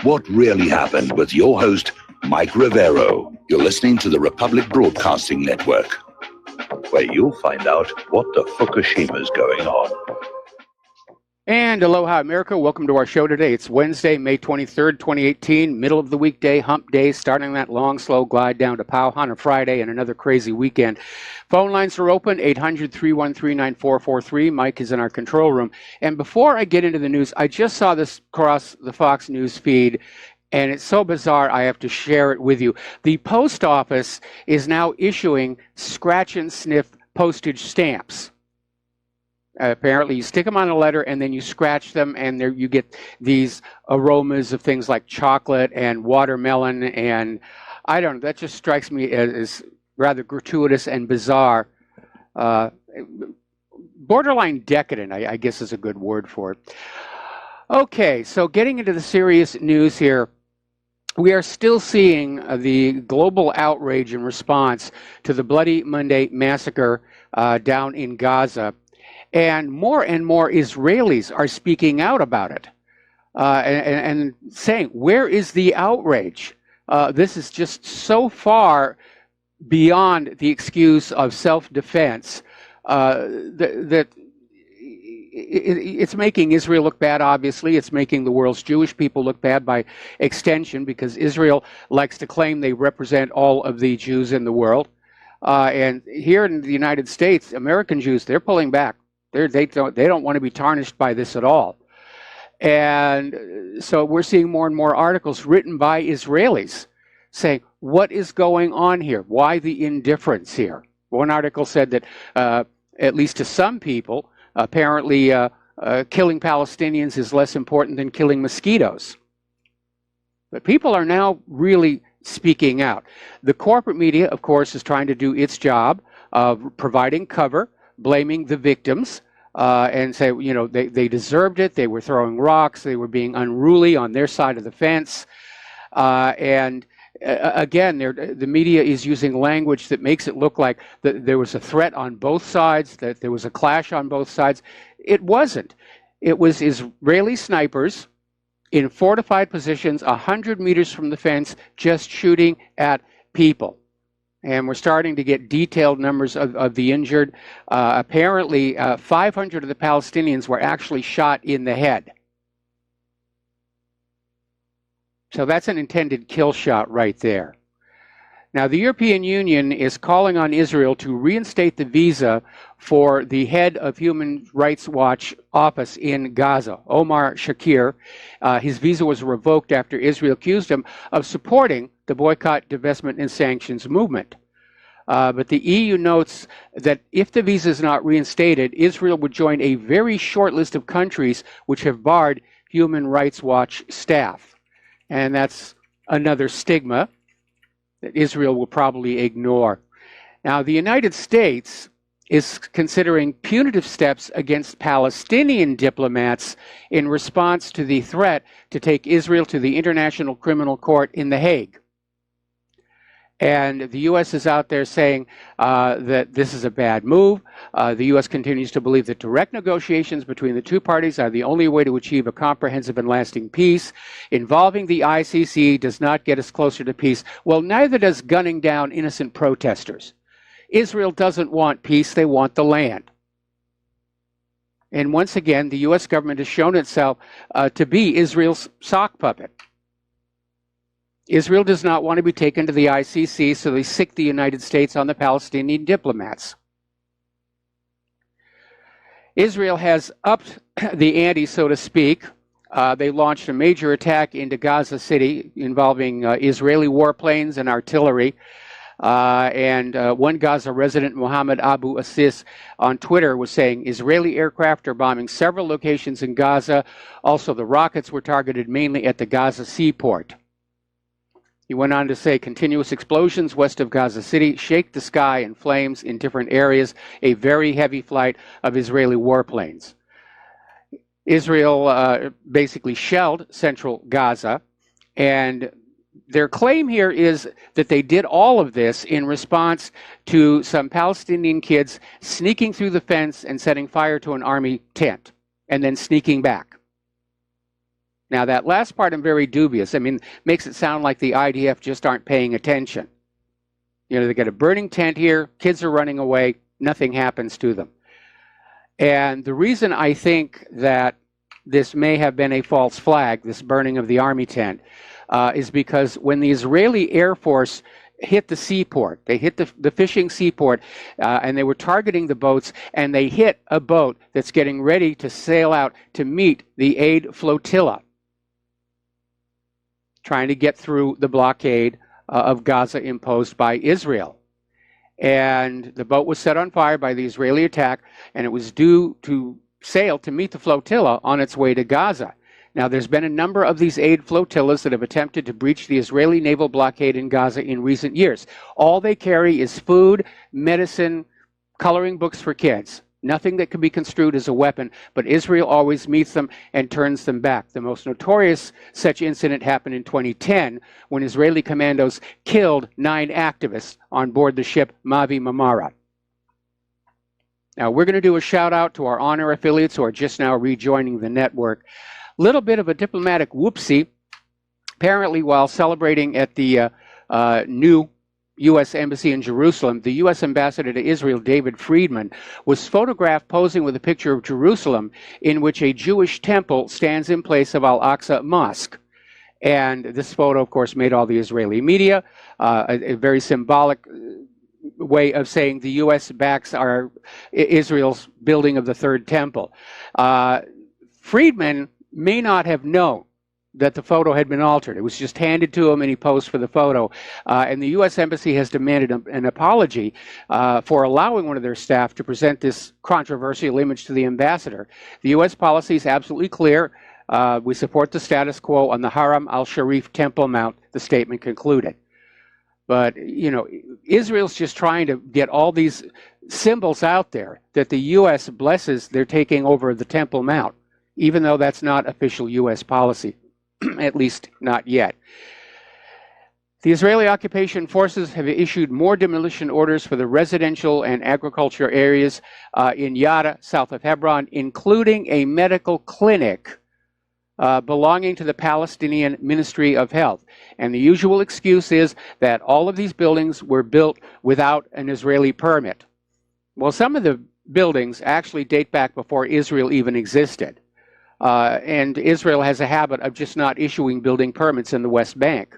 What really happened with your host, Mike Rivero. You're listening to the Republic Broadcasting Network, where you'll find out what the Fukushima's going on. And aloha, America. Welcome to our show today. It's Wednesday, May 23rd, 2018, middle of the weekday, hump day, starting that long, slow glide down to Pauhana Friday and another crazy weekend. Phone lines are open, 800-313-9443. Mike is in our control room. And before I get into the news, I just saw this across the Fox News feed, and it's so bizarre I have to share it with you. The post office is now issuing scratch and sniff postage stamps. Apparently, you stick them on a letter and then you scratch them, and there you get these aromas of things like chocolate and watermelon. And I don't know, that just strikes me as rather gratuitous and bizarre. Borderline decadent, I guess is a good word for it. Okay, so getting into the serious news here. We are still seeing the global outrage in response to the Bloody Monday massacre down in Gaza. And more Israelis are speaking out about it and saying, where is the outrage? This is just so far beyond the excuse of self-defense that it's making Israel look bad, obviously. It's making the world's Jewish people look bad by extension, because Israel likes to claim they represent all of the Jews in the world. And here in the United States, American Jews, they're pulling back. They don't want to be tarnished by this at all. And so we're seeing more and more articles written by Israelis saying, what is going on here? Why the indifference here? One article said that, at least to some people, apparently killing Palestinians is less important than killing mosquitoes. But people are now really speaking out. The corporate media, of course, is trying to do its job of providing cover, blaming the victims, and say, you know, they deserved it. They were throwing rocks. They were being unruly on their side of the fence. Again, the media is using language that makes it look like there was a threat on both sides, that there was a clash on both sides. It wasn't. It was Israeli snipers in fortified positions 100 meters from the fence just shooting at people. And we're starting to get detailed numbers of the injured. Apparently, 500 of the Palestinians were actually shot in the head. So that's an intended kill shot right there. Now, the European Union is calling on Israel to reinstate the visa for the head of Human Rights Watch office in Gaza, Omar Shakir. His visa was revoked after Israel accused him of supporting the boycott, divestment, and sanctions movement. But the EU notes that if the visa is not reinstated, Israel would join a very short list of countries which have barred Human Rights Watch staff. And that's another stigma that Israel will probably ignore. Now, the United States is considering punitive steps against Palestinian diplomats in response to the threat to take Israel to the International Criminal Court in The Hague. And the U.S. is out there saying that this is a bad move. The U.S. continues to believe that direct negotiations between the two parties are the only way to achieve a comprehensive and lasting peace. Involving the ICC does not get us closer to peace. Well, neither does gunning down innocent protesters. Israel doesn't want peace. They want the land. And once again, the U.S. government has shown itself to be Israel's sock puppet. Israel does not want to be taken to the ICC, so they sick the United States on the Palestinian diplomats. Israel has upped the ante, so to speak. They launched a major attack into Gaza City involving Israeli warplanes and artillery. One Gaza resident, Mohammed Abu Assis, on Twitter was saying Israeli aircraft are bombing several locations in Gaza. Also, the rockets were targeted mainly at the Gaza seaport. He went on to say continuous explosions west of Gaza City shake the sky in flames in different areas, a very heavy flight of Israeli warplanes. Israel basically shelled central Gaza, and their claim here is that they did all of this in response to some Palestinian kids sneaking through the fence and setting fire to an army tent, and then sneaking back. Now, that last part I'm very dubious. I mean, makes it sound like the IDF just aren't paying attention. You know, they got a burning tent here, kids are running away, nothing happens to them. And the reason I think that this may have been a false flag, this burning of the army tent, is because when the Israeli Air Force hit the seaport, they hit the fishing seaport, and they were targeting the boats, and they hit a boat that's getting ready to sail out to meet the aid flotilla, trying to get through the blockade of Gaza imposed by Israel. And the boat was set on fire by the Israeli attack, and it was due to sail to meet the flotilla on its way to Gaza. Now, there's been a number of these aid flotillas that have attempted to breach the Israeli naval blockade in Gaza in recent years. All they carry is food, medicine, coloring books for kids. Nothing that can be construed as a weapon, but Israel always meets them and turns them back. The most notorious such incident happened in 2010 when Israeli commandos killed 9 activists on board the ship Mavi Marmara. Now, we're going to do a shout out to our honor affiliates who are just now rejoining the network. Little bit of a diplomatic whoopsie. Apparently, while celebrating at the new U.S. Embassy in Jerusalem, the U.S. Ambassador to Israel, David Friedman, was photographed posing with a picture of Jerusalem in which a Jewish temple stands in place of Al-Aqsa Mosque. And this photo, of course, made all the Israeli media, a very symbolic way of saying the U.S. backs Israel's building of the third temple. Friedman may not have known that the photo had been altered. It was just handed to him and he posed for the photo. And the U.S. Embassy has demanded an apology for allowing one of their staff to present this controversial image to the ambassador. The U.S. policy is absolutely clear. We support the status quo on the Haram al-Sharif Temple Mount, the statement concluded. But, you know, Israel's just trying to get all these symbols out there that the U.S. blesses their taking over the Temple Mount, even though that's not official U.S. policy. At least not yet. The Israeli occupation forces have issued more demolition orders for the residential and agriculture areas in Yada, south of Hebron, including a medical clinic belonging to the Palestinian Ministry of Health. And the usual excuse is that all of these buildings were built without an Israeli permit. Well, some of the buildings actually date back before Israel even existed. And Israel has a habit of just not issuing building permits in the West Bank.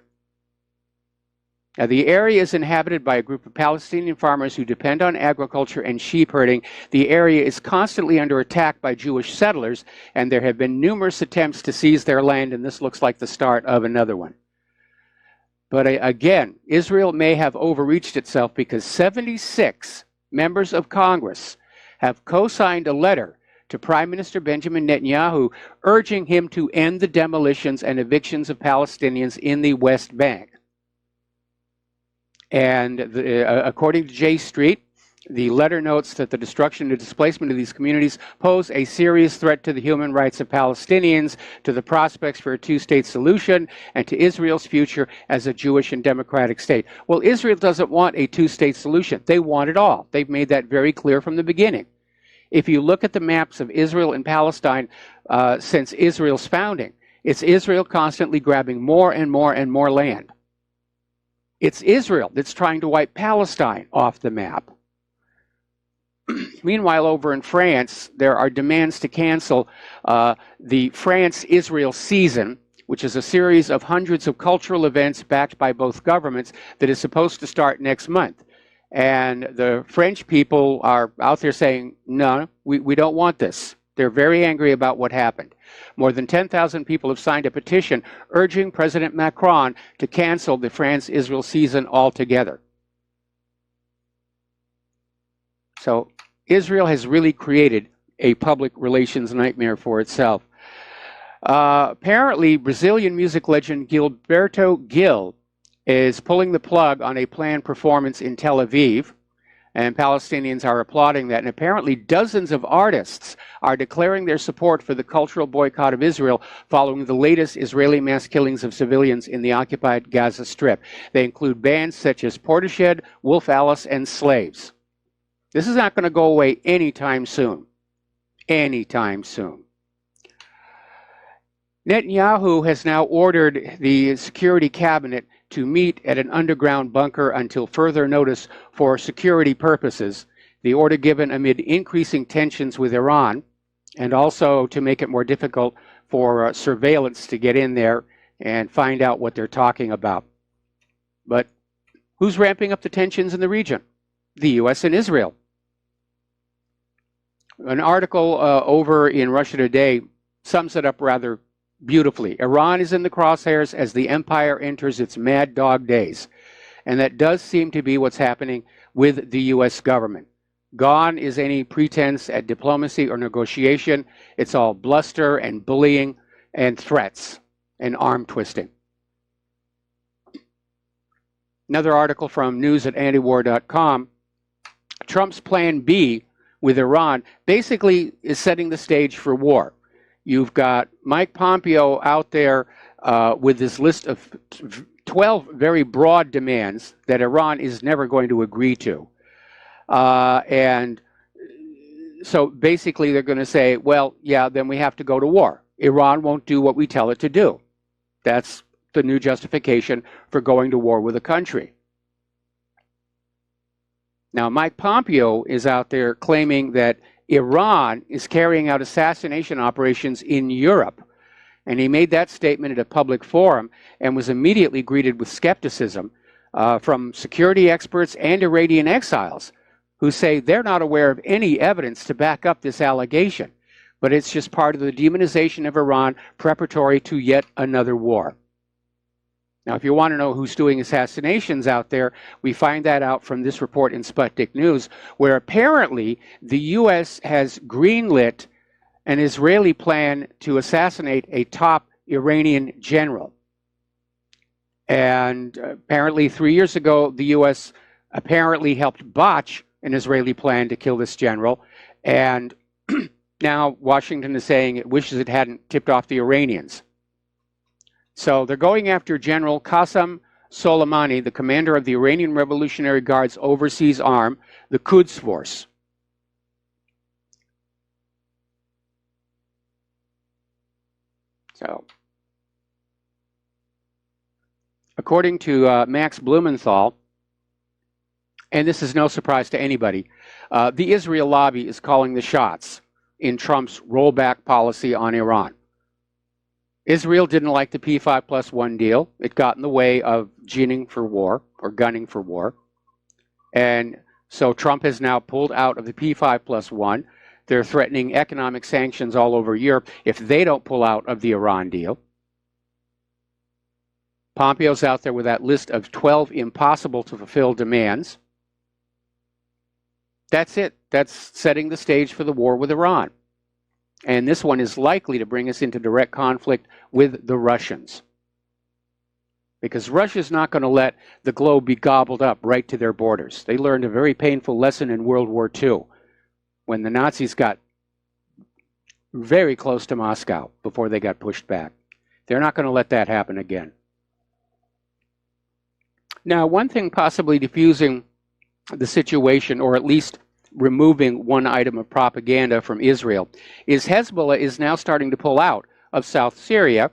Now, the area is inhabited by a group of Palestinian farmers who depend on agriculture and sheep herding. The area is constantly under attack by Jewish settlers, and there have been numerous attempts to seize their land, and this looks like the start of another one. But again, Israel may have overreached itself because 76 members of Congress have co-signed a letter to Prime Minister Benjamin Netanyahu urging him to end the demolitions and evictions of Palestinians in the West Bank. And according to J Street, the letter notes that the destruction and displacement of these communities pose a serious threat to the human rights of Palestinians, to the prospects for a two-state solution, and to Israel's future as a Jewish and democratic state. Well, Israel doesn't want a two-state solution. They want it all. They've made that very clear from the beginning. If you look at the maps of Israel and Palestine since Israel's founding, it's Israel constantly grabbing more and more and more land. It's Israel that's trying to wipe Palestine off the map. Meanwhile, over in France, there are demands to cancel the France-Israel season, which is a series of hundreds of cultural events backed by both governments that is supposed to start next month. And the French people are out there saying, no, we don't want this. They're very angry about what happened. More than 10,000 people have signed a petition urging President Macron to cancel the France-Israel season altogether. So Israel has really created a public relations nightmare for itself. Apparently, Brazilian music legend Gilberto Gil is pulling the plug on a planned performance in Tel Aviv, and Palestinians are applauding that. And apparently dozens of artists are declaring their support for the cultural boycott of Israel following the latest Israeli mass killings of civilians in the occupied Gaza Strip. They include bands such as Portishead, Wolf Alice, and Slaves. This is not going to go away anytime soon. Anytime soon. Netanyahu has now ordered the security cabinet to meet at an underground bunker until further notice for security purposes. The order given amid increasing tensions with Iran, and also to make it more difficult for surveillance to get in there and find out what they're talking about. But who's ramping up the tensions in the region? The U.S. and Israel. An article over in Russia Today sums it up rather beautifully. Iran is in the crosshairs as the empire enters its mad dog days. And that does seem to be what's happening with the U.S. government. Gone is any pretense at diplomacy or negotiation. It's all bluster and bullying and threats and arm twisting. Another article from news@antiwar.com. Trump's plan B with Iran basically is setting the stage for war. You've got Mike Pompeo out there with this list of 12 very broad demands that Iran is never going to agree to. And so basically they're going to say, well, yeah, then we have to go to war. Iran won't do what we tell it to do. That's the new justification for going to war with a country. Now, Mike Pompeo is out there claiming that Iran is carrying out assassination operations in Europe. And he made that statement at a public forum and was immediately greeted with skepticism from security experts and Iranian exiles who say they're not aware of any evidence to back up this allegation, but it's just part of the demonization of Iran preparatory to yet another war. Now, if you want to know who's doing assassinations out there, we find that out from this report in Sputnik News, where apparently the U.S. has greenlit an Israeli plan to assassinate a top Iranian general. And apparently 3 years ago, the U.S. apparently helped botch an Israeli plan to kill this general. And now Washington is saying it wishes it hadn't tipped off the Iranians. So they're going after General Qasem Soleimani, the commander of the Iranian Revolutionary Guard's overseas arm, the Quds Force. So, according to Max Blumenthal, and this is no surprise to anybody, the Israel lobby is calling the shots in Trump's rollback policy on Iran. Israel didn't like the P5+1 deal. It got in the way of ginning for war, or gunning for war. And so Trump has now pulled out of the P5+1. They're threatening economic sanctions all over Europe if they don't pull out of the Iran deal. Pompeo's out there with that list of 12 impossible to fulfill demands. That's it. That's setting the stage for the war with Iran. And this one is likely to bring us into direct conflict with the Russians. Because Russia's not going to let the globe be gobbled up right to their borders. They learned a very painful lesson in World War II when the Nazis got very close to Moscow before they got pushed back. They're not going to let that happen again. Now, one thing possibly diffusing the situation, or at least removing one item of propaganda from Israel, is Hezbollah is now starting to pull out of South Syria,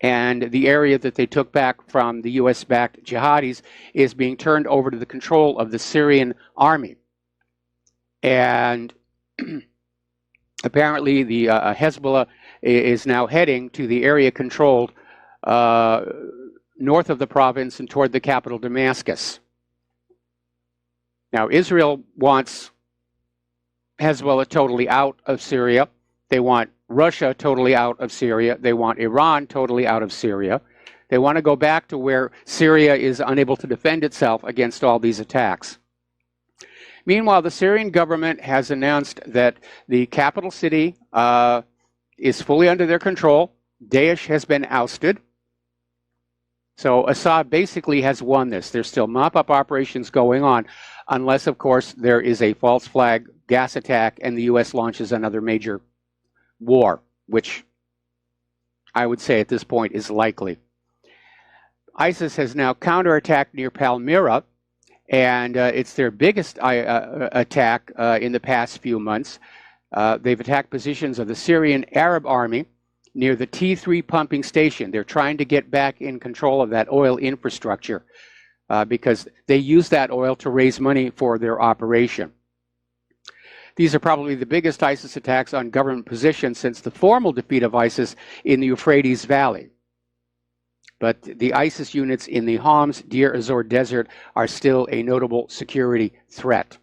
and the area that they took back from the U.S.-backed jihadis is being turned over to the control of the Syrian army. And apparently the Hezbollah is now heading to the area controlled north of the province and toward the capital Damascus. Now, Israel wants Hezbollah totally out of Syria. They want Russia totally out of Syria. They want Iran totally out of Syria. They want to go back to where Syria is unable to defend itself against all these attacks. Meanwhile, the Syrian government has announced that the capital city is fully under their control. Daesh has been ousted. So Assad basically has won this. There's still mop-up operations going on, unless, of course, there is a false flag gas attack and the U.S. launches another major war, which I would say at this point is likely. ISIS has now counterattacked near Palmyra, and it's their biggest attack in the past few months. They've attacked positions of the Syrian Arab Army near the T3 pumping station. They're trying to get back in control of that oil infrastructure because they use that oil to raise money for their operation. These are probably the biggest ISIS attacks on government positions since the formal defeat of ISIS in the Euphrates Valley. But the ISIS units in the Homs, Deir ez-Zor Desert are still a notable security threat.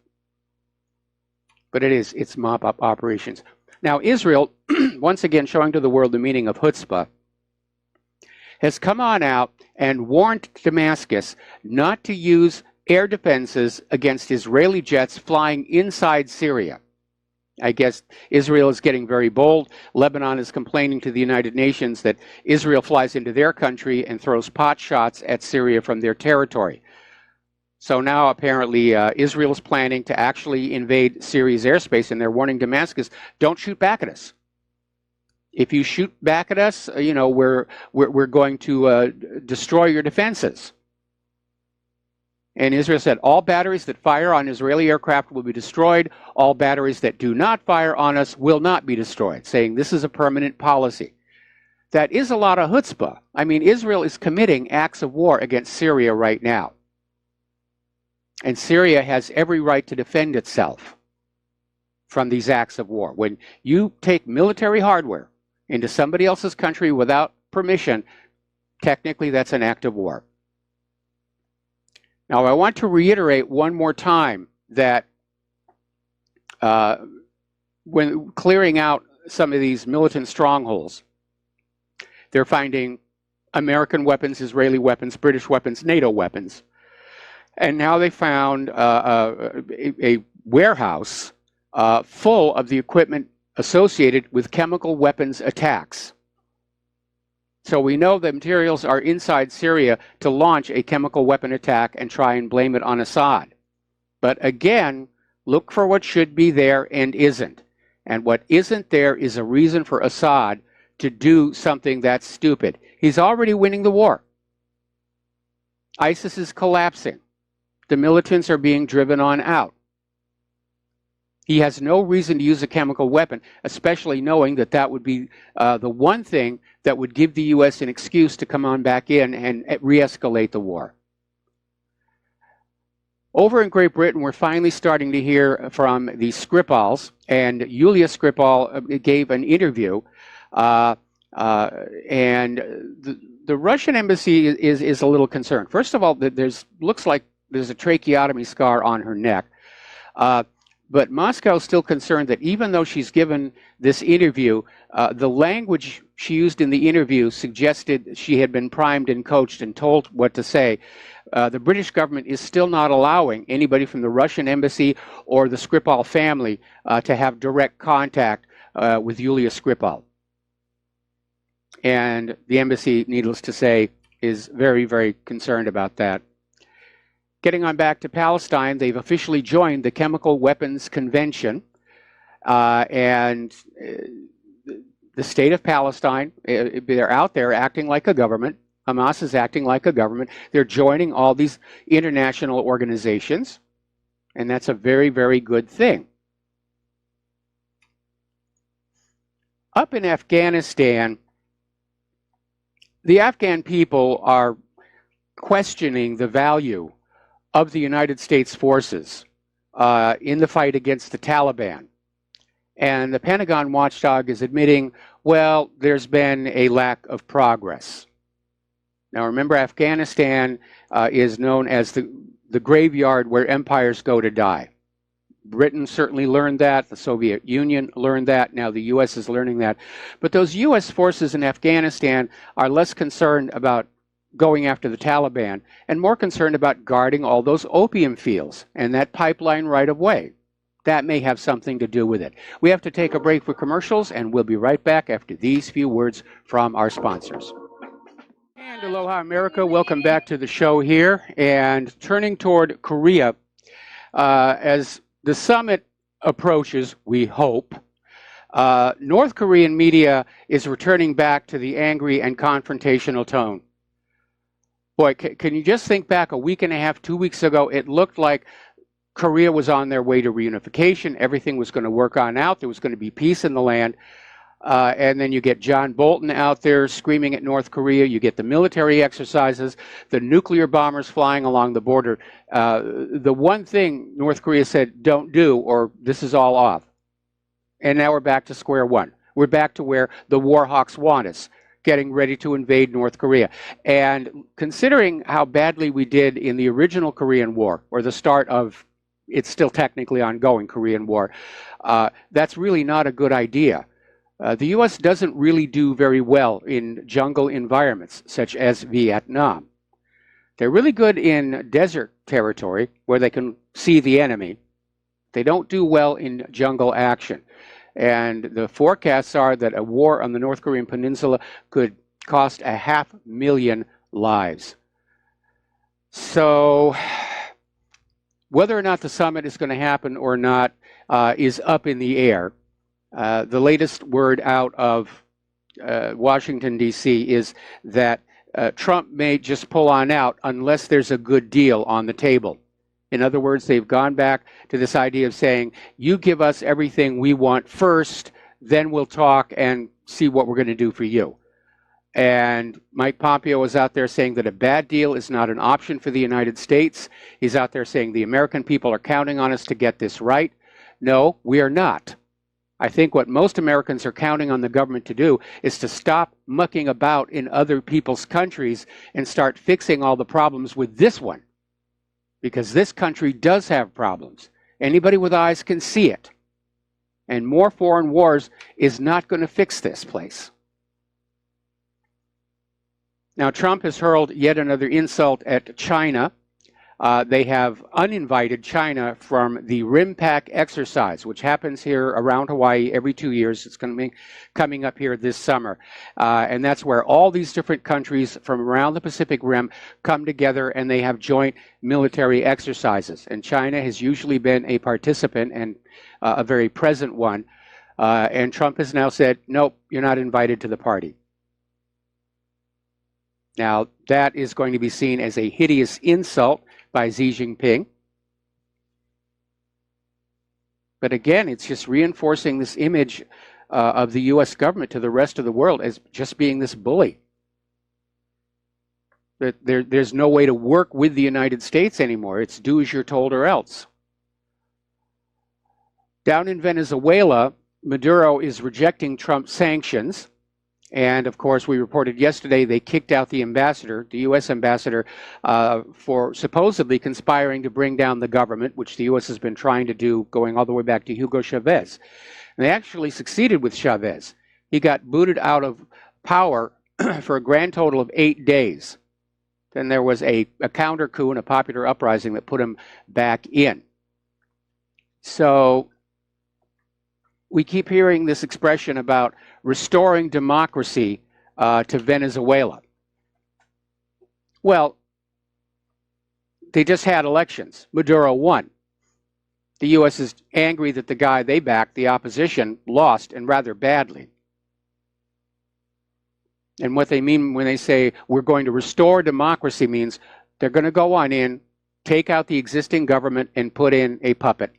But it's mop-up operations. Now Israel, once again showing to the world the meaning of chutzpah, has come on out and warned Damascus not to use air defenses against Israeli jets flying inside Syria. I guess Israel is getting very bold. Lebanon is complaining to the United Nations that Israel flies into their country and throws pot shots at Syria from their territory. So now apparently Israel is planning to actually invade Syria's airspace, and they're warning Damascus, don't shoot back at us. If you shoot back at us, you know, we're going to destroy your defenses. And Israel said, all batteries that fire on Israeli aircraft will be destroyed. All batteries that do not fire on us will not be destroyed, saying this is a permanent policy. That is a lot of chutzpah. I mean, Israel is committing acts of war against Syria right now. And Syria has every right to defend itself from these acts of war. When you take military hardware into somebody else's country without permission, technically that's an act of war. Now, I want to reiterate one more time that when clearing out some of these militant strongholds, they're finding American weapons, Israeli weapons, British weapons, NATO weapons. And now they found a warehouse full of the equipment associated with chemical weapons attacks. So we know the materials are inside Syria to launch a chemical weapon attack and try and blame it on Assad. But again, look for what should be there and isn't. And what isn't there is a reason for Assad to do something that's stupid. He's already winning the war. ISIS is collapsing. The militants are being driven on out. He has no reason to use a chemical weapon, especially knowing that that would be the one thing that would give the U.S. an excuse to come on back in and re-escalate the war. Over in Great Britain, we're finally starting to hear from the Skripals, and Yulia Skripal gave an interview, and the Russian embassy is a little concerned. First of all, looks like there's a tracheotomy scar on her neck. But Moscow is still concerned that even though she's given this interview, the language she used in the interview suggested she had been primed and coached and told what to say. The British government is still not allowing anybody from the Russian embassy or the Skripal family to have direct contact with Yulia Skripal. And the embassy, needless to say, is very, very concerned about that. Getting on back to Palestine, they've officially joined the Chemical Weapons Convention, and the state of Palestine, they're out there acting like a government. Hamas is acting like a government. They're joining all these international organizations, and that's a very, very good thing. Up in Afghanistan, the Afghan people are questioning the value of the United States forces in the fight against the Taliban. And the Pentagon watchdog is admitting, well, there's been a lack of progress. Now remember, Afghanistan is known as the graveyard where empires go to die. Britain certainly learned that. The Soviet Union learned that. Now the U.S. is learning that. But those U.S. forces in Afghanistan are less concerned about going after the Taliban and more concerned about guarding all those opium fields and that pipeline right of way. That may have something to do with it. We have to take a break for commercials, and we'll be right back after these few words from our sponsors. And aloha, America. Welcome back to the show here. And turning toward Korea, as the summit approaches, we hope, North Korean media is returning back to the angry and confrontational tone. Boy, can you just think back a week and a half, 2 weeks ago, it looked like Korea was on their way to reunification. Everything was going to work on out. There was going to be peace in the land. And then you get John Bolton out there screaming at North Korea. You get the military exercises, the nuclear bombers flying along the border. The one thing North Korea said, don't do, or this is all off. And now we're back to square one. We're back to where the war hawks want us, getting ready to invade North Korea. And considering how badly we did in the original Korean War, or the start of, it's still technically ongoing Korean War, that's really not a good idea. The U.S. doesn't really do very well in jungle environments, such as Vietnam. They're really good in desert territory, where they can see the enemy. They don't do well in jungle action. And the forecasts are that a war on the North Korean peninsula could cost 500,000 lives. So whether or not the summit is going to happen or not is up in the air. The latest word out of Washington, D.C. is that Trump may just pull on out unless there's a good deal on the table. In other words, they've gone back to this idea of saying, you give us everything we want first, then we'll talk and see what we're going to do for you. And Mike Pompeo is out there saying that a bad deal is not an option for the United States. He's out there saying the American people are counting on us to get this right. No, we are not. I think what most Americans are counting on the government to do is to stop mucking about in other people's countries and start fixing all the problems with this one. Because this country does have problems. Anybody with eyes can see it. And more foreign wars is not going to fix this place. Now, Trump has hurled yet another insult at China. They have uninvited China from the RIMPAC exercise, which happens here around Hawaii every 2 years. It's going to be coming up here this summer. And that's where all these different countries from around the Pacific Rim come together and they have joint military exercises. And China has usually been a participant and a very present one. And Trump has now said, nope, you're not invited to the party. Now, that is going to be seen as a hideous insult by Xi Jinping. But again, it's just reinforcing this image of the U.S. government to the rest of the world as just being this bully. That there's no way to work with the United States anymore. It's do as you're told or else. Down in Venezuela, Maduro is rejecting Trump's sanctions. And of course, we reported yesterday they kicked out the ambassador, the U.S. ambassador, for supposedly conspiring to bring down the government, which the U.S. has been trying to do going all the way back to Hugo Chavez. And they actually succeeded with Chavez. He got booted out of power for a grand total of 8 days. Then there was a counter coup and a popular uprising that put him back in. So we keep hearing this expression about restoring democracy to Venezuela. Well, they just had elections. Maduro won. The U.S. is angry that the guy they backed, the opposition, lost, and rather badly. And what they mean when they say we're going to restore democracy means they're going to go on in, take out the existing government, and put in a puppet.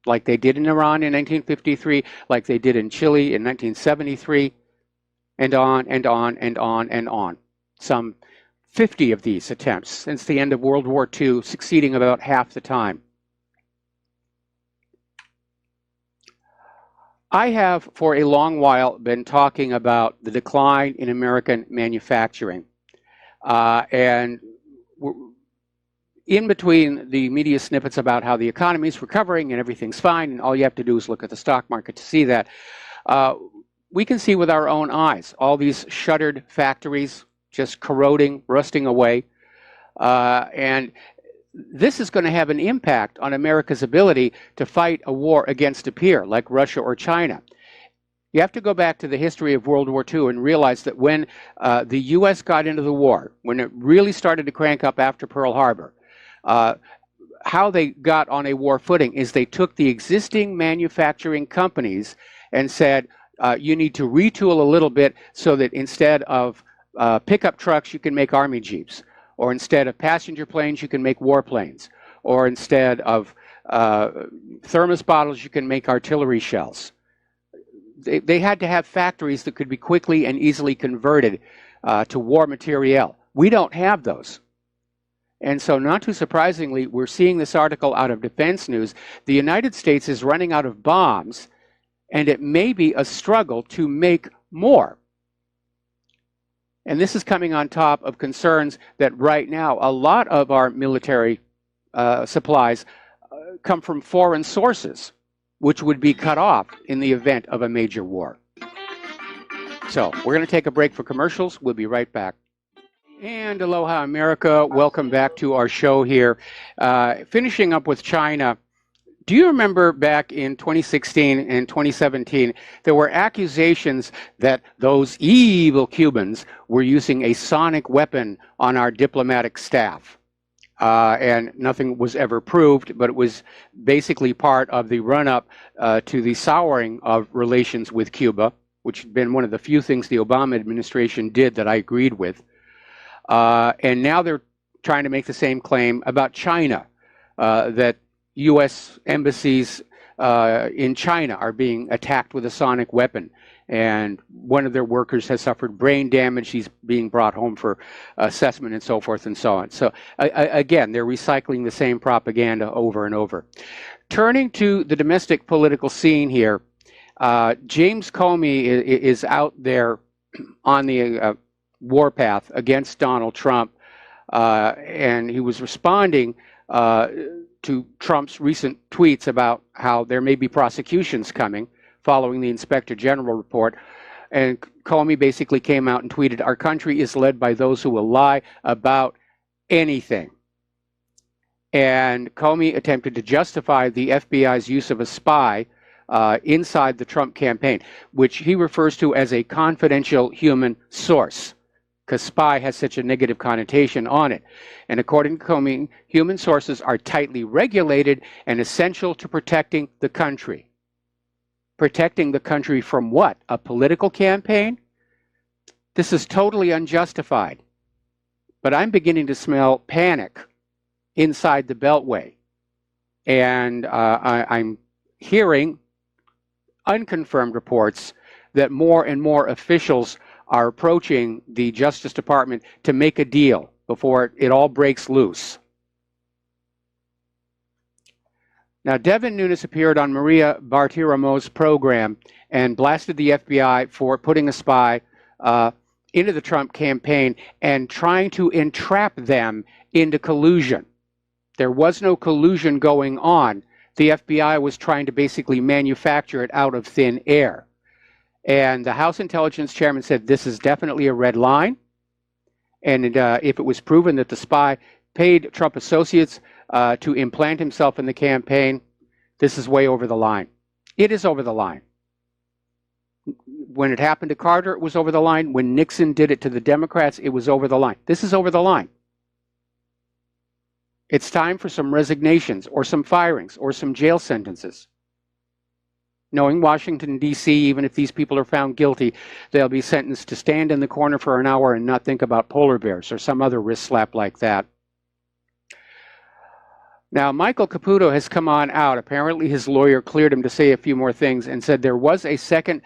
Like they did in Iran in 1953, like they did in Chile in 1973, and on and on and on and on. Some 50 of these attempts since the end of World War II, succeeding about half the time. I have for a long while been talking about the decline in American manufacturing. And in between the media snippets about how the economy is recovering and everything's fine, and all you have to do is look at the stock market to see that, we can see with our own eyes all these shuttered factories just corroding, rusting away. And this is going to have an impact on America's ability to fight a war against a peer like Russia or China. You have to go back to the history of World War II and realize that when the U.S. got into the war, when it really started to crank up after Pearl Harbor, how they got on a war footing is they took the existing manufacturing companies and said, you need to retool a little bit so that instead of pickup trucks, you can make Army Jeeps. Or instead of passenger planes, you can make warplanes. Or instead of thermos bottles, you can make artillery shells. they had to have factories that could be quickly and easily converted to war materiel. We don't have those. And so not too surprisingly, we're seeing this article out of Defense News. The United States is running out of bombs, and it may be a struggle to make more. And this is coming on top of concerns that right now a lot of our military supplies come from foreign sources, which would be cut off in the event of a major war. So we're going to take a break for commercials. We'll be right back. And aloha, America. Welcome back to our show here. Finishing up with China. Do you remember back in 2016 and 2017, there were accusations that those evil Cubans were using a sonic weapon on our diplomatic staff? And nothing was ever proved, but it was basically part of the run-up to the souring of relations with Cuba, which had been one of the few things the Obama administration did that I agreed with. And now they're trying to make the same claim about China, that U.S. embassies in China are being attacked with a sonic weapon. And one of their workers has suffered brain damage. He's being brought home for assessment and so forth and so on. So again, they're recycling the same propaganda over and over. Turning to the domestic political scene here, James Comey is out there on the warpath against Donald Trump, and he was responding to Trump's recent tweets about how there may be prosecutions coming following the Inspector General report. And Comey basically came out and tweeted, "Our country is led by those who will lie about anything." And Comey attempted to justify the FBI's use of a spy inside the Trump campaign, which he refers to as a confidential human source, because spy has such a negative connotation on it. And according to Comey, human sources are tightly regulated and essential to protecting the country. Protecting the country from what? A political campaign? This is totally unjustified. But I'm beginning to smell panic inside the Beltway. And I'm hearing unconfirmed reports that more and more officials are approaching the Justice Department to make a deal before it all breaks loose. Now, Devin Nunes appeared on Maria Bartiromo's program and blasted the FBI for putting a spy into the Trump campaign and trying to entrap them into collusion. There was no collusion going on. The FBI was trying to basically manufacture it out of thin air. And the House Intelligence Chairman said this is definitely a red line. And if it was proven that the spy paid Trump associates to implant himself in the campaign, this is way over the line. It is over the line. When it happened to Carter, it was over the line. When Nixon did it to the Democrats, it was over the line. This is over the line. It's time for some resignations or some firings or some jail sentences. Knowing Washington, D.C., even if these people are found guilty, they'll be sentenced to stand in the corner for an hour and not think about polar bears or some other wrist slap like that. Now, Michael Caputo has come on out. Apparently, his lawyer cleared him to say a few more things and said there was a second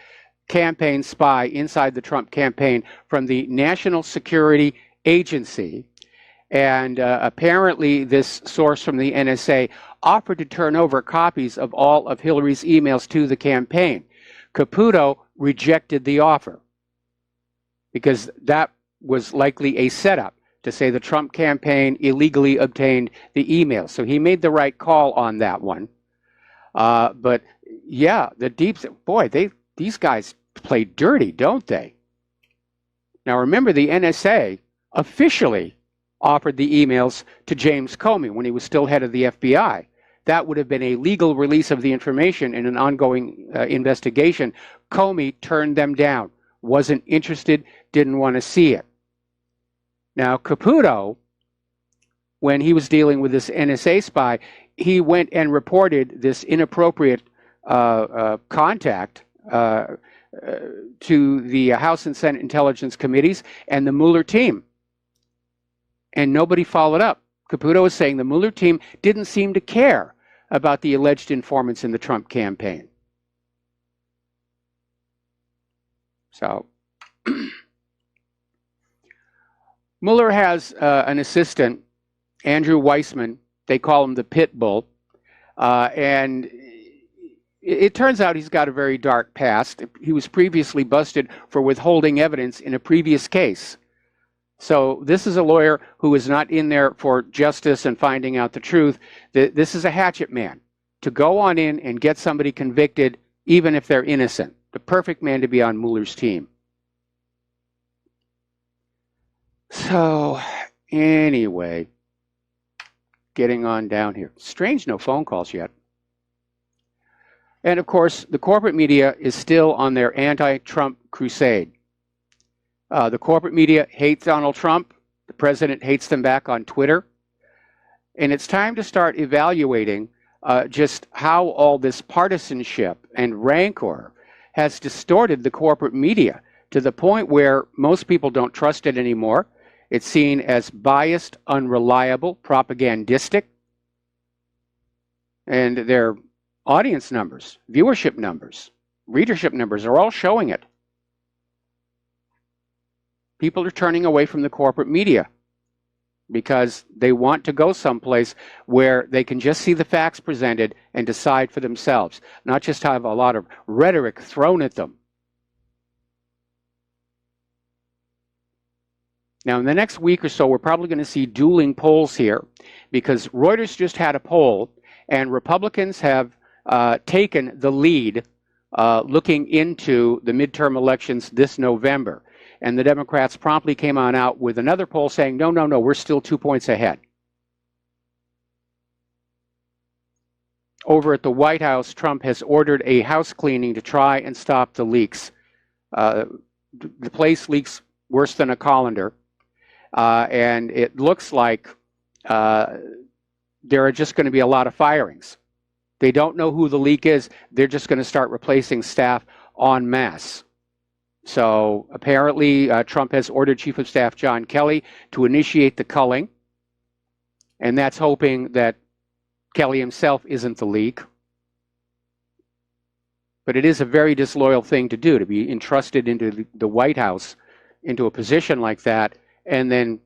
campaign spy inside the Trump campaign from the National Security Agency. And apparently, this source from the NSA offered to turn over copies of all of Hillary's emails to the campaign. Caputo rejected the offer because that was likely a setup to say the Trump campaign illegally obtained the emails. So he made the right call on that one. But yeah, the deep, boy, these guys play dirty, don't they? Now remember, the NSA officially offered the emails to James Comey when he was still head of the FBI. That would have been a legal release of the information in an ongoing investigation. Comey turned them down, wasn't interested, didn't want to see it. Now, Caputo, when he was dealing with this NSA spy, he went and reported this inappropriate contact to the House and Senate Intelligence Committees and the Mueller team. And nobody followed up. Caputo is saying the Mueller team didn't seem to care about the alleged informants in the Trump campaign. So Mueller has an assistant, Andrew Weissman. They call him the Pit Bull. And it turns out he's got a very dark past. He was previously busted for withholding evidence in a previous case. So this is a lawyer who is not in there for justice and finding out the truth. This is a hatchet man to go on in and get somebody convicted even if they're innocent. The perfect man to be on Mueller's team. So anyway, getting on down here. Strange, no phone calls yet. And of course, the corporate media is still on their anti-Trump crusade. The corporate media hates Donald Trump. The president hates them back on Twitter. And it's time to start evaluating just how all this partisanship and rancor has distorted the corporate media to the point where most people don't trust it anymore. It's seen as biased, unreliable, propagandistic. And their audience numbers, viewership numbers, readership numbers are all showing it. People are turning away from the corporate media because they want to go someplace where they can just see the facts presented and decide for themselves, not just have a lot of rhetoric thrown at them. Now, in the next week or so, we're probably going to see dueling polls here because Reuters just had a poll and Republicans have taken the lead looking into the midterm elections this November. And the Democrats promptly came on out with another poll saying, no, we're still 2 points ahead. Over at the White House, Trump has ordered a house cleaning to try and stop the leaks. The place leaks worse than a colander. And it looks like there are just going to be a lot of firings. They don't know who the leak is. They're just going to start replacing staff en masse. So apparently Trump has ordered Chief of Staff John Kelly to initiate the culling. And that's hoping that Kelly himself isn't the leak. But it is a very disloyal thing to do, to be entrusted into the White House, into a position like that, and then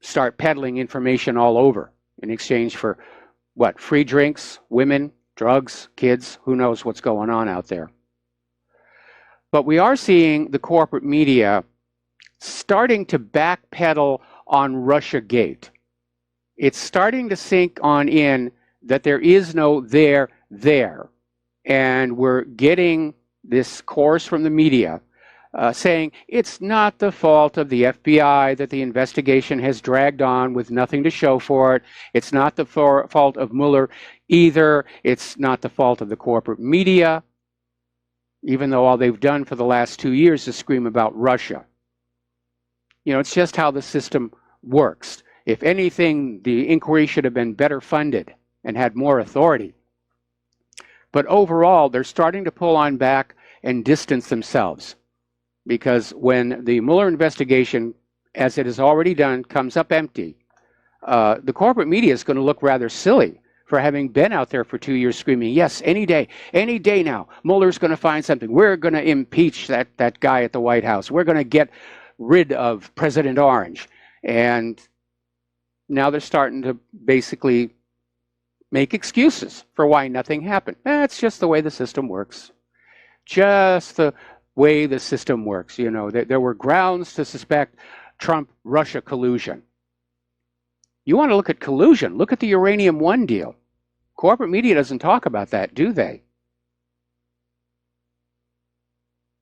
start peddling information all over in exchange for, what, free drinks, women, drugs, kids, who knows what's going on out there. But we are seeing the corporate media starting to backpedal on Russiagate. It's starting to sink on in that there is no there. And we're getting this chorus from the media saying it's not the fault of the FBI that the investigation has dragged on with nothing to show for it. It's not the fault of Mueller either. It's not the fault of the corporate media, even though all they've done for the last 2 years is scream about Russia. You know, it's just how the system works. If anything, the inquiry should have been better funded and had more authority. But overall, they're starting to pull on back and distance themselves. Because when the Mueller investigation, as it has already done, comes up empty, the corporate media is going to look rather silly for having been out there for 2 years screaming, yes, any day now, Mueller's going to find something. We're going to impeach that guy at the White House. We're going to get rid of President Orange. And now they're starting to basically make excuses for why nothing happened. It's just the way the system works. Just the way the system works. You know, there were grounds to suspect Trump-Russia collusion. You want to look at collusion, look at the Uranium One deal. Corporate media doesn't talk about that, do they?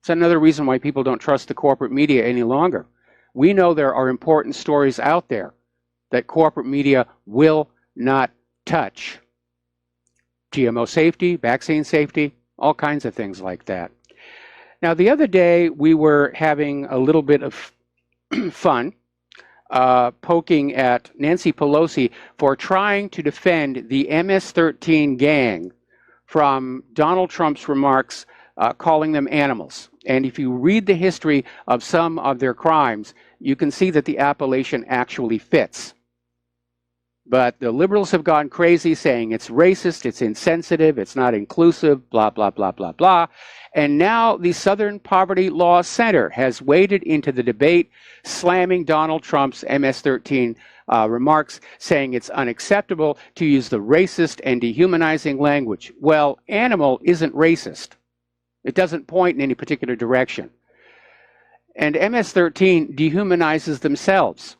It's another reason why people don't trust the corporate media any longer. We know there are important stories out there that corporate media will not touch. GMO safety, vaccine safety, all kinds of things like that. Now, the other day, we were having a little bit of fun poking at Nancy Pelosi for trying to defend the MS-13 gang from Donald Trump's remarks calling them animals. And if you read the history of some of their crimes, you can see that the appellation actually fits. But the liberals have gone crazy saying it's racist, it's insensitive, it's not inclusive, blah, blah, blah, blah, blah. And now the Southern Poverty Law Center has waded into the debate, slamming Donald Trump's MS-13 remarks, saying it's unacceptable to use the racist and dehumanizing language. Well, animal isn't racist. It doesn't point in any particular direction. And MS-13 dehumanizes themselves.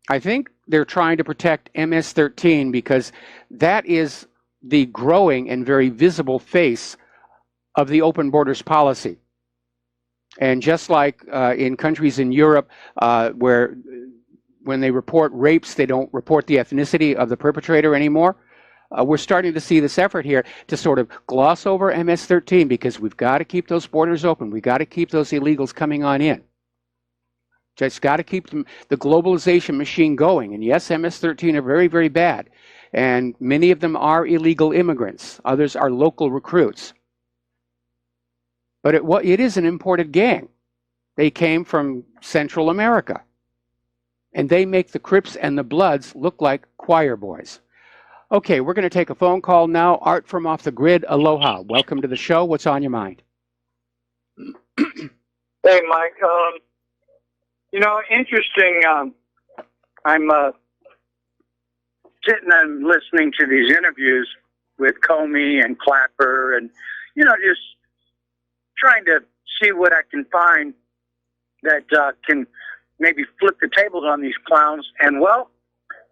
I think they're trying to protect MS-13 because that is the growing and very visible face of the open borders policy. And just like in countries in Europe where when they report rapes, they don't report the ethnicity of the perpetrator anymore, we're starting to see this effort here to sort of gloss over MS-13 because we've got to keep those borders open. We've got to keep those illegals coming on in. Just got to keep the globalization machine going. And yes, MS-13 are very, very bad. And many of them are illegal immigrants. Others are local recruits. But it is an imported gang. They came from Central America. And they make the Crips and the Bloods look like choir boys. Okay, we're going to take a phone call now. Art from Off the Grid, aloha. Welcome to the show. What's on your mind? Hey, Mike. Interesting. I'm sitting and listening to these interviews with Comey and Clapper and, just trying to see what I can find that can maybe flip the tables on these clowns. And, well,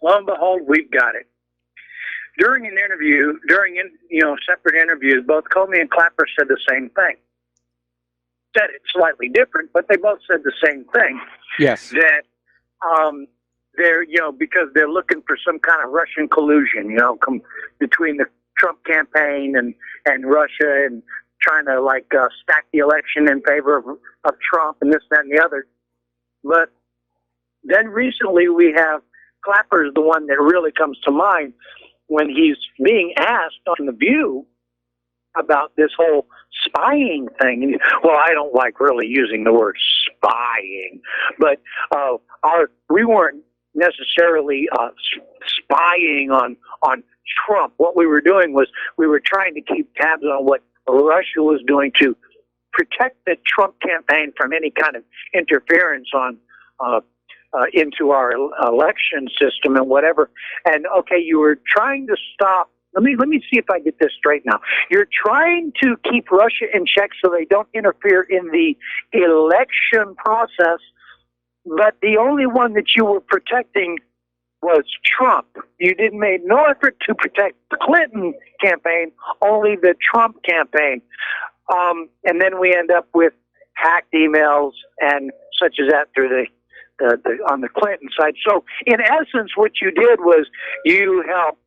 lo and behold, we've got it. During an interview, separate interviews, both Comey and Clapper said the same thing. Said it slightly different, but they both said the same thing. Yes. That they're, because they're looking for some kind of Russian collusion, between the Trump campaign and Russia and trying to stack the election in favor of Trump and this, that, and the other. But then recently we have Clapper's the one that really comes to mind when he's being asked on The View about this whole spying thing. And, well, I don't like really using the word spying, but we weren't necessarily spying on Trump. What we were doing was we were trying to keep tabs on what Russia was doing to protect the Trump campaign from any kind of interference into our election system and whatever. And okay, you were trying to stop. Let me see if I get this straight now. You're trying to keep Russia in check so they don't interfere in the election process, but the only one that you were protecting was Trump. You didn't make no effort to protect the Clinton campaign, only the Trump campaign. And then we end up with hacked emails and such as that through the on the Clinton side. So in essence, what you did was you helped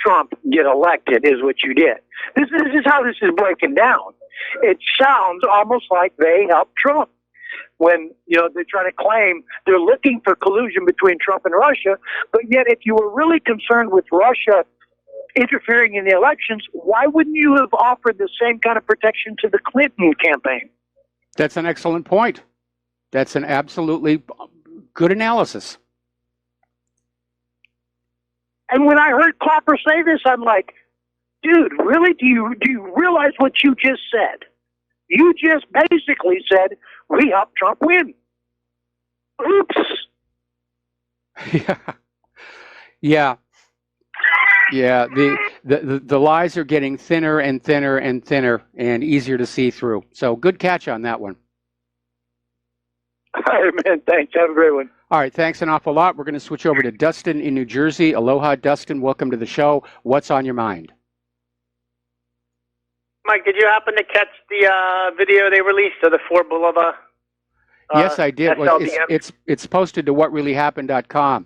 Trump get elected, is what you did. This is how this is breaking down. It sounds almost like they helped Trump when, they're trying to claim they're looking for collusion between Trump and Russia. But yet, if you were really concerned with Russia interfering in the elections, why wouldn't you have offered the same kind of protection to the Clinton campaign? That's an excellent point. That's an absolutely good analysis. And when I heard Clapper say this, I'm like, dude, really? Do you realize what you just said? You just basically said, we helped Trump win. Oops. Yeah. The lies are getting thinner and thinner and thinner and easier to see through. So good catch on that one. All right, man. Thanks. Have a great one. All right. Thanks an awful lot. We're going to switch over to Dustin in New Jersey. Aloha, Dustin. Welcome to the show. What's on your mind? Mike, did you happen to catch the video they released of the four below? Yes, I did. It's posted to whatreallyhappened.com.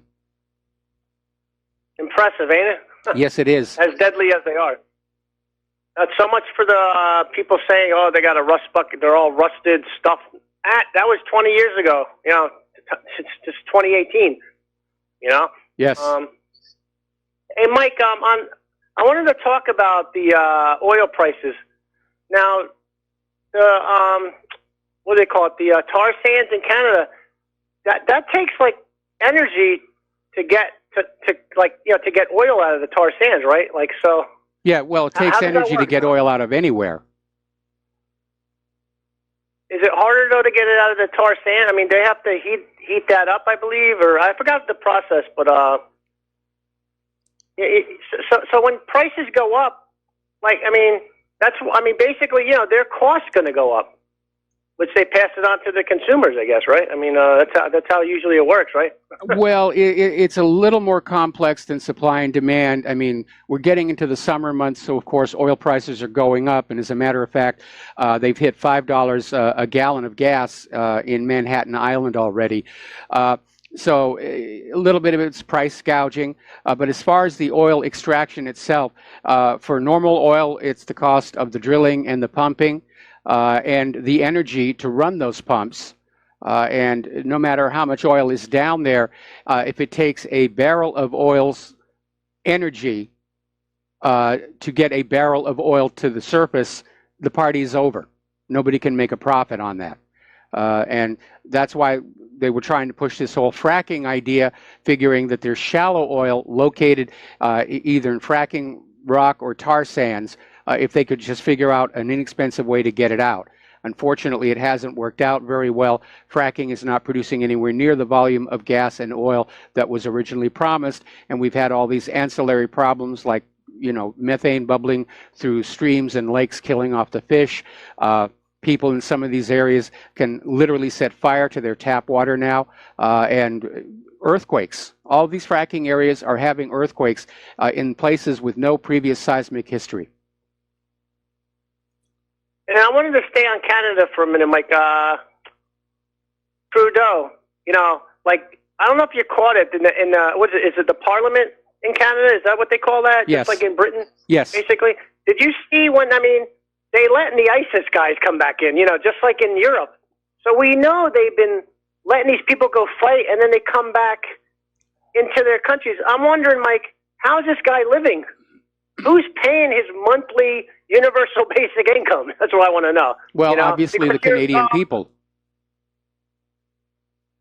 Impressive, ain't it? Yes, it is. As deadly as they are. Not so much for the people saying, "Oh, they got a rust bucket. They're all rusted stuff." That was 20 years ago. It's just 2018. Yes. Hey, Mike. I wanted to talk about the oil prices. Now, what do they call it? The tar sands in Canada. That takes like energy to get to get oil out of the tar sands, right? Like so. Yeah, well, it takes energy to get oil out of anywhere. Is it harder though to get it out of the tar sand? I mean, they have to heat that up, I believe, or I forgot the process, but so when prices go up, like basically, their cost's going to go up, which they pass it on to the consumers, I guess, right? I mean, that's how usually it works, right? Well, it's a little more complex than supply and demand. I mean, we're getting into the summer months, so of course oil prices are going up, and as a matter of fact, they've hit $5 a gallon of gas in Manhattan Island already. So a little bit of it's price gouging, but as far as the oil extraction itself, for normal oil, it's the cost of the drilling and the pumping and the energy to run those pumps. And no matter how much oil is down there, if it takes a barrel of oil's energy to get a barrel of oil to the surface, the party's over. Nobody can make a profit on that. And that's why they were trying to push this whole fracking idea, figuring that there's shallow oil located either in fracking rock or tar sands, if they could just figure out an inexpensive way to get it out. Unfortunately, it hasn't worked out very well. Fracking is not producing anywhere near the volume of gas and oil that was originally promised, and we've had all these ancillary problems like, methane bubbling through streams and lakes, killing off the fish. People in some of these areas can literally set fire to their tap water now, and earthquakes. All these fracking areas are having earthquakes in places with no previous seismic history. And I wanted to stay on Canada for a minute, Mike. Trudeau, I don't know if you caught it is it the Parliament in Canada? Is that what they call that? Yes. Just like in Britain? Yes. Basically. Did you see they letting the ISIS guys come back in, just like in Europe. So we know they've been letting these people go fight, and then they come back into their countries. I'm wondering, Mike, how's this guy living? Who's paying his monthly universal basic income? That's what I want to know. Well, obviously the Canadian people.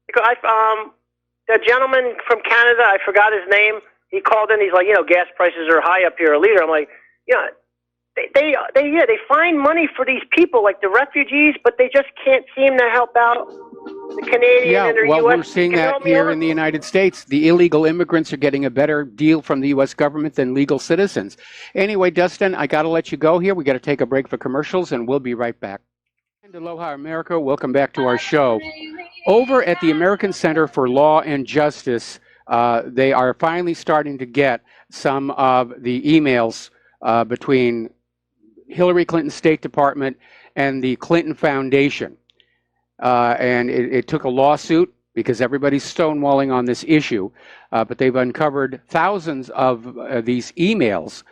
Because the gentleman from Canada, I forgot his name. He called in. He's like, gas prices are high up here a liter. I'm like, they find money for these people, like the refugees, but they just can't seem to help out the Canadian and their well, U.S. We're seeing that here in the United States. The illegal immigrants are getting a better deal from the U.S. government than legal citizens. Anyway, Dustin, I got to let you go here. We got to take a break for commercials, and we'll be right back. And aloha, America. Welcome back to our show. Over at the American Center for Law and Justice, they are finally starting to get some of the emails between Hillary Clinton's State Department and the Clinton Foundation. And it took a lawsuit because everybody's stonewalling on this issue, but they've uncovered thousands of these emails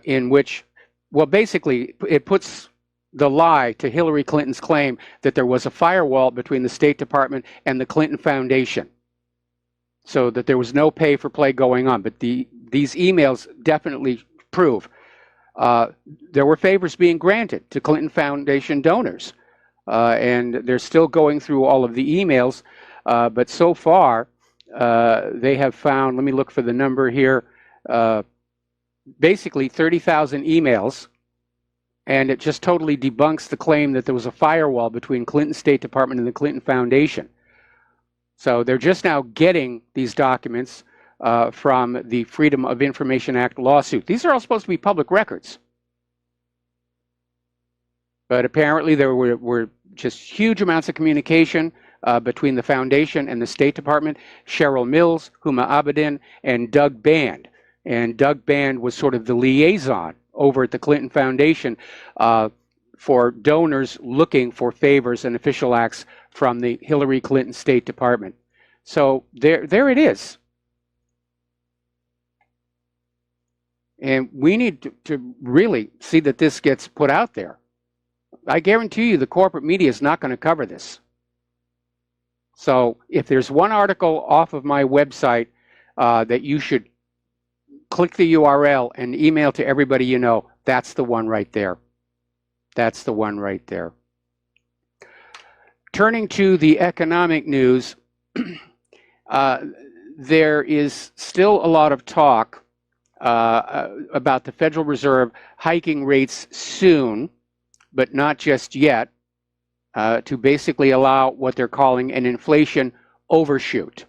in which, well, basically, it puts the lie to Hillary Clinton's claim that there was a firewall between the State Department and the Clinton Foundation, so that there was no pay-for-play going on. But these emails definitely prove there were favors being granted to Clinton Foundation donors. And they're still going through all of the emails, but so far they have found, let me look for the number here, basically 30,000 emails, and it just totally debunks the claim that there was a firewall between Clinton State Department and the Clinton Foundation. So they're just now getting these documents from the Freedom of Information Act lawsuit. These are all supposed to be public records. But apparently there were just huge amounts of communication between the Foundation and the State Department. Cheryl Mills, Huma Abedin, and Doug Band. And Doug Band was sort of the liaison over at the Clinton Foundation for donors looking for favors and official acts from the Hillary Clinton State Department. So there it is. And we need to really see that this gets put out there. I guarantee you the corporate media is not going to cover this. So if there's one article off of my website that you should click the URL and email to everybody you know, that's the one right there. That's the one right there. turning to the economic news, there is still a lot of talk about the Federal Reserve hiking rates soon, but not just yet, to basically allow what they're calling an inflation overshoot.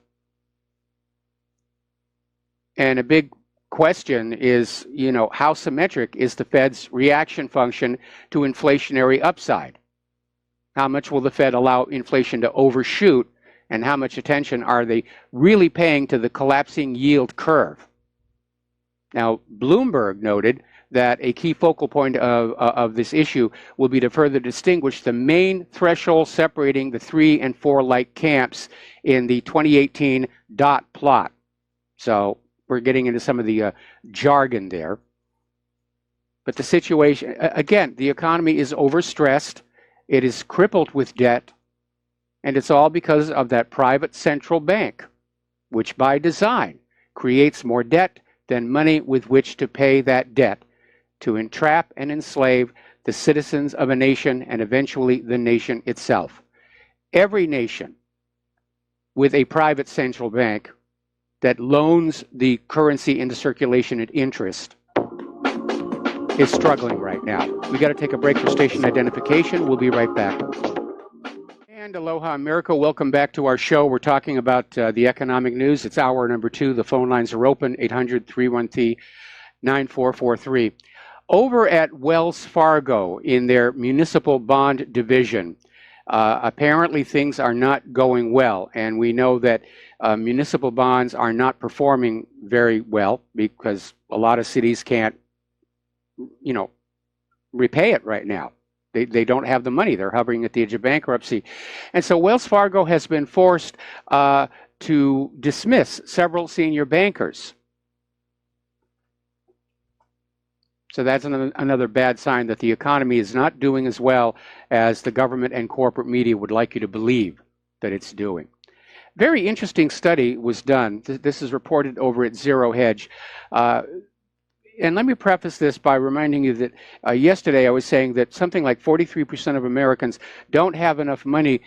And a big question is, how symmetric is the Fed's reaction function to inflationary upside? How much will the Fed allow inflation to overshoot, and how much attention are they really paying to the collapsing yield curve? Now, Bloomberg noted that a key focal point of this issue will be to further distinguish the main threshold separating the 3 and 4 like camps in the 2018 dot plot. So we're getting into some of the jargon there. But the situation, again, the economy is overstressed. It is crippled with debt. And it's all because of that private central bank, which by design creates more debt than money with which to pay that debt, to entrap and enslave the citizens of a nation and eventually the nation itself. Every nation with a private central bank that loans the currency into circulation at interest is struggling right now. We got to take a break for station identification. We'll be right back. And aloha America, welcome back to our show. We're talking about the economic news. It's hour number 2. The phone lines are open, 800-313-9443. Over at Wells Fargo in their municipal bond division, apparently things are not going well. And we know that municipal bonds are not performing very well because a lot of cities can't, repay it right now. They don't have the money. They're hovering at the edge of bankruptcy. And so Wells Fargo has been forced to dismiss several senior bankers. So that's another bad sign that the economy is not doing as well as the government and corporate media would like you to believe that it's doing. Very interesting study was done. This is reported over at Zero Hedge. And let me preface this by reminding you that yesterday I was saying that something like 43% of Americans don't have enough money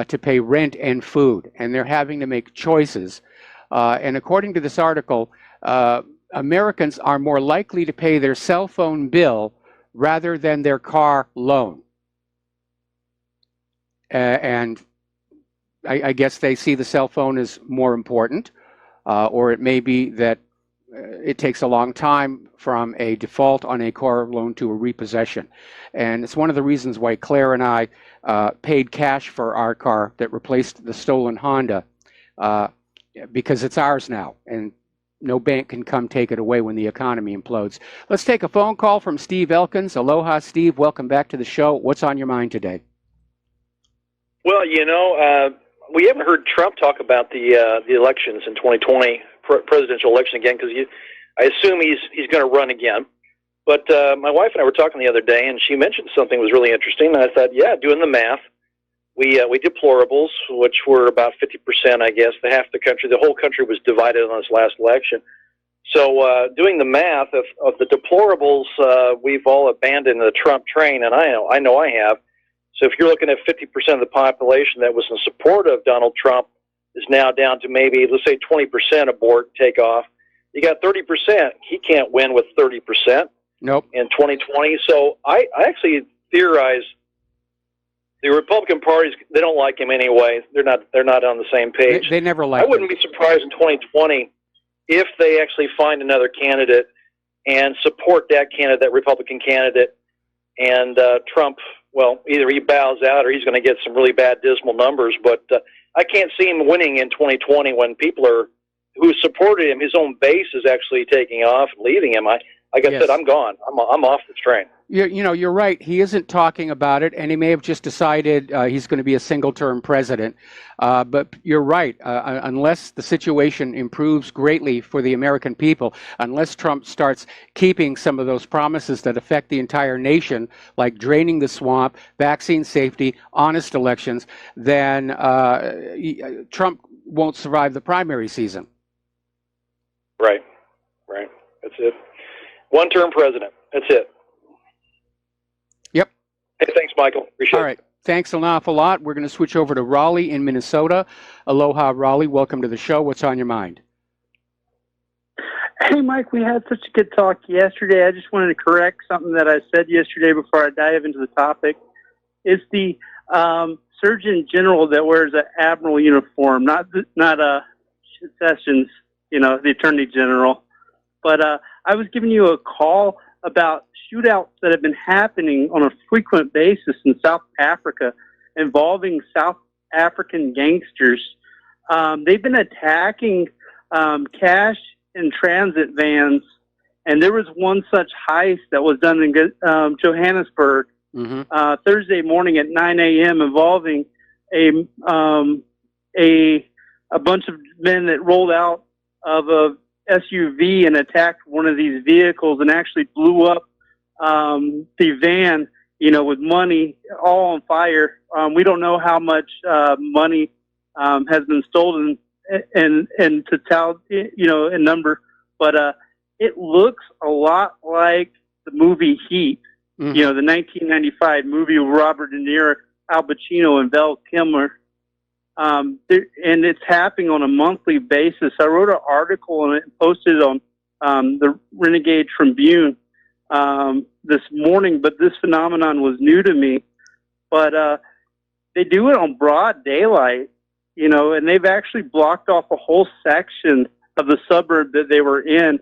to pay rent and food, and they're having to make choices. And according to this article, Americans are more likely to pay their cell phone bill rather than their car loan. And I guess they see the cell phone as more important, or it may be that it takes a long time from a default on a car loan to a repossession. And it's one of the reasons why Claire and I paid cash for our car that replaced the stolen Honda, because it's ours now, and no bank can come take it away when the economy implodes. Let's take a phone call from Steve Elkins. Aloha, Steve. Welcome back to the show. What's on your mind today? Well, we haven't heard Trump talk about the elections in 2020, presidential election again, because I assume he's going to run again. But my wife and I were talking the other day, and she mentioned something that was really interesting. And I thought, yeah, doing the math, we deplorables, which were about 50%, I guess, the whole country was divided on this last election. So doing the math of the deplorables, we've all abandoned the Trump train, and I know I have. So if you're looking at 50% of the population that was in support of Donald Trump is now down to maybe, let's say, 20% abort, take off. You got 30%. He can't win with 30%. Nope. In 2020. So I actually theorize the Republican parties, they don't like him anyway. They're not on the same page. They never like him. I wouldn't be surprised in 2020 if they actually find another candidate and support that candidate, that Republican candidate, and Trump, well, either he bows out or he's going to get some really bad, dismal numbers. But I can't see him winning in 2020 when people who supported him, his own base is actually taking off and leaving him. Like I said, I'm gone. I'm off the train. You're right. He isn't talking about it, and he may have just decided he's going to be a single-term president. But you're right. Unless the situation improves greatly for the American people, unless Trump starts keeping some of those promises that affect the entire nation, like draining the swamp, vaccine safety, honest elections, then Trump won't survive the primary season. Right. That's it. One-term president. That's it. Yep. Hey, thanks, Michael. Appreciate it. All right. thanks an awful lot. We're going to switch over to Raleigh in Minnesota. Aloha, Raleigh. Welcome to the show. What's on your mind? Hey, Mike, we had such a good talk yesterday. I just wanted to correct something that I said yesterday before I dive into the topic. It's the Surgeon General that wears an admiral uniform, not Sessions, the Attorney General. But I was giving you a call about shootouts that have been happening on a frequent basis in South Africa involving South African gangsters. They've been attacking cash and transit vans, and there was one such heist that was done in Johannesburg Thursday morning at 9 a.m. involving a bunch of men that rolled out of a SUV and attacked one of these vehicles and actually blew up the van, with money all on fire. We don't know how much money has been stolen in totality, in number, but it looks a lot like the movie Heat, the 1995 movie with Robert De Niro, Al Pacino, and Val Kilmer. And it's happening on a monthly basis. I wrote an article and posted it on the Renegade Tribune this morning, but this phenomenon was new to me. But they do it on broad daylight, and they've actually blocked off a whole section of the suburb that they were in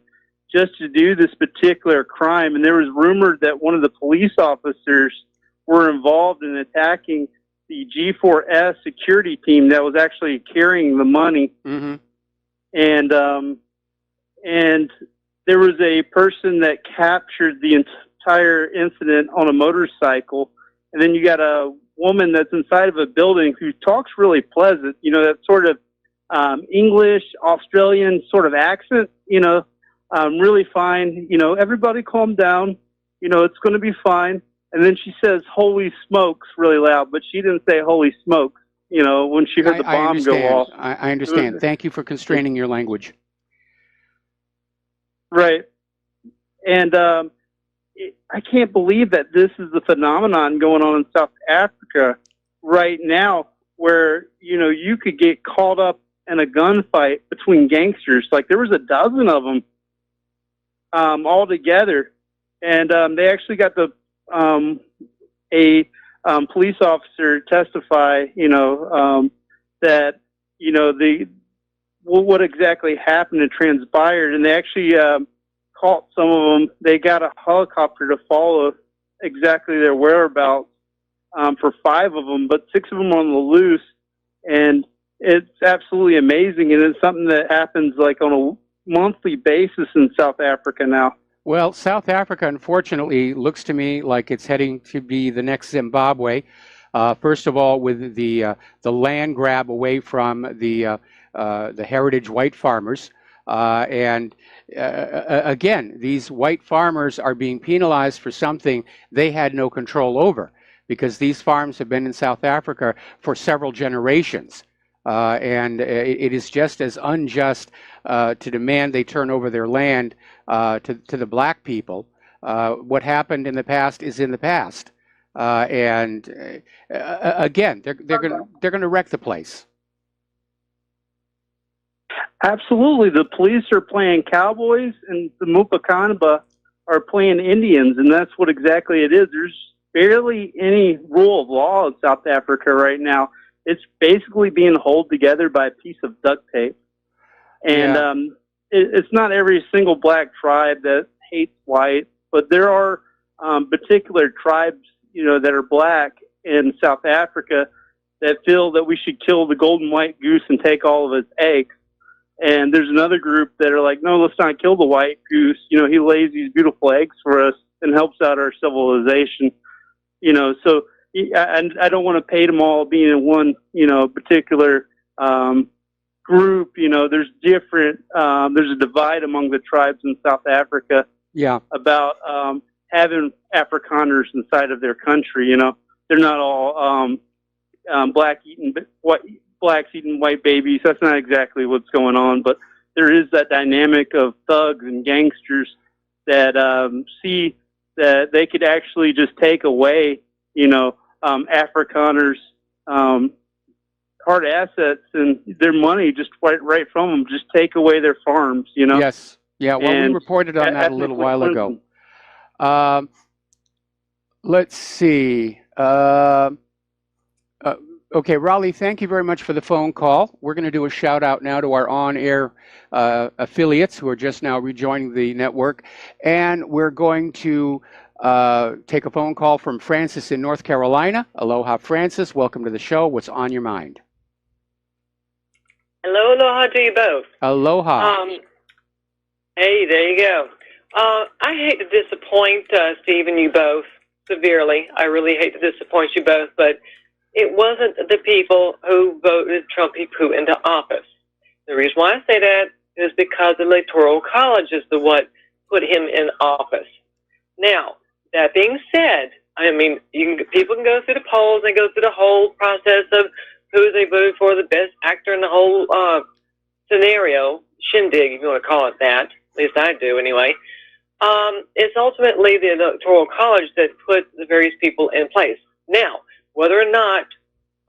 just to do this particular crime. And there was rumored that one of the police officers were involved in attacking the G4S security team that was actually carrying the money. And there was a person that captured the entire incident on a motorcycle. And then you got a woman that's inside of a building who talks really pleasant, that sort of English, Australian sort of accent, really fine, everybody calm down, it's going to be fine. And then she says, "Holy smokes," really loud, but she didn't say "holy smokes," when she heard the bomb go off. I understand. Thank you for constraining your language. Right. And I can't believe that this is the phenomenon going on in South Africa right now, where, you could get caught up in a gunfight between gangsters. Like, there was a dozen of them all together. And they actually got a police officer testify, that, what exactly happened and transpired. And they actually caught some of them. They got a helicopter to follow exactly their whereabouts for 5 of them, but 6 of them on the loose. And it's absolutely amazing. And it's something that happens like on a monthly basis in South Africa now. Well, South Africa, unfortunately, looks to me like it's heading to be the next Zimbabwe. First of all, with the land grab away from the heritage white farmers, and again, these white farmers are being penalized for something they had no control over, because these farms have been in South Africa for several generations. And it is just as unjust to demand they turn over their land to the black people. What happened in the past is in the past, and again, they're going to wreck the place. Absolutely, the police are playing cowboys, and the Mupakanaba are playing Indians, and that's what exactly it is. There's barely any rule of law in South Africa right now. It's basically being held together by a piece of duct tape. And it's not every single black tribe that hates white, but there are particular tribes, that are black in South Africa that feel that we should kill the golden white goose and take all of its eggs. And there's another group that are like, no, let's not kill the white goose. He lays these beautiful eggs for us and helps out our civilization. So I don't want to paint them all being in one, particular group. There's different, there's a divide among the tribes in South Africa about having Afrikaners inside of their country. They're not all blacks eating white babies. That's not exactly what's going on, but there is that dynamic of thugs and gangsters that see that they could actually just take away, Afrikaners hard assets and their money just right from them. Just take away their farms, you know. Yes. Yeah. Well, we And reported on that a little while ethnically ago. Let's see. Okay, Raleigh, thank you very much for the phone call. We're going to do a shout out now to our on-air affiliates who are just now rejoining the network. And we're going to take a phone call from Francis in North Carolina. Aloha, Francis. Welcome to the show. What's on your mind? Hello, aloha to you both. Aloha. Hey, there you go. I hate to disappoint Steve and you both severely. I really hate to disappoint you both, but it wasn't the people who voted Trumpy Poo into office. The reason why I say that is because the Electoral College is the what put him in office. Now, that being said, I mean, people can go through the polls and go through the whole process of who they voted for, the best actor in the whole scenario, shindig, if you want to call it that. At least I do, anyway. It's ultimately the Electoral College that put the various people in place. Now, whether or not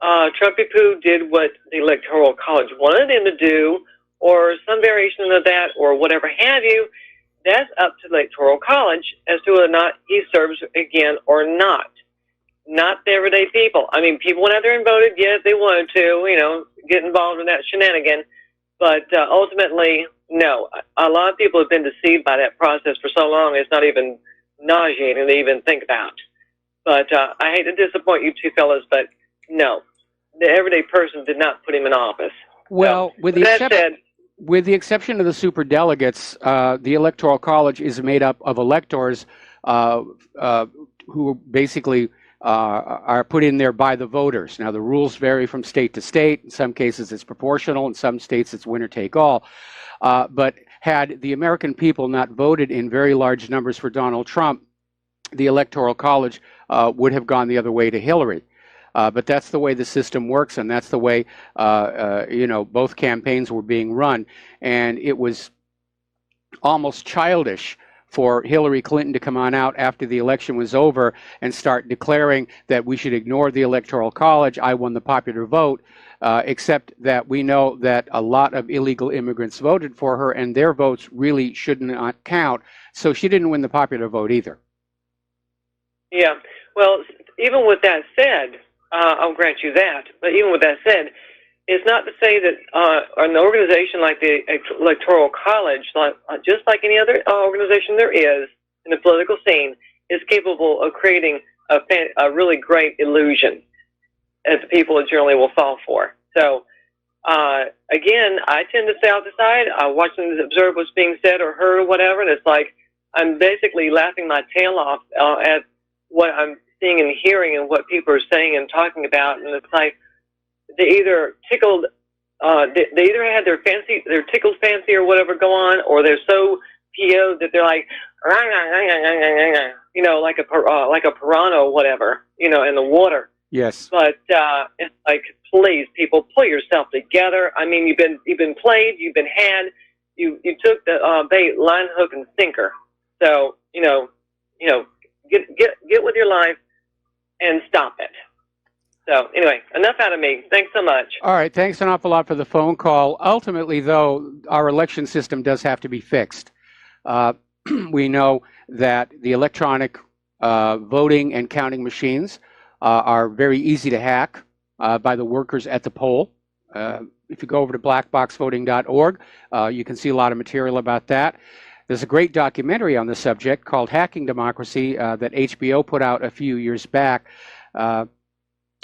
Trumpy Poo did what the Electoral College wanted him to do, or some variation of that, or whatever have you, that's up to the Electoral College as to whether or not he serves again or not. Not the everyday people. I mean, people went out there and voted, yes, they wanted to, you know, get involved in that shenanigan, but ultimately, no. A lot of people have been deceived by that process for so long, it's not even nauseating to even think about. But I hate to disappoint you two fellas, but no, the everyday person did not put him in office. Well, so, with the exception of the superdelegates, the Electoral College is made up of electors who basically are put in there by the voters. Now, the rules vary from state to state. In some cases, it's proportional. In some states, it's winner take all. But had the American people not voted in very large numbers for Donald Trump, the Electoral College would have gone the other way to Hillary. But that's the way the system works, and that's the way, you know, both campaigns were being run. And it was almost childish for Hillary Clinton to come on out after the election was over and start declaring that we should ignore the Electoral College. I won the popular vote, except that we know that a lot of illegal immigrants voted for her, and their votes really should not count. So she didn't win the popular vote either. Yeah, well, even with that said, I'll grant you that, but even with that said, it's not to say that an organization like the Electoral College, just like any other organization there is in the political scene, is capable of creating a really great illusion that the people generally will fall for. So, again, I tend to stay out the side. I watch and observe what's being said or heard or whatever, and it's like I'm basically laughing my tail off at what I'm seeing and hearing and what people are saying and talking about, and it's like they either tickled, they either had their tickled fancy or whatever go on, or they're so PO'd that they're like, you know, like a piranha or whatever, you know, in the water. Yes. But it's like, please, people, pull yourself together. I mean, you've been played, you've been had, you took the bait, line, hook, and sinker. So you know, get with your life and stop it. So anyway, enough out of me. Thanks so much. All right. Thanks an awful lot for the phone call. Ultimately, though, our election system does have to be fixed. We know that the electronic voting and counting machines are very easy to hack by the workers at the poll. If you go over to blackboxvoting.org, you can see a lot of material about that. There's a great documentary on the subject called Hacking Democracy that HBO put out a few years back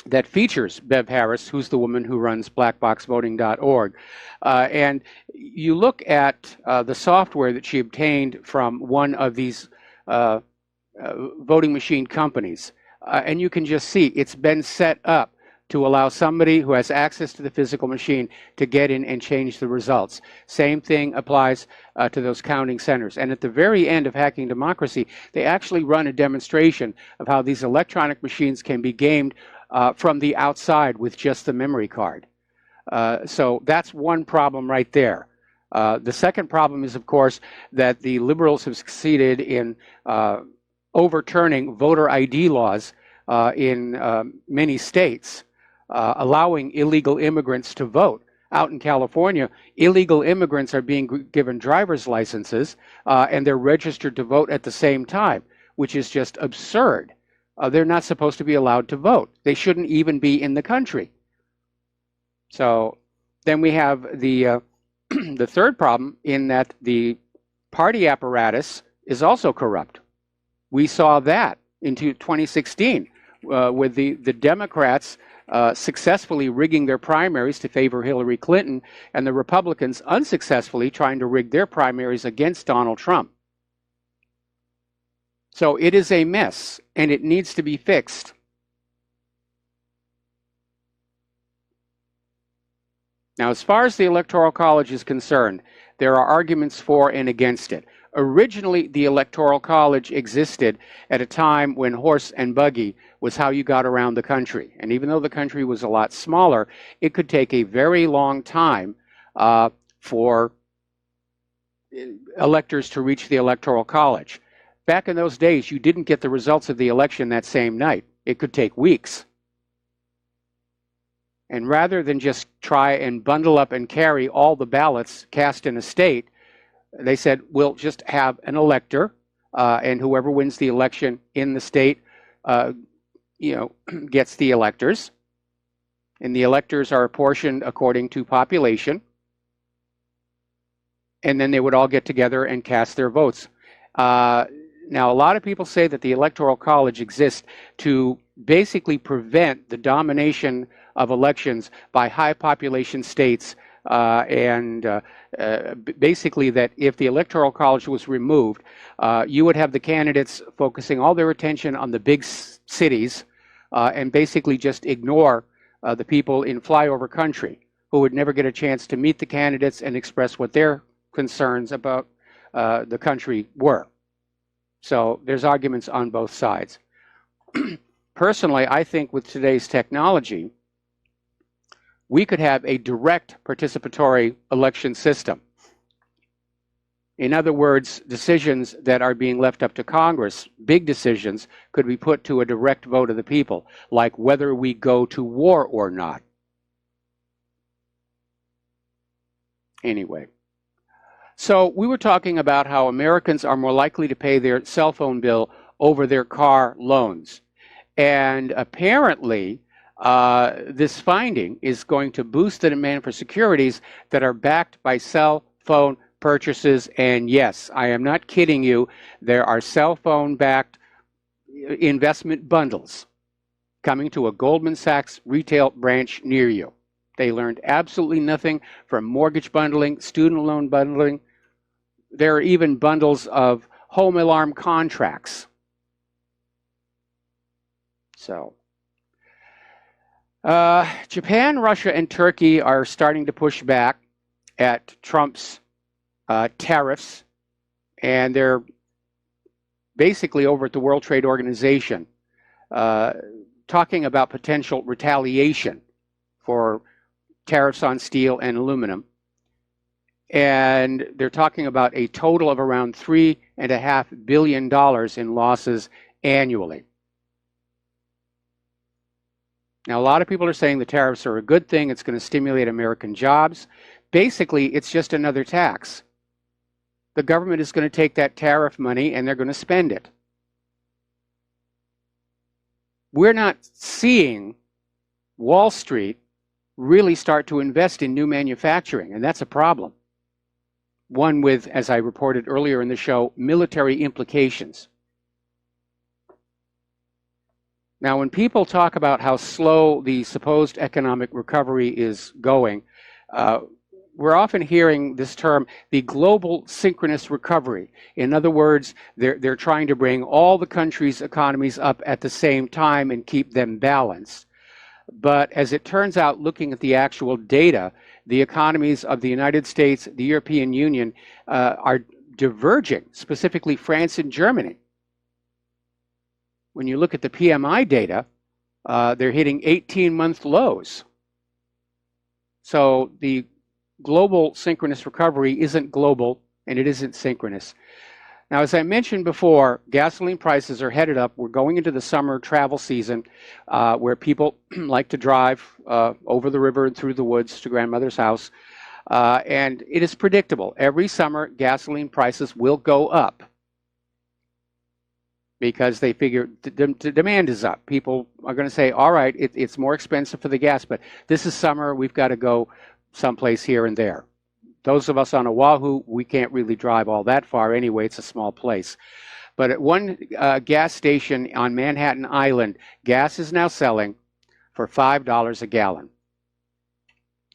that features Bev Harris, who's the woman who runs blackboxvoting.org. And you look at the software that she obtained from one of these voting machine companies, and you can just see it's been set up to allow somebody who has access to the physical machine to get in and change the results. Same thing applies to those counting centers. And at the very end of Hacking Democracy, they actually run a demonstration of how these electronic machines can be gamed from the outside with just the memory card. So that's one problem right there. The second problem is, of course, that the liberals have succeeded in overturning voter ID laws in many states, allowing illegal immigrants to vote. Out in California, illegal immigrants are being given driver's licenses and they're registered to vote at the same time, which is just absurd. They're not supposed to be allowed to vote. They shouldn't even be in the country. So then we have the the third problem in that the party apparatus is also corrupt. We saw that in 2016 with the Democrats successfully rigging their primaries to favor Hillary Clinton, and the Republicans unsuccessfully trying to rig their primaries against Donald Trump. So it is a mess, and it needs to be fixed. Now, as far as the Electoral College is concerned, there are arguments for and against it. Originally, the Electoral College existed at a time when horse and buggy was how you got around the country. And even though the country was a lot smaller, it could take a very long time for electors to reach the Electoral College. Back in those days, you didn't get the results of the election that same night. It could take weeks. And rather than just try and bundle up and carry all the ballots cast in a state, they said, we'll just have an elector, and whoever wins the election in the state, gets the electors. And the electors are apportioned according to population. And then they would all get together and cast their votes. Now, a lot of people say that the Electoral College exists to basically prevent the domination of elections by high population states, and basically that if the Electoral College was removed, you would have the candidates focusing all their attention on the big cities and basically just ignore the people in flyover country who would never get a chance to meet the candidates and express what their concerns about the country were. So there's arguments on both sides. Personally, I think with today's technology, we could have a direct participatory election system. In other words, decisions that are being left up to Congress, big decisions, could be put to a direct vote of the people, like whether we go to war or not. Anyway. So we were talking about how Americans are more likely to pay their cell phone bill over their car loans. And apparently, this finding is going to boost the demand for securities that are backed by cell phone purchases. And yes, I am not kidding you, there are cell phone-backed investment bundles coming to a Goldman Sachs retail branch near you. They learned absolutely nothing from mortgage bundling, student loan bundling. There are even bundles of home alarm contracts. So, Japan, Russia, and Turkey are starting to push back at Trump's tariffs, and they're basically over at the World Trade Organization talking about potential retaliation for tariffs on steel and aluminum. And they're talking about a total of around $3.5 billion in losses annually. Now, a lot of people are saying the tariffs are a good thing. It's going to stimulate American jobs. Basically, it's just another tax. The government is going to take that tariff money and they're going to spend it. We're not seeing Wall Street really start to invest in new manufacturing, and that's a problem. One with, as I reported earlier in the show, military implications. Now, when people talk about how slow the supposed economic recovery is going, we're often hearing this term, the global synchronous recovery. In other words, they're trying to bring all the countries' economies up at the same time and keep them balanced. But as it turns out, looking at the actual data, the economies of the United States, the European Union, are diverging, specifically France and Germany. When you look at the PMI data, they're hitting 18-month lows. So the global synchronous recovery isn't global, and it isn't synchronous. Now, as I mentioned before, gasoline prices are headed up. We're going into the summer travel season where people like to drive over the river and through the woods to grandmother's house. And it is predictable. Every summer, gasoline prices will go up because they figure the demand is up. People are going to say, all right, it's more expensive for the gas, but this is summer. We've got to go someplace here and there. Those of us on Oahu, we can't really drive all that far anyway. It's a small place. But at one gas station on Manhattan Island, gas is now selling for $5 a gallon.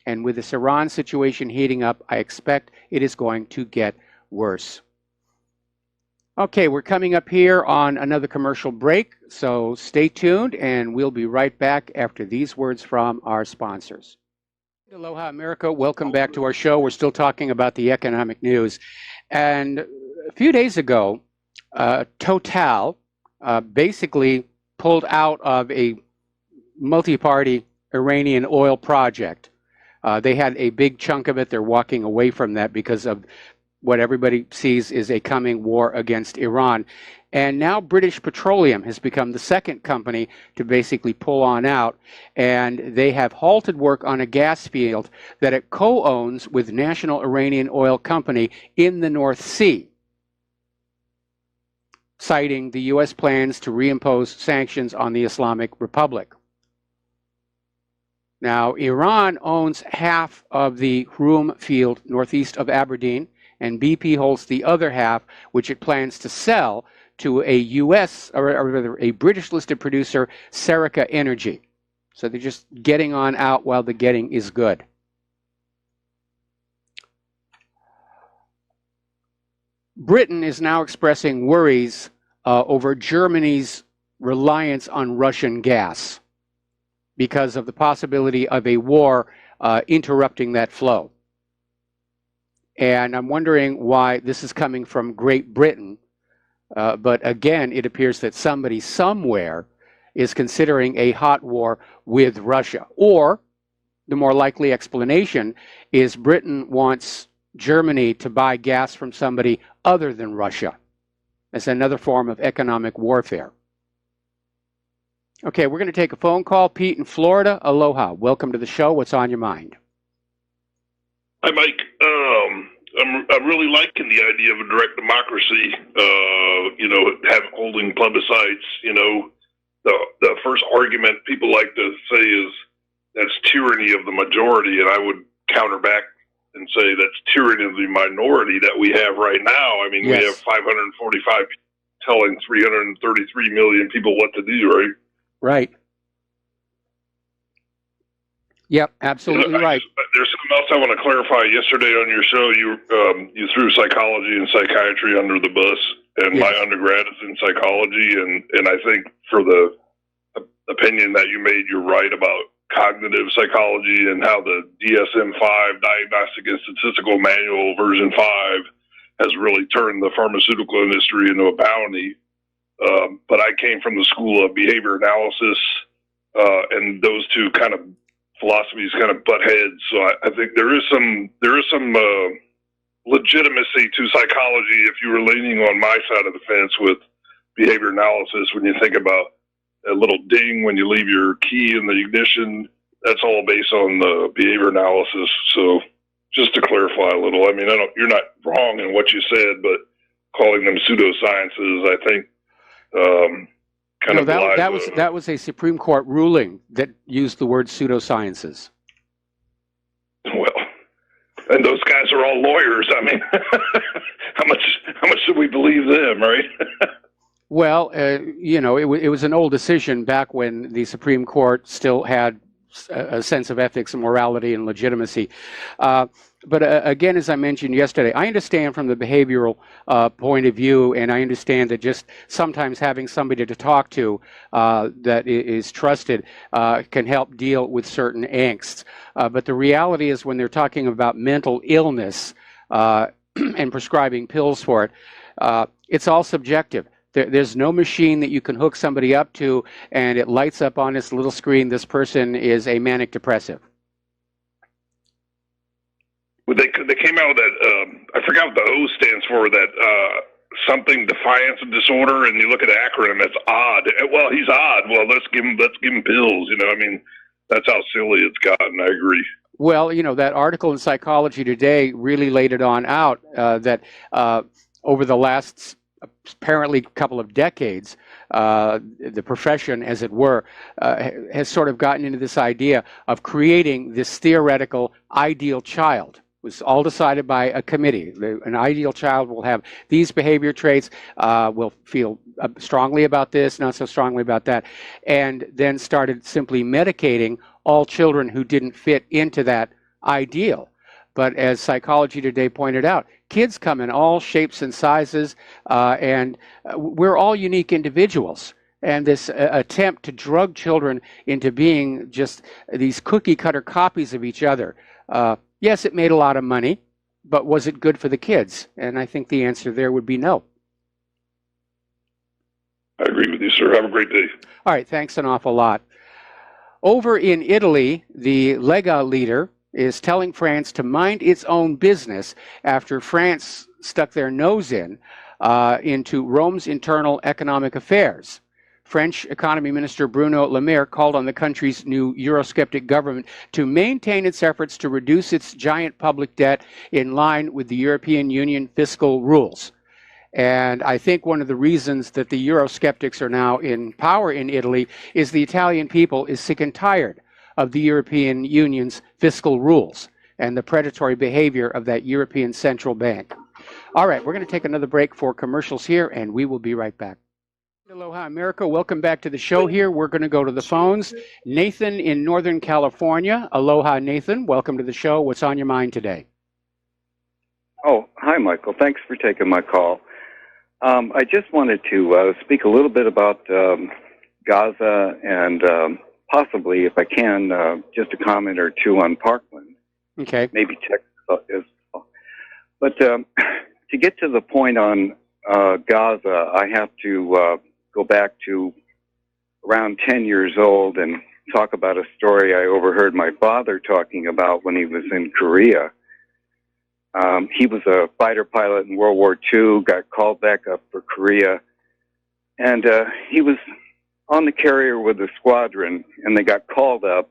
And with this Iran situation heating up, I expect it is going to get worse. Okay, we're coming up here on another commercial break, so stay tuned, and we'll be right back after these words from our sponsors. Aloha, America. Welcome back to our show. We're still talking about the economic news. And a few days ago, Total basically pulled out of a multi-party Iranian oil project. They had a big chunk of it. They're walking away from that because of what everybody sees is a coming war against Iran. And now British Petroleum has become the second company to basically pull on out. And they have halted work on a gas field that it co-owns with National Iranian Oil Company in the North Sea, citing the U.S. plans to reimpose sanctions on the Islamic Republic. Now, Iran owns half of the Hroum field northeast of Aberdeen, and BP holds the other half, which it plans to sell to a U.S. or rather a British-listed producer, Serica Energy. So they're just getting on out while the getting is good. Britain is now expressing worries over Germany's reliance on Russian gas because of the possibility of a war interrupting that flow. And I'm wondering why this is coming from Great Britain. But again, it appears that somebody somewhere is considering a hot war with Russia. Or the more likely explanation is Britain wants Germany to buy gas from somebody other than Russia as another form of economic warfare. Okay, we're going to take a phone call. Pete in Florida. Aloha. Welcome to the show. What's on your mind? Hi, Mike. I'm really liking the idea of a direct democracy, holding plebiscites. The first argument people like to say is that's tyranny of the majority, and I would counter back and say that's tyranny of the minority that we have right now. I mean, yes. We have 545 telling 333 million people what to do, right? Right. Yep, absolutely right. There's something else I want to clarify. Yesterday on your show, you threw psychology and psychiatry under the bus, and yes. My undergrad is in psychology, and I think for the opinion that you made, you're right about cognitive psychology and how the DSM-5, Diagnostic and Statistical Manual version 5, has really turned the pharmaceutical industry into a bounty. But I came from the school of behavior analysis, and those two kind of philosophies kind of butt heads. So I think there is some legitimacy to psychology if you were leaning on my side of the fence with behavior analysis. When you think about a little ding when you leave your key in the ignition, that's all based on the behavior analysis. So just to clarify a little, I mean, you're not wrong in what you said, but calling them pseudosciences, I think, that was a Supreme Court ruling that used the word pseudosciences. Well, and those guys are all lawyers. I mean, how much should we believe them, right? Well, it was an old decision back when the Supreme Court still had a sense of ethics and morality and legitimacy. But again, as I mentioned yesterday, I understand from the behavioral point of view, and I understand that just sometimes having somebody to talk to that is trusted can help deal with certain angsts. But the reality is when they're talking about mental illness and prescribing pills for it, it's all subjective. There's no machine that you can hook somebody up to and it lights up on this little screen, this person is a manic depressive. Well, they came out with that, I forgot what the O stands for, that something defiance and disorder, and you look at the acronym, it's odd. Well, he's odd. Well, let's give him pills. You know, I mean, that's how silly it's gotten. I agree. Well, that article in Psychology Today really laid it on out that over the last apparently couple of decades, the profession, as it were, has sort of gotten into this idea of creating this theoretical ideal child. It was all decided by a committee. An ideal child will have these behavior traits, will feel strongly about this, not so strongly about that, and then started simply medicating all children who didn't fit into that ideal. But as Psychology Today pointed out, kids come in all shapes and sizes, and we're all unique individuals. And this attempt to drug children into being just these cookie-cutter copies of each other, yes, it made a lot of money, but was it good for the kids? And I think the answer there would be no. I agree with you, sir. Have a great day. All right, thanks an awful lot. Over in Italy, the Lega leader is telling France to mind its own business after France stuck their nose into Rome's internal economic affairs. French Economy Minister Bruno Le Maire called on the country's new Eurosceptic government to maintain its efforts to reduce its giant public debt in line with the European Union fiscal rules. And I think one of the reasons that the Eurosceptics are now in power in Italy is the Italian people is sick and tired of the European Union's fiscal rules and the predatory behavior of that European Central Bank. All right, we're going to take another break for commercials here, and we will be right back. Aloha, America. Welcome back to the show here. We're going to go to the phones. Nathan in Northern California. Aloha, Nathan. Welcome to the show. What's on your mind today? Oh, hi, Michael. Thanks for taking my call. I just wanted to speak a little bit about Gaza and possibly, if I can, just a comment or two on Parkland. Okay. Maybe Texas as well. But to get to the point on Gaza, I have to go back to around 10 years old and talk about a story I overheard my father talking about when he was in Korea. He was a fighter pilot in World War II, got called back up for Korea, and he was on the carrier with the squadron, and they got called up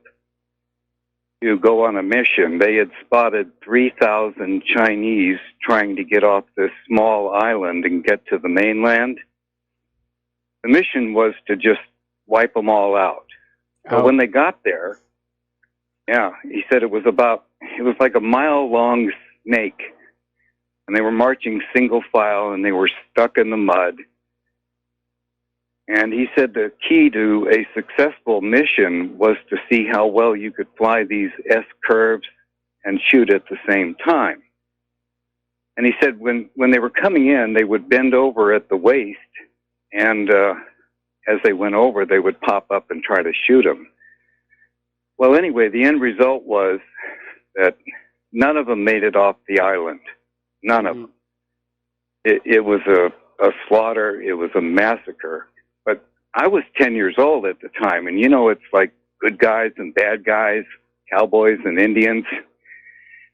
to go on a mission. They had spotted 3,000 Chinese trying to get off this small island and get to the mainland. The mission was to just wipe them all out. But when they got there, he said it was like a mile-long snake, and they were marching single file, and they were stuck in the mud. And he said the key to a successful mission was to see how well you could fly these S-curves and shoot at the same time. And he said when they were coming in, they would bend over at the waist, and as they went over, they would pop up and try to shoot them. Well, anyway, the end result was that none of them made it off the island. None of them. It was a slaughter. It was a massacre. But I was 10 years old at the time, and it's like good guys and bad guys, cowboys and Indians.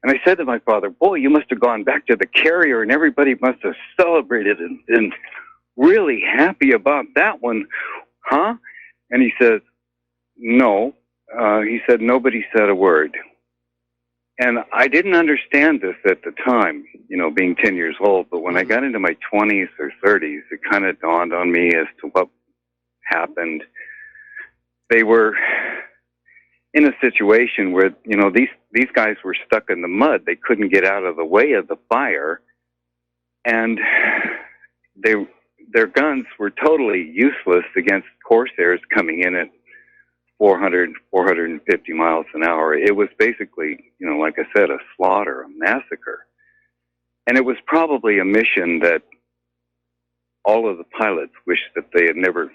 And I said to my father, boy, you must have gone back to the carrier, and everybody must have celebrated and been really happy about that one, huh? And he says, no. He said, nobody said a word. And I didn't understand this at the time, being 10 years old, but when I got into my 20s or 30s, it kind of dawned on me as to what happened. They were in a situation where, these guys were stuck in the mud. They couldn't get out of the way of the fire, and their guns were totally useless against Corsairs coming in at 400, 450 miles an hour. It was basically, like I said, a slaughter, a massacre. And it was probably a mission that all of the pilots wished that they had never,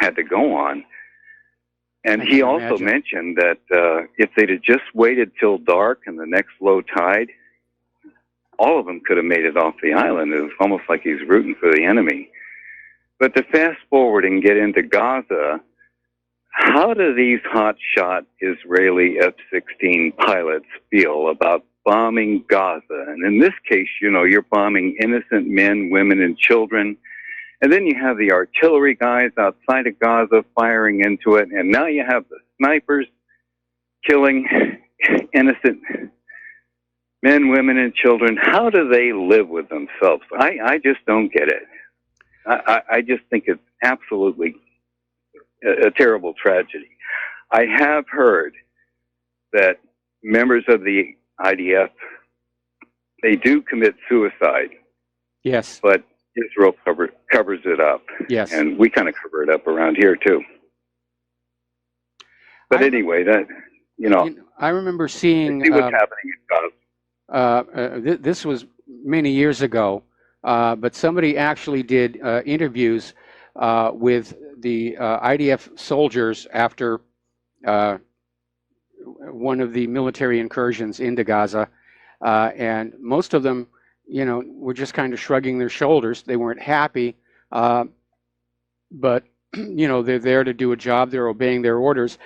had to go on. And he also mentioned that if they'd have just waited till dark and the next low tide, all of them could have made it off the island. It was almost like he's rooting for the enemy. But to fast forward and get into Gaza, how do these hotshot Israeli F-16 pilots feel about bombing Gaza. And in this case, you're bombing innocent men, women, and children. And then you have the artillery guys outside of Gaza firing into it. And now you have the snipers killing innocent men, women, and children. How do they live with themselves? I just don't get it. I just think it's absolutely a terrible tragedy. I have heard that members of the IDF, they do commit suicide. Yes. But Israel covers it up. Yes. And we kind of cover it up around here, too. But anyway, I remember seeing... see what's happening in Gaza. This was many years ago, but somebody actually did interviews with the IDF soldiers after one of the military incursions into Gaza, and most of them, were just kind of shrugging their shoulders. They weren't happy, but they're there to do a job. They're obeying their orders.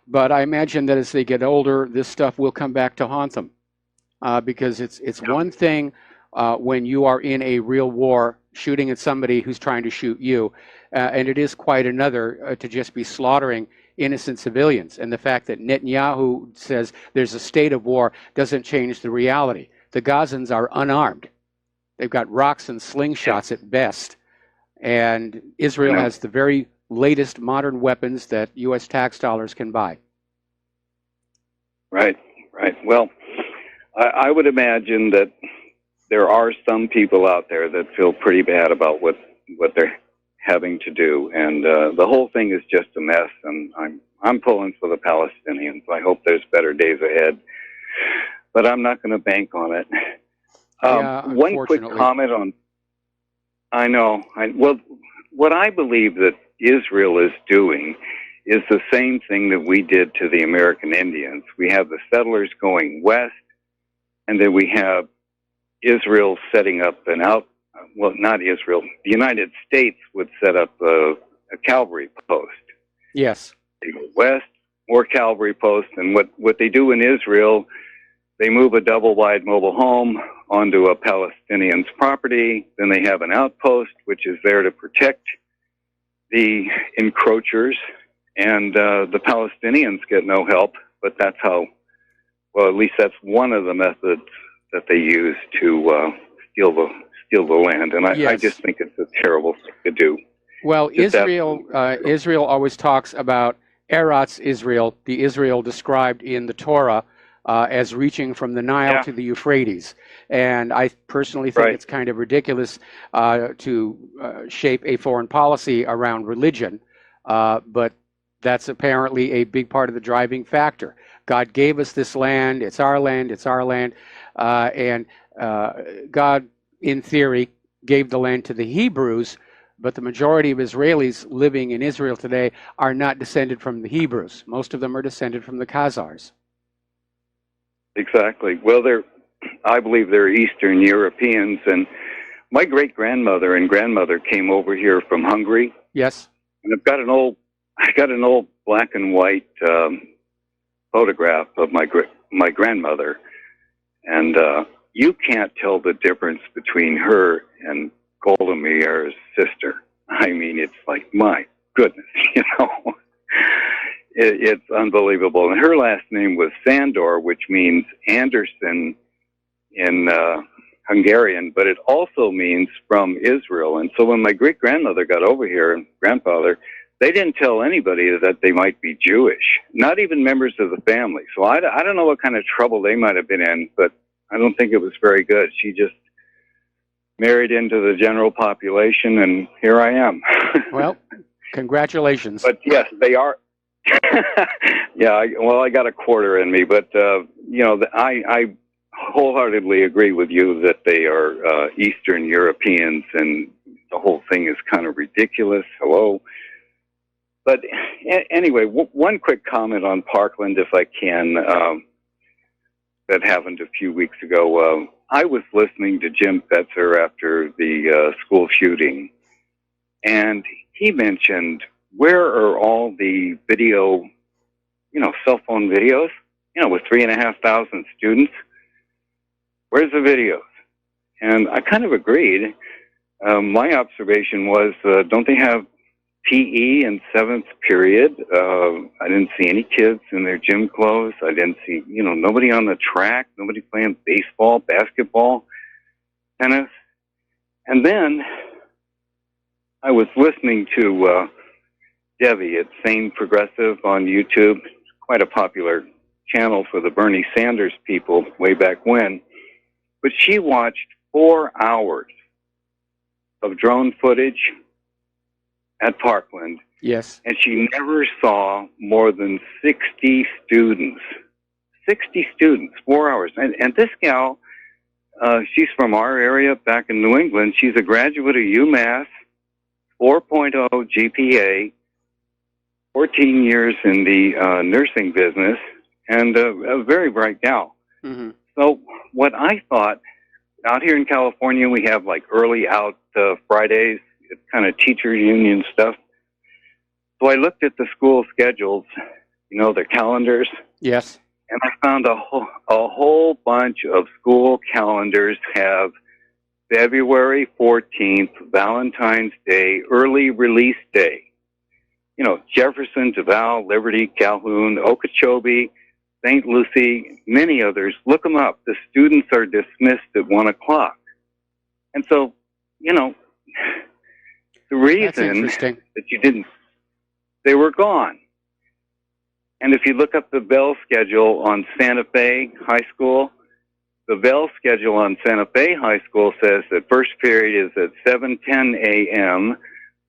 But I imagine that as they get older, this stuff will come back to haunt them, because it's one thing when you are in a real war shooting at somebody who's trying to shoot you, and it is quite another to just be slaughtering innocent civilians. And the fact that Netanyahu says there's a state of war doesn't change the reality. The Gazans are unarmed. They've got rocks and slingshots at best. And Israel has the very latest modern weapons that U.S. tax dollars can buy. Right. Well, I would imagine that there are some people out there that feel pretty bad about what they're having to do, and the whole thing is just a mess. And I'm pulling for the Palestinians. I hope there's better days ahead, but I'm not going to bank on it. One quick comment on. I know. Well, what I believe that Israel is doing is the same thing that we did to the American Indians. We have the settlers going west, and then we have Israel setting up not Israel, the United States would set up a cavalry post. Yes. They go west, more cavalry posts, and what they do in Israel, they move a double-wide mobile home onto a Palestinian's property, then they have an outpost which is there to protect the encroachers, and the Palestinians get no help, but that's how, well, at least that's one of the methods that they use to steal the land, and I just think it's a terrible thing to do. Well, Israel always talks about Eretz Israel, the Israel described in the Torah as reaching from the Nile to the Euphrates, and I personally think it's kind of ridiculous to shape a foreign policy around religion, but that's apparently a big part of the driving factor. God gave us this land; it's our land. It's our land, and God, in theory, gave the land to the Hebrews, but the majority of Israelis living in Israel today are not descended from the Hebrews. Most of them are descended from the Khazars. Exactly. Well, I believe they're Eastern Europeans, and my great-grandmother and grandmother came over here from Hungary. Yes. And I got an old black and white photograph of my grandmother, and you can't tell the difference between her and Golda Meir's sister. I mean, it's like, my goodness, it's unbelievable. And her last name was Sandor, which means Anderson in Hungarian, but it also means from Israel. And so when my great-grandmother got over here, and grandfather, they didn't tell anybody that they might be Jewish, not even members of the family. So I don't know what kind of trouble they might have been in, but I don't think it was very good. She just married into the general population, and here I am. Well, congratulations. But yes, they are. I got a quarter in me, but I wholeheartedly agree with you that they are Eastern Europeans, and the whole thing is kind of ridiculous. Hello. But anyway, one quick comment on Parkland, if I can, that happened a few weeks ago. I was listening to Jim Fetzer after the school shooting, and he mentioned, where are all the video, cell phone videos, with 3,500 students? Where's the videos? And I kind of agreed. My observation was, don't they have PE in 7th period? I didn't see any kids in their gym clothes. I didn't see, nobody on the track, nobody playing baseball, basketball, tennis. And then I was listening to Debbie at Sane Progressive on YouTube, quite a popular channel for the Bernie Sanders people way back when. But she watched 4 hours of drone footage at Parkland. Yes. And she never saw more than 60 students. 60 students, 4 hours. And this gal, she's from our area back in New England. She's a graduate of UMass, 4.0 GPA, 14 years in the nursing business, and a very bright gal. Mm-hmm. So what I thought, out here in California, we have like early out Fridays, it's kind of teacher union stuff. So I looked at the school schedules, their calendars. Yes. And I found a whole bunch of school calendars have February 14th, Valentine's Day, early release day. Jefferson, Duval, Liberty, Calhoun, Okeechobee, St. Lucie, many others. Look them up. The students are dismissed at 1 o'clock. And so, the reason that you didn't, they were gone. And if you look up the bell schedule on Santa Fe High School, the bell schedule on Santa Fe High School says that first period is at 7:10 a.m.,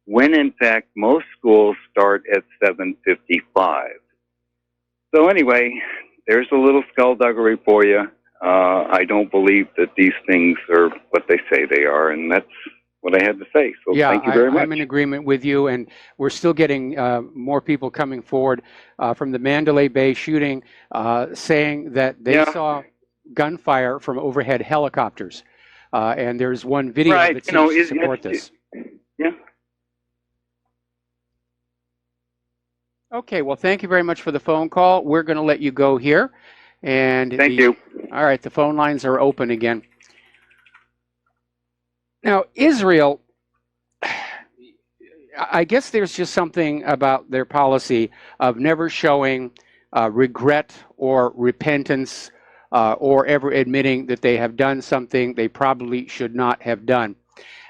when in fact most schools start at 7:55. So anyway, there's a little skullduggery for you. I don't believe that these things are what they say they are, and that's what I had to say. So yeah, thank you very much. I'm in agreement with you, and we're still getting more people coming forward from the Mandalay Bay shooting, saying that they saw gunfire from overhead helicopters. And there's one video that seems to support this. Yeah. Okay, well, thank you very much for the phone call. We're going to let you go here. And thank you. All right, the phone lines are open again. Now, Israel, I guess there's just something about their policy of never showing regret or repentance or ever admitting that they have done something they probably should not have done.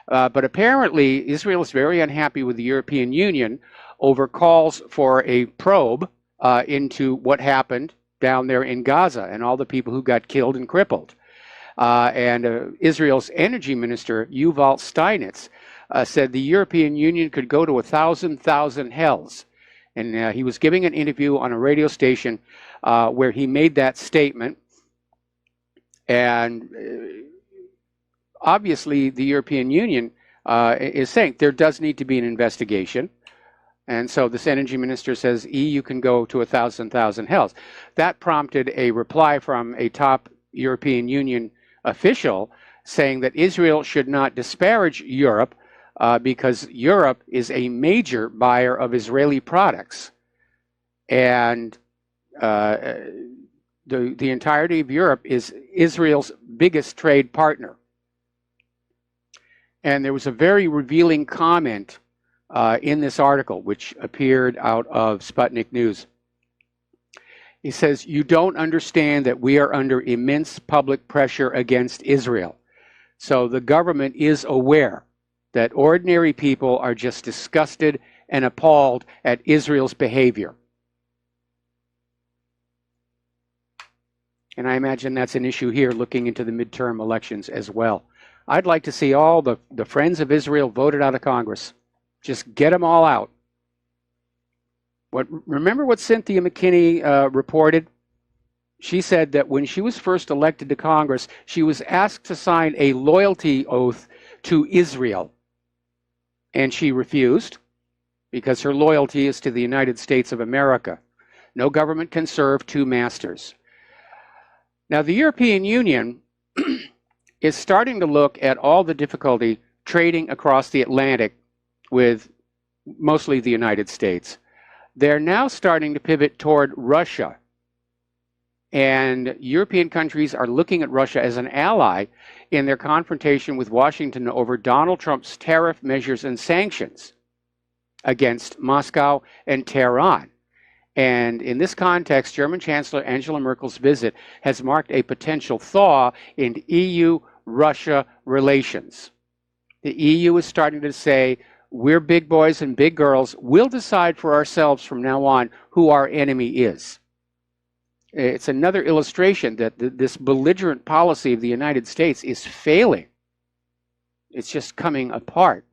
But apparently, Israel is very unhappy with the European Union over calls for a probe into what happened down there in Gaza and all the people who got killed and crippled. And Israel's energy minister, Yuval Steinitz, said the European Union could go to 1,000 hells. And he was giving an interview on a radio station where he made that statement. And obviously, the European Union is saying there does need to be an investigation. And so this energy minister says, EU can go to 1,000 hells. That prompted a reply from a top European Union official saying that Israel should not disparage Europe because Europe is a major buyer of Israeli products. And the entirety of Europe is Israel's biggest trade partner. And there was a very revealing comment in this article, which appeared out of Sputnik News. He says, "You don't understand that we are under immense public pressure against Israel. So the government is aware that ordinary people are just disgusted and appalled at Israel's behavior." And I imagine that's an issue here looking into the midterm elections as well. I'd like to see all the friends of Israel voted out of Congress. Just get them all out. Remember what Cynthia McKinney reported? She said that when she was first elected to Congress, she was asked to sign a loyalty oath to Israel. And she refused because her loyalty is to the United States of America. No government can serve two masters. Now, the European Union is starting to look at all the difficulty trading across the Atlantic with mostly the United States. They're now starting to pivot toward Russia. And European countries are looking at Russia as an ally in their confrontation with Washington over Donald Trump's tariff measures and sanctions against Moscow and Tehran. And in this context, German Chancellor Angela Merkel's visit has marked a potential thaw in EU-Russia relations. The EU is starting to say, we're big boys and big girls. We'll decide for ourselves from now on who our enemy is. It's another illustration that this belligerent policy of the United States is failing. It's just coming apart.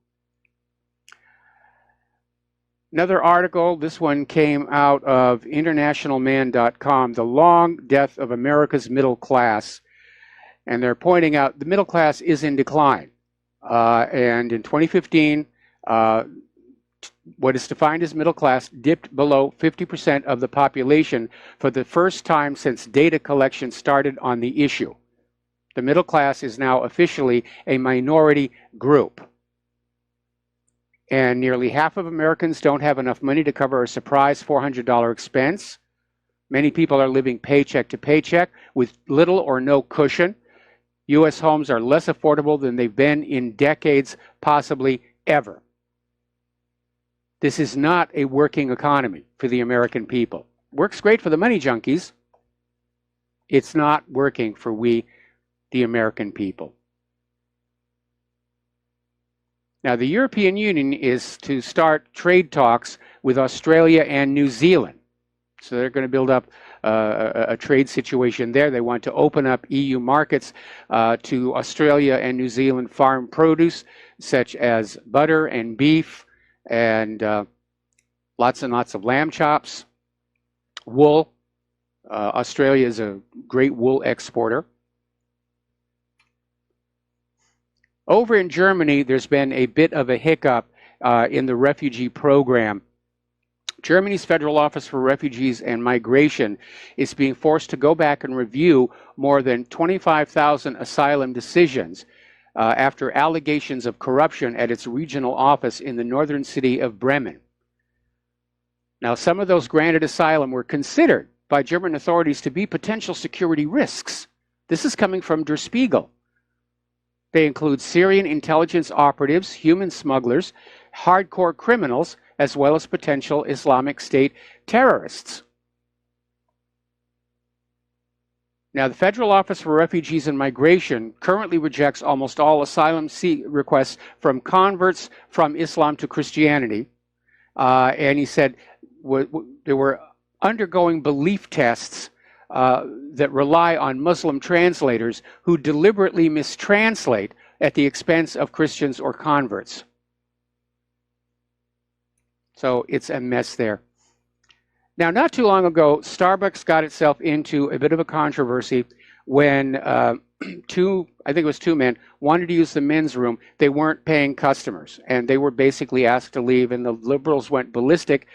Another article, this one came out of internationalman.com, The Long Death of America's Middle Class. And they're pointing out the middle class is in decline. And in 2015, what is defined as middle class dipped below 50% of the population for the first time since data collection started on the issue. The middle class is now officially a minority group. And nearly half of Americans don't have enough money to cover a surprise $400 expense. Many people are living paycheck to paycheck with little or no cushion. U.S. homes are less affordable than they've been in decades, possibly ever. This is not a working economy for the American people. Works great for the money junkies. It's not working for we, the American people. Now, the European Union is to start trade talks with Australia and New Zealand. So they're going to build up a trade situation there. They want to open up EU markets to Australia and New Zealand farm produce, such as butter and beef, and lots and lots of lamb chops, wool. Australia is a great wool exporter. Over in Germany, there's been a bit of a hiccup in the refugee program. Germany's Federal Office for Refugees and Migration is being forced to go back and review more than 25,000 asylum decisions after allegations of corruption at its regional office in the northern city of Bremen. Now, some of those granted asylum were considered by German authorities to be potential security risks. This is coming from Der Spiegel. They include Syrian intelligence operatives, human smugglers, hardcore criminals, as well as potential Islamic State terrorists. Now, the Federal Office for Refugees and Migration currently rejects almost all asylum requests from converts from Islam to Christianity. And he said they were undergoing belief tests that rely on Muslim translators who deliberately mistranslate at the expense of Christians or converts. So it's a mess there. Now, not too long ago, Starbucks got itself into a bit of a controversy when I think it was two men, wanted to use the men's room. They weren't paying customers, and they were basically asked to leave, and the liberals went ballistic,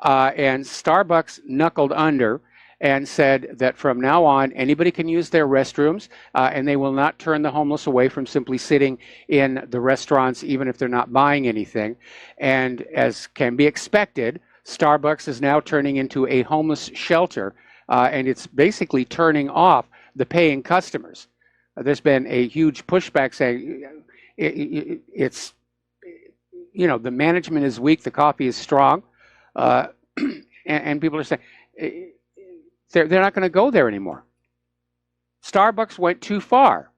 and Starbucks knuckled under and said that from now on, anybody can use their restrooms, and they will not turn the homeless away from simply sitting in the restaurants, even if they're not buying anything. And as can be expected, Starbucks is now turning into a homeless shelter, and it's basically turning off the paying customers. There's been a huge pushback saying it's, you know, the management is weak, the coffee is strong, and people are saying, they're not going to go there anymore. Starbucks went too far.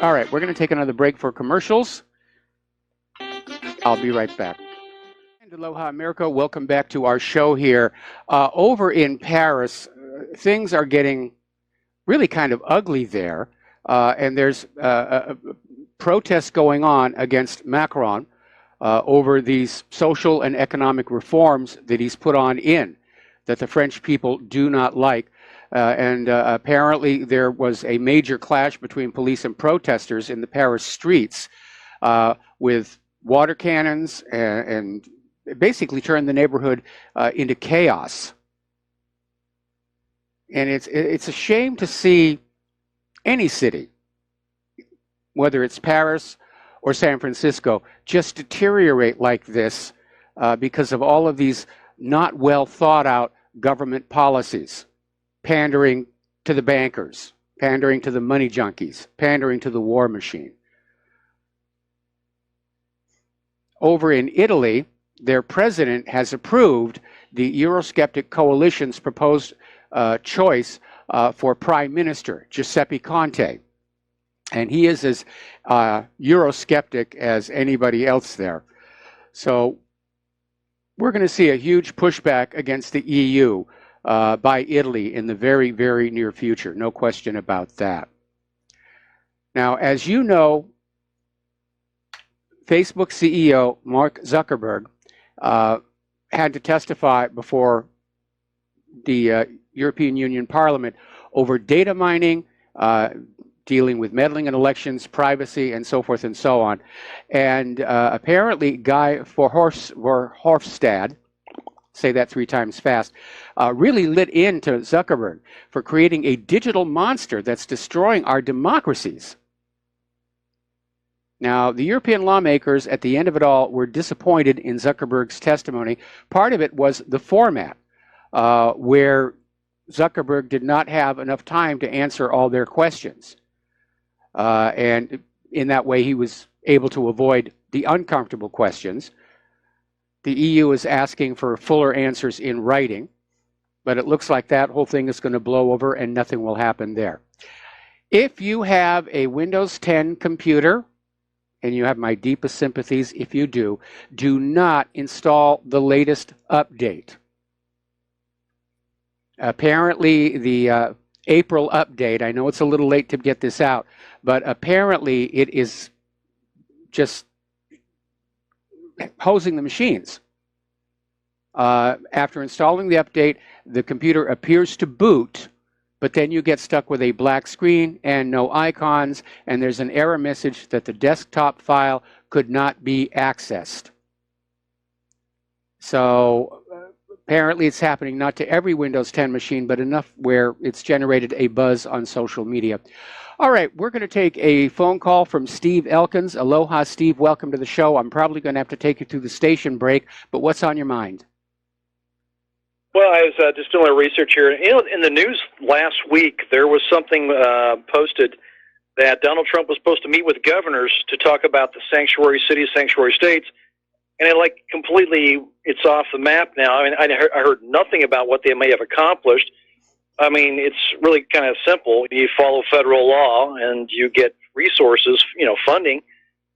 All right, we're going to take another break for commercials. I'll be right back. And aloha, America. Welcome back to our show here. Over in Paris, things are getting really kind of ugly there. And there's protests going on against Macron over these social and economic reforms that he's put on in, that the French people do not like. And apparently there was a major clash between police and protesters in the Paris streets with water cannons and basically turned the neighborhood into chaos. And it's a shame to see any city, whether it's Paris or San Francisco, just deteriorate like this because of all of these not well thought out government policies. pandering to the bankers, pandering to the money junkies, pandering to the war machine. Over in Italy, their president has approved the Eurosceptic coalition's proposed choice for prime minister, Giuseppe Conte. And he is as Eurosceptic as anybody else there. So we're going to see a huge pushback against the EU by Italy in the very, very near future. No question about that. Now, as you know, Facebook CEO Mark Zuckerberg had to testify before the European Union Parliament over data mining, dealing with meddling in elections, privacy, and so forth and so on. And apparently Guy Verhofstadt, say that 3 times fast, really lit into Zuckerberg for creating a digital monster that's destroying our democracies. Now, the European lawmakers at the end of it all were disappointed in Zuckerberg's testimony. Part of it was the format, where Zuckerberg did not have enough time to answer all their questions. And in that way, he was able to avoid the uncomfortable questions. The EU is asking for fuller answers in writing, but it looks like that whole thing is going to blow over and nothing will happen there. If you have a Windows 10 computer, and you have my deepest sympathies if you do not install the latest update. Apparently, the April update, I know it's a little late to get this out, but apparently it is just hosing the machines. After installing the update, the computer appears to boot, but then you get stuck with a black screen and no icons, and there's an error message that the desktop file could not be accessed. So apparently it's happening not to every Windows 10 machine, but enough where it's generated a buzz on social media. All right, we're going to take a phone call from Steve Elkins. Aloha, Steve. Welcome to the show. I'm probably going to have to take you to the station break, but what's on your mind? Well, I was just doing a research here. You know, in the news last week, there was something posted that Donald Trump was supposed to meet with governors to talk about the sanctuary cities, sanctuary states, and it completely, it's off the map now. I mean, I heard nothing about what they may have accomplished. I mean, it's really kind of simple. You follow federal law and you get resources, funding.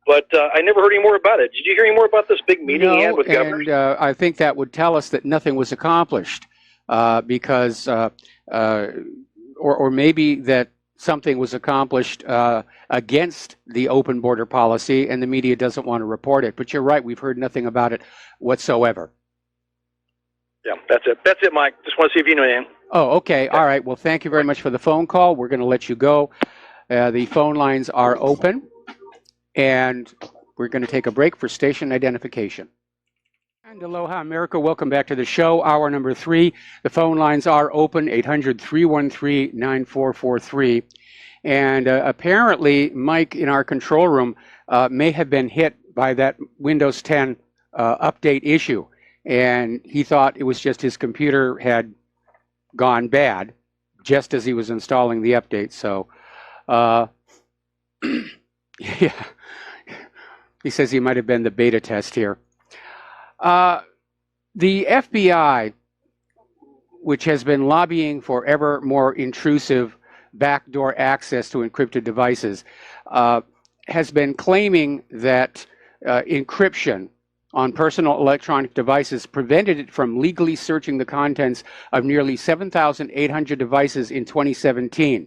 But I never heard any more about it. Did you hear any more about this big meeting he had with governors? And I think that would tell us that nothing was accomplished because, or maybe that something was accomplished against the open border policy and the media doesn't want to report it. But you're right, we've heard nothing about it whatsoever. Yeah, that's it. That's it, Mike. Just want to see if you know anything. Oh, okay. All right. Well, thank you very much for the phone call. We're going to let you go. The phone lines are open. And we're going to take a break for station identification. And aloha, America. Welcome back to the show. Hour number 3. The phone lines are open, 800-313-9443. And apparently, Mike in our control room may have been hit by that Windows 10 update issue. And he thought it was just his computer had gone bad just as he was installing the update. So, yeah. He says he might have been the beta test here. The FBI, which has been lobbying for ever more intrusive backdoor access to encrypted devices, has been claiming that encryption on personal electronic devices prevented it from legally searching the contents of nearly 7,800 devices in 2017.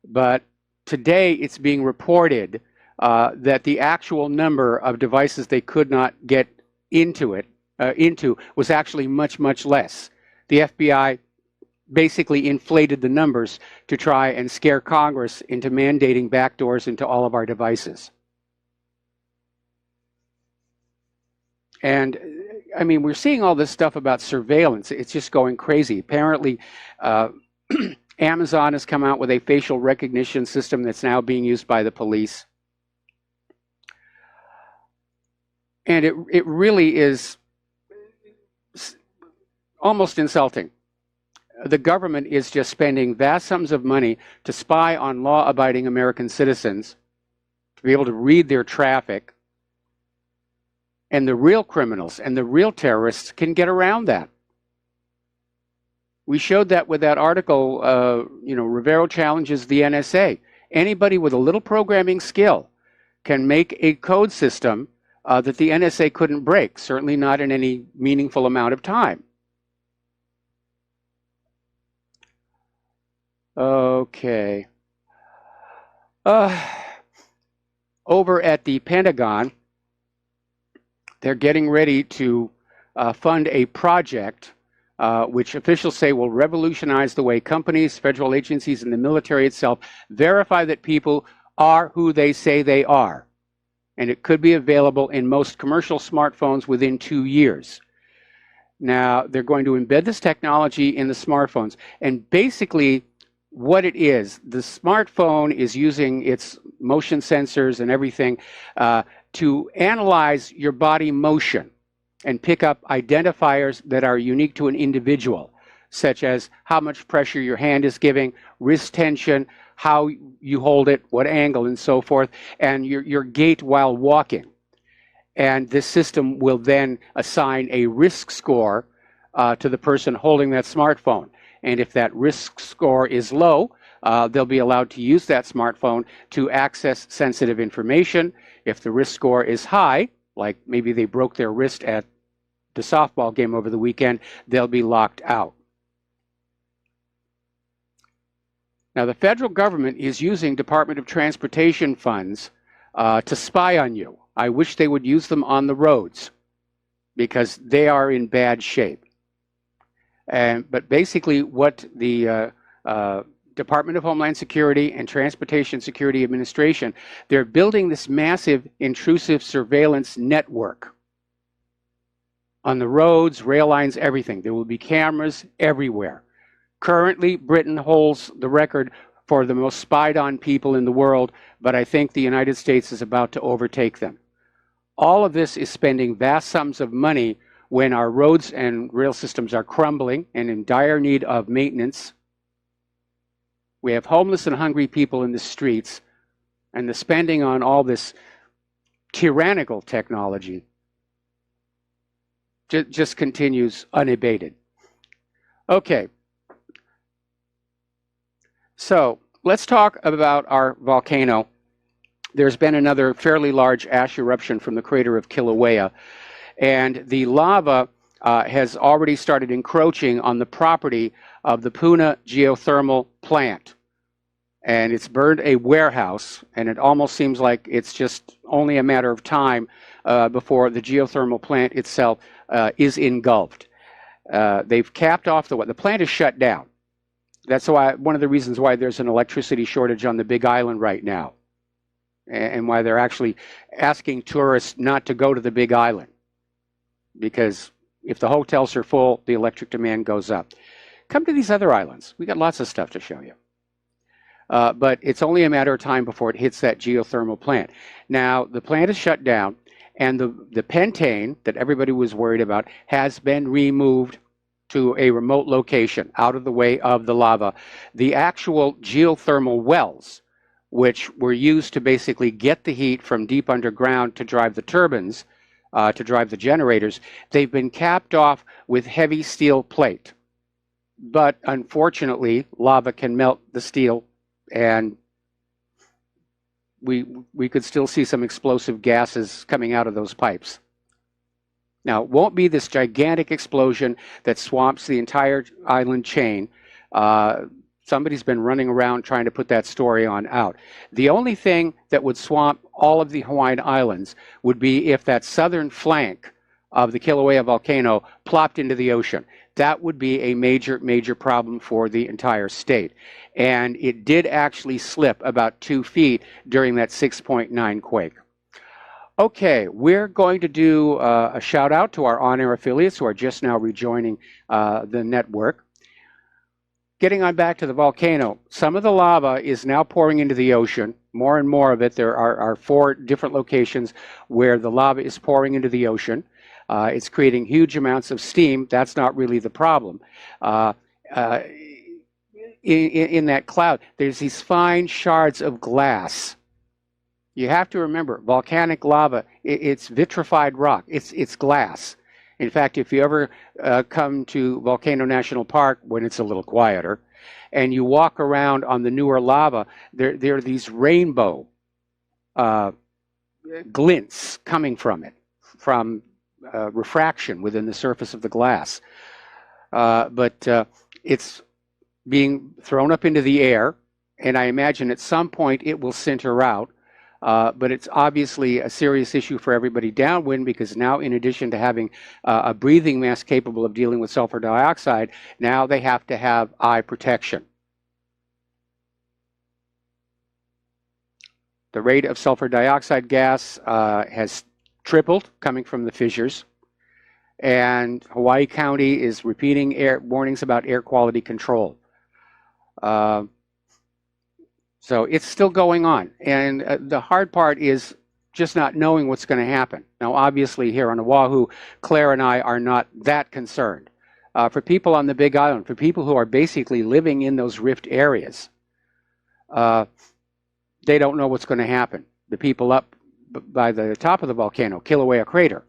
But today it's being reported that the actual number of devices they could not get into was actually much, much less. The FBI basically inflated the numbers to try and scare Congress into mandating backdoors into all of our devices. And I mean, we're seeing all this stuff about surveillance. It's just going crazy. Apparently, Amazon has come out with a facial recognition system that's now being used by the police. And it really is almost insulting. the government is just spending vast sums of money to spy on law-abiding American citizens, to be able to read their traffic, and the real criminals and the real terrorists can get around that. We showed that with that article, Rivero challenges the NSA. Anybody with a little programming skill can make a code system that the NSA couldn't break, certainly not in any meaningful amount of time. Okay. Over at the Pentagon, they're getting ready to fund a project which officials say will revolutionize the way companies, federal agencies, and the military itself verify that people are who they say they are. And it could be available in most commercial smartphones within 2 years. Now, they're going to embed this technology in the smartphones. And basically, what it is, the smartphone is using its motion sensors and everything to analyze your body motion and pick up identifiers that are unique to an individual, such as how much pressure your hand is giving, wrist tension, how you hold it, what angle, and so forth, and your gait while walking. And this system will then assign a risk score to the person holding that smartphone. And if that risk score is low, they'll be allowed to use that smartphone to access sensitive information. If the risk score is high, like maybe they broke their wrist at the softball game over the weekend, they'll be locked out. Now, the federal government is using Department of Transportation funds to spy on you. I wish they would use them on the roads because they are in bad shape. But basically what the Department of Homeland Security and Transportation Security Administration, they're building this massive intrusive surveillance network on the roads, rail lines, everything. There will be cameras everywhere. Currently, Britain holds the record for the most spied on people in the world, but I think the United States is about to overtake them. All of this is spending vast sums of money when our roads and rail systems are crumbling and in dire need of maintenance. We have homeless and hungry people in the streets, and the spending on all this tyrannical technology just continues unabated. Okay. So let's talk about our volcano. There's been another fairly large ash eruption from the crater of Kilauea, and the lava has already started encroaching on the property of the Puna geothermal plant. And it's burned a warehouse, and it almost seems like it's just only a matter of time before the geothermal plant itself is engulfed. They've capped off the plant is shut down. That's why one of the reasons why there's an electricity shortage on the Big Island right now, and why they're actually asking tourists not to go to the Big Island, because if the hotels are full, the electric demand goes up. Come to these other islands. We got lots of stuff to show you. But it's only a matter of time before it hits that geothermal plant. Now, the plant is shut down, and the pentane that everybody was worried about has been removed to a remote location out of the way of the lava. The actual geothermal wells, which were used to basically get the heat from deep underground to drive the turbines, to drive the generators, they've been capped off with heavy steel plate. But unfortunately, lava can melt the steel, and we could still see some explosive gases coming out of those pipes. Now, it won't be this gigantic explosion that swamps the entire island chain. Somebody's been running around trying to put that story on out. The only thing that would swamp all of the Hawaiian Islands would be if that southern flank of the Kilauea volcano plopped into the ocean. That would be a major, major problem for the entire state. And it did actually slip about 2 feet during that 6.9 quake. Okay, we're going to do a shout out to our on-air affiliates who are just now rejoining the network. Getting on back to the volcano, some of the lava is now pouring into the ocean. More and more of it. There are 4 different locations where the lava is pouring into the ocean. It's creating huge amounts of steam. That's not really the problem. in that cloud, there's these fine shards of glass. You have to remember, volcanic lava, it's vitrified rock. It's glass. In fact, if you ever come to Volcano National Park when it's a little quieter, and you walk around on the newer lava, there are these rainbow glints coming from it, from refraction within the surface of the glass. But it's being thrown up into the air, and I imagine at some point it will sinter out. But it's obviously a serious issue for everybody downwind, because now, in addition to having a breathing mask capable of dealing with sulfur dioxide, now they have to have eye protection. The rate of sulfur dioxide gas has tripled coming from the fissures, and Hawaii County is repeating warnings about air quality control. So it's still going on, and the hard part is just not knowing what's going to happen. Now, obviously, here on Oahu, Claire and I are not that concerned. For people on the Big Island, for people who are basically living in those rift areas, they don't know what's going to happen. The people up by the top of the volcano, Kilauea Crater,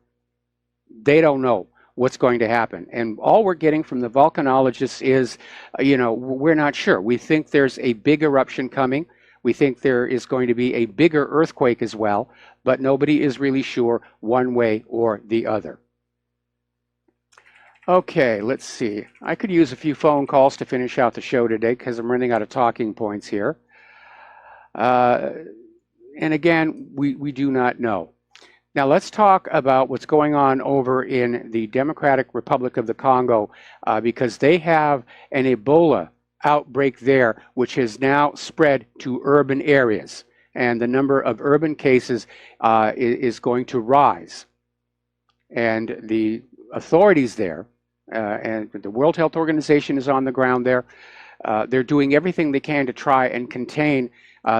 they don't know what's going to happen. And all we're getting from the volcanologists is, we're not sure. We think there's a big eruption coming. We think there is going to be a bigger earthquake as well, but nobody is really sure one way or the other. Okay, let's see. I could use a few phone calls to finish out the show today because I'm running out of talking points here. And again, we do not know. Now let's talk about what's going on over in the Democratic Republic of the Congo, because they have an Ebola outbreak there, which has now spread to urban areas. And the number of urban cases is going to rise. And the authorities there, and the World Health Organization is on the ground there, they're doing everything they can to try and contain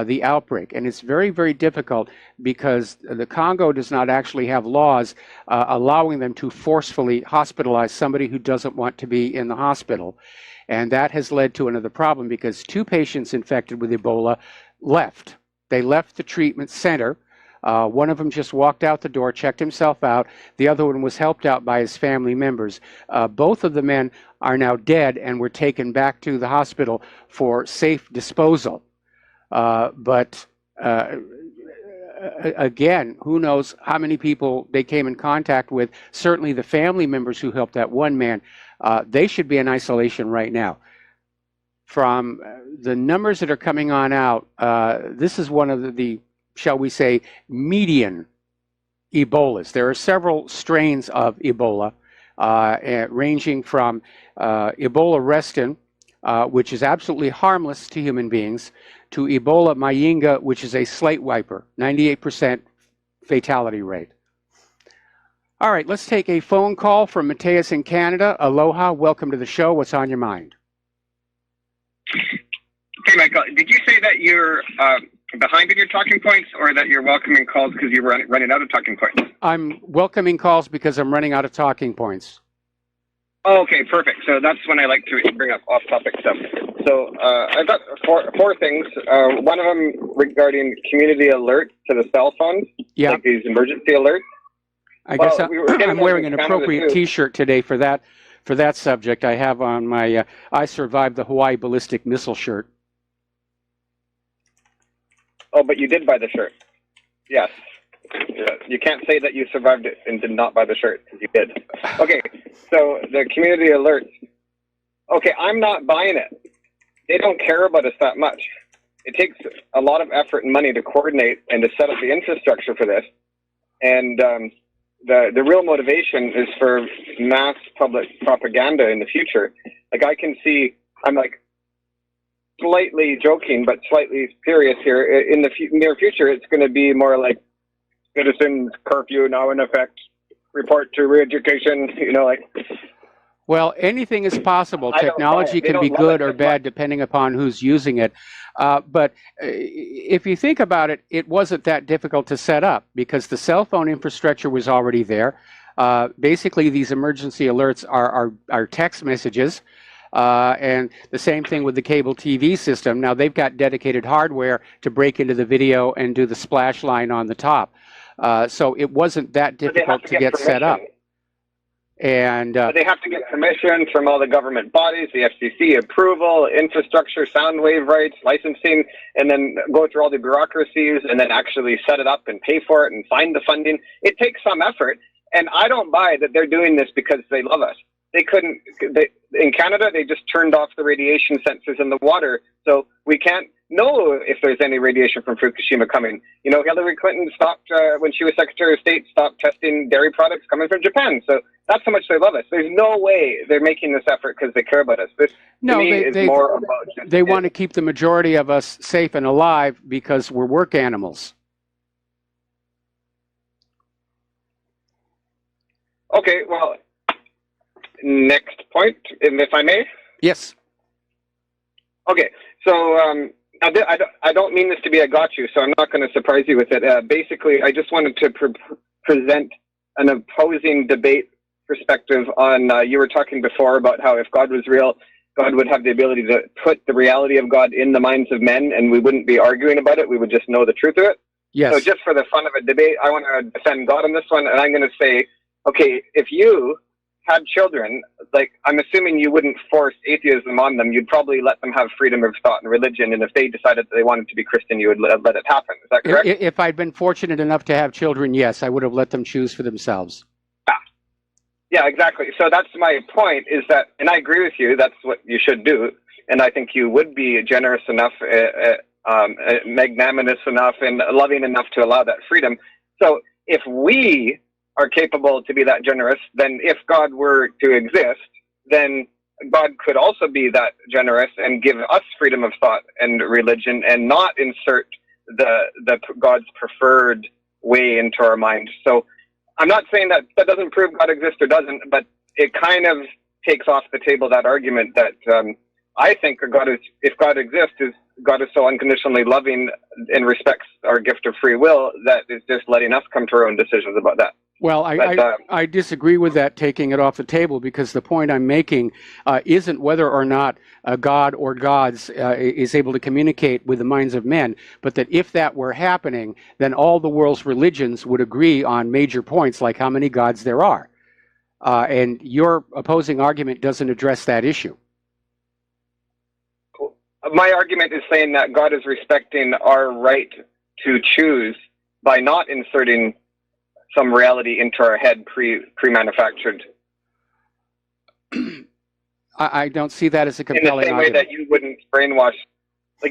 the outbreak. And it's very, very difficult because the Congo does not actually have laws allowing them to forcefully hospitalize somebody who doesn't want to be in the hospital. And that has led to another problem, because 2 patients infected with Ebola left. They left the treatment center. One of them just walked out the door, checked himself out. The other one was helped out by his family members. Both of the men are now dead and were taken back to the hospital for safe disposal. But again, who knows how many people they came in contact with. Certainly the family members who helped that one man, they should be in isolation right now. From the numbers that are coming on out, this is one of the, shall we say, median Ebolas. There are several strains of Ebola, ranging from Ebola restin, which is absolutely harmless to human beings, to Ebola Mayinga, which is a slate wiper, 98% fatality rate. All right, let's take a phone call from Mateus in Canada. Aloha, welcome to the show. What's on your mind? Okay, Michael, did you say that you're behind in your talking points, or that you're welcoming calls because you're running out of talking points? I'm welcoming calls because I'm running out of talking points. Oh, okay, perfect. So that's when I like to bring up off-topic stuff. So I've got four things. One of them regarding community alert to the cell phones, like these emergency alerts. I guess I'm wearing an appropriate T-shirt today for that subject. I have on my I Survived the Hawaii Ballistic Missile shirt. Oh, but you did buy the shirt. Yes. You can't say that you survived it and did not buy the shirt, because you did. Okay, so the community alerts. Okay, I'm not buying it. They don't care about us that much. It takes a lot of effort and money to coordinate and to set up the infrastructure for this. And the real motivation is for mass public propaganda in the future. Like, I can see, I'm like slightly joking, but slightly serious here. In the near future, it's going to be more like citizens curfew now in effect, report to re-education, Well, anything is possible. Technology can be good or bad depending upon who's using it. But if you think about it, it wasn't that difficult to set up because the cell phone infrastructure was already there. Basically, these emergency alerts are text messages. And the same thing with the cable TV system. Now they've got dedicated hardware to break into the video and do the splash line on the top. So it wasn't that difficult to get set up. And they have to get permission from all the government bodies, the FCC, approval, infrastructure, sound wave rights, licensing, and then go through all the bureaucracies and then actually set it up and pay for it and find the funding. It takes some effort, and I don't buy that they're doing this because they love us. In Canada, they just turned off the radiation sensors in the water, so we can't know if there's any radiation from Fukushima coming. You know, Hillary Clinton stopped, when she was Secretary of State, stopped testing dairy products coming from Japan. So that's how much they love us. There's no way they're making this effort because they care about us. This, to me, is more about just they want to keep the majority of us safe and alive because we're work animals. Okay, well, next point, if I may. Yes. Okay, so I don't mean this to be a got you, so I'm not going to surprise you with it. Basically, I just wanted to present an opposing debate perspective on, you were talking before about how if God was real, God would have the ability to put the reality of God in the minds of men, and we wouldn't be arguing about it, we would just know the truth of it. Yes. So just for the fun of a debate, I want to defend God on this one, and I'm going to say, okay, if you had children, like, I'm assuming you wouldn't force atheism on them. You'd probably let them have freedom of thought and religion, and if they decided that they wanted to be Christian, you would let it happen. Is that correct? If I'd been fortunate enough to have children, yes, I would have let them choose for themselves. Yeah, exactly. So that's my point, is that, and I agree with you, that's what you should do, and I think you would be generous enough, magnanimous enough, and loving enough to allow that freedom. So if we are capable to be that generous, then if God were to exist, then God could also be that generous and give us freedom of thought and religion and not insert the God's preferred way into our mind. So I'm not saying that doesn't prove God exists or doesn't, but it kind of takes off the table that argument that I think if God exists, God is so unconditionally loving and respects our gift of free will that it's just letting us come to our own decisions about that. Well, I disagree with that, taking it off the table, because the point I'm making isn't whether or not a God or gods is able to communicate with the minds of men, but that if that were happening, then all the world's religions would agree on major points like how many gods there are. And your opposing argument doesn't address that issue. My argument is saying that God is respecting our right to choose by not inserting some reality into our head pre-manufactured. I don't see that as a compelling argument. In the same way that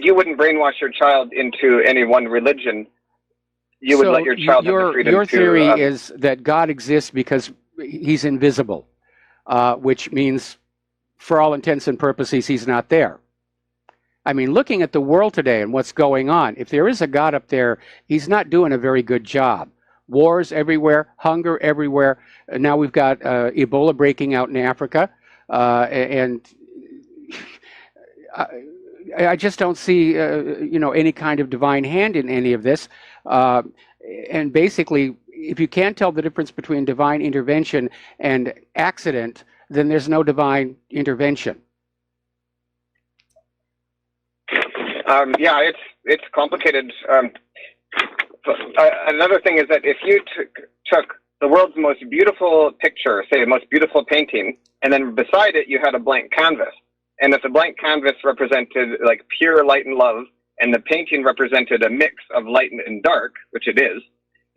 you wouldn't brainwash your child into any one religion. You would let your child have the freedom to... Your theory is that God exists because he's invisible, which means, for all intents and purposes, he's not there. I mean, looking at the world today and what's going on, if there is a God up there, he's not doing a very good job. Wars everywhere, hunger everywhere. Now we've got Ebola breaking out in Africa, and I just don't see, any kind of divine hand in any of this. And basically, if you can't tell the difference between divine intervention and accident, then there's no divine intervention. Yeah, it's complicated. Another thing is that if you took the world's most beautiful picture, say the most beautiful painting, and then beside it you had a blank canvas, and if the blank canvas represented like pure light and love, and the painting represented a mix of light and dark, which it is,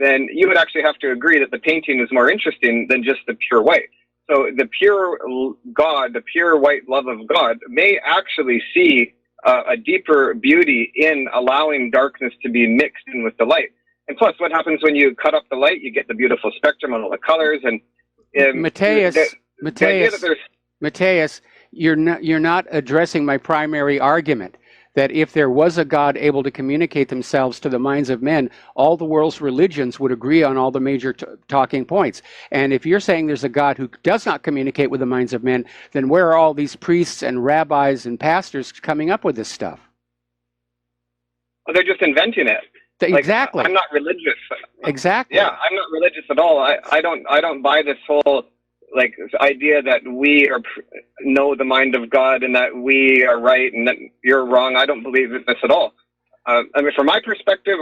then you would actually have to agree that the painting is more interesting than just the pure white. So the pure God, the pure white love of God, may actually see a deeper beauty in allowing darkness to be mixed in with the light. And plus, what happens when you cut up the light? You get the beautiful spectrum and all the colors. And Matthias, you're not addressing my primary argument, that if there was a God able to communicate themselves to the minds of men, all the world's religions would agree on all the major talking points. And if you're saying there's a God who does not communicate with the minds of men, then where are all these priests and rabbis and pastors coming up with this stuff? Well, they're just inventing it. Exactly. I'm not religious. Exactly. Yeah, I'm not religious at all. I don't buy this whole like this idea that we know the mind of God and that we are right and that you're wrong. I don't believe in this at all. I mean, from my perspective,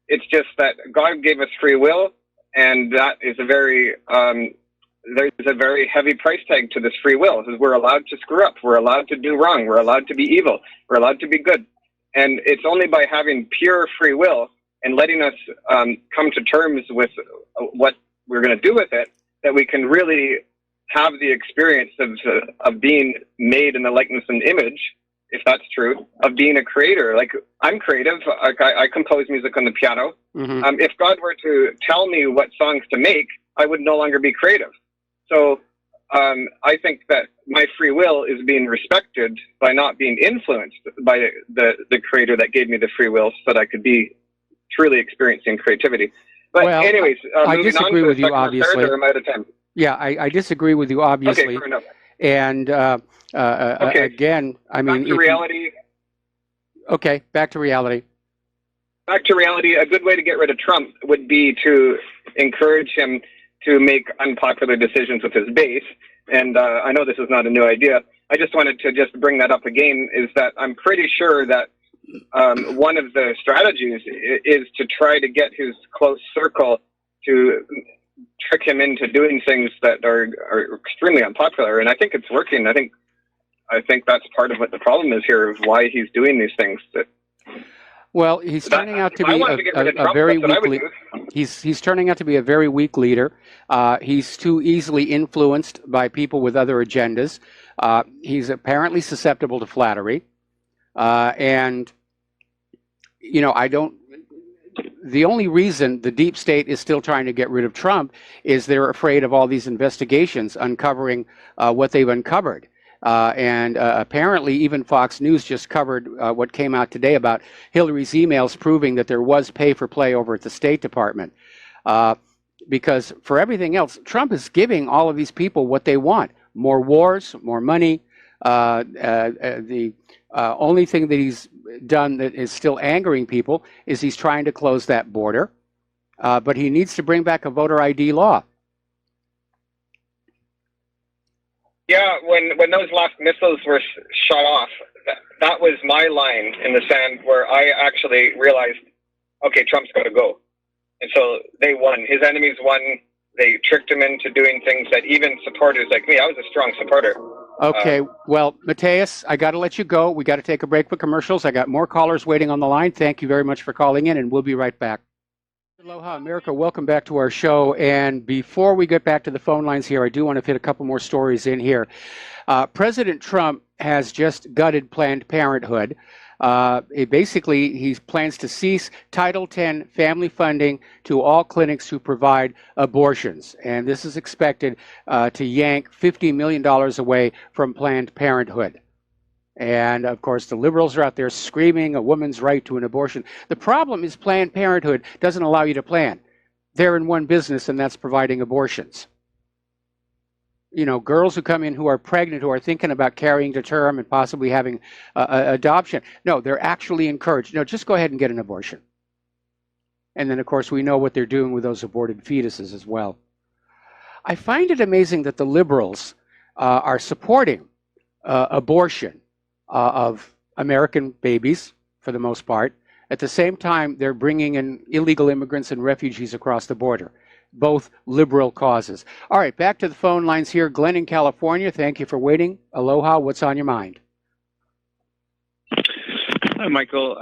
it's just that God gave us free will, and that is a very there's a very heavy price tag to this free will. We're allowed to screw up. We're allowed to do wrong. We're allowed to be evil. We're allowed to be good. And it's only by having pure free will and letting us come to terms with what we're going to do with it that we can really have the experience of being made in the likeness and image, if that's true, of being a creator. Like, I'm creative. I compose music on the piano. Mm-hmm. If God were to tell me what songs to make, I would no longer be creative. So I think that my free will is being respected by not being influenced by the creator that gave me the free will so that I could be truly experiencing creativity. But well, anyways, I moving disagree on to with you, obviously. I'm out of time. Yeah, I disagree with you, obviously. Okay, fair enough. And Okay. again, I mean... Back to reality. Okay, back to reality. Back to reality, a good way to get rid of Trump would be to encourage him to make unpopular decisions with his base. And I know this is not a new idea. I just wanted to just bring that up again, is that I'm pretty sure that one of the strategies is to try to get his close circle to trick him into doing things that are extremely unpopular. And I think it's working. I think that's part of what the problem is here, of why he's doing these things. Well, he's turning out to be a very weak leader. He's turning out to be a very weak leader. He's too easily influenced by people with other agendas. He's apparently susceptible to flattery. And, you know, the only reason the deep state is still trying to get rid of Trump is they're afraid of all these investigations uncovering what they've uncovered. And apparently even Fox News just covered what came out today about Hillary's emails proving that there was pay for play over at the State Department. Because for everything else, Trump is giving all of these people what they want: more wars, more money. The only thing that he's done that is still angering people is he's trying to close that border. But he needs to bring back a voter ID law. Yeah, when those last missiles were shot off, that was my line in the sand where I actually realized, okay, Trump's got to go. And so they won. His enemies won. They tricked him into doing things that even supporters like me, I was a strong supporter. Okay, well, Mateus, I got to let you go. We got to take a break for commercials. I got more callers waiting on the line. Thank you very much for calling in, and we'll be right back. Aloha, America. Welcome back to our show. And before we get back to the phone lines here, I do want to fit a couple more stories in here. President Trump has just gutted Planned Parenthood. Basically, he plans to cease Title X family funding to all clinics who provide abortions. And this is expected to yank $50 million away from Planned Parenthood. And, of course, the liberals are out there screaming a woman's right to an abortion. The problem is Planned Parenthood doesn't allow you to plan. They're in one business, and that's providing abortions. You know, girls who come in who are pregnant, who are thinking about carrying to term and possibly having adoption. No, they're actually encouraged. No, just go ahead and get an abortion. And then, of course, we know what they're doing with those aborted fetuses as well. I find it amazing that the liberals are supporting abortion of American babies, for the most part. At the same time, they're bringing in illegal immigrants and refugees across the border. Both liberal causes. All right, back to the phone lines here. Glenn in California, thank you for waiting. Aloha, what's on your mind? Hi, Michael.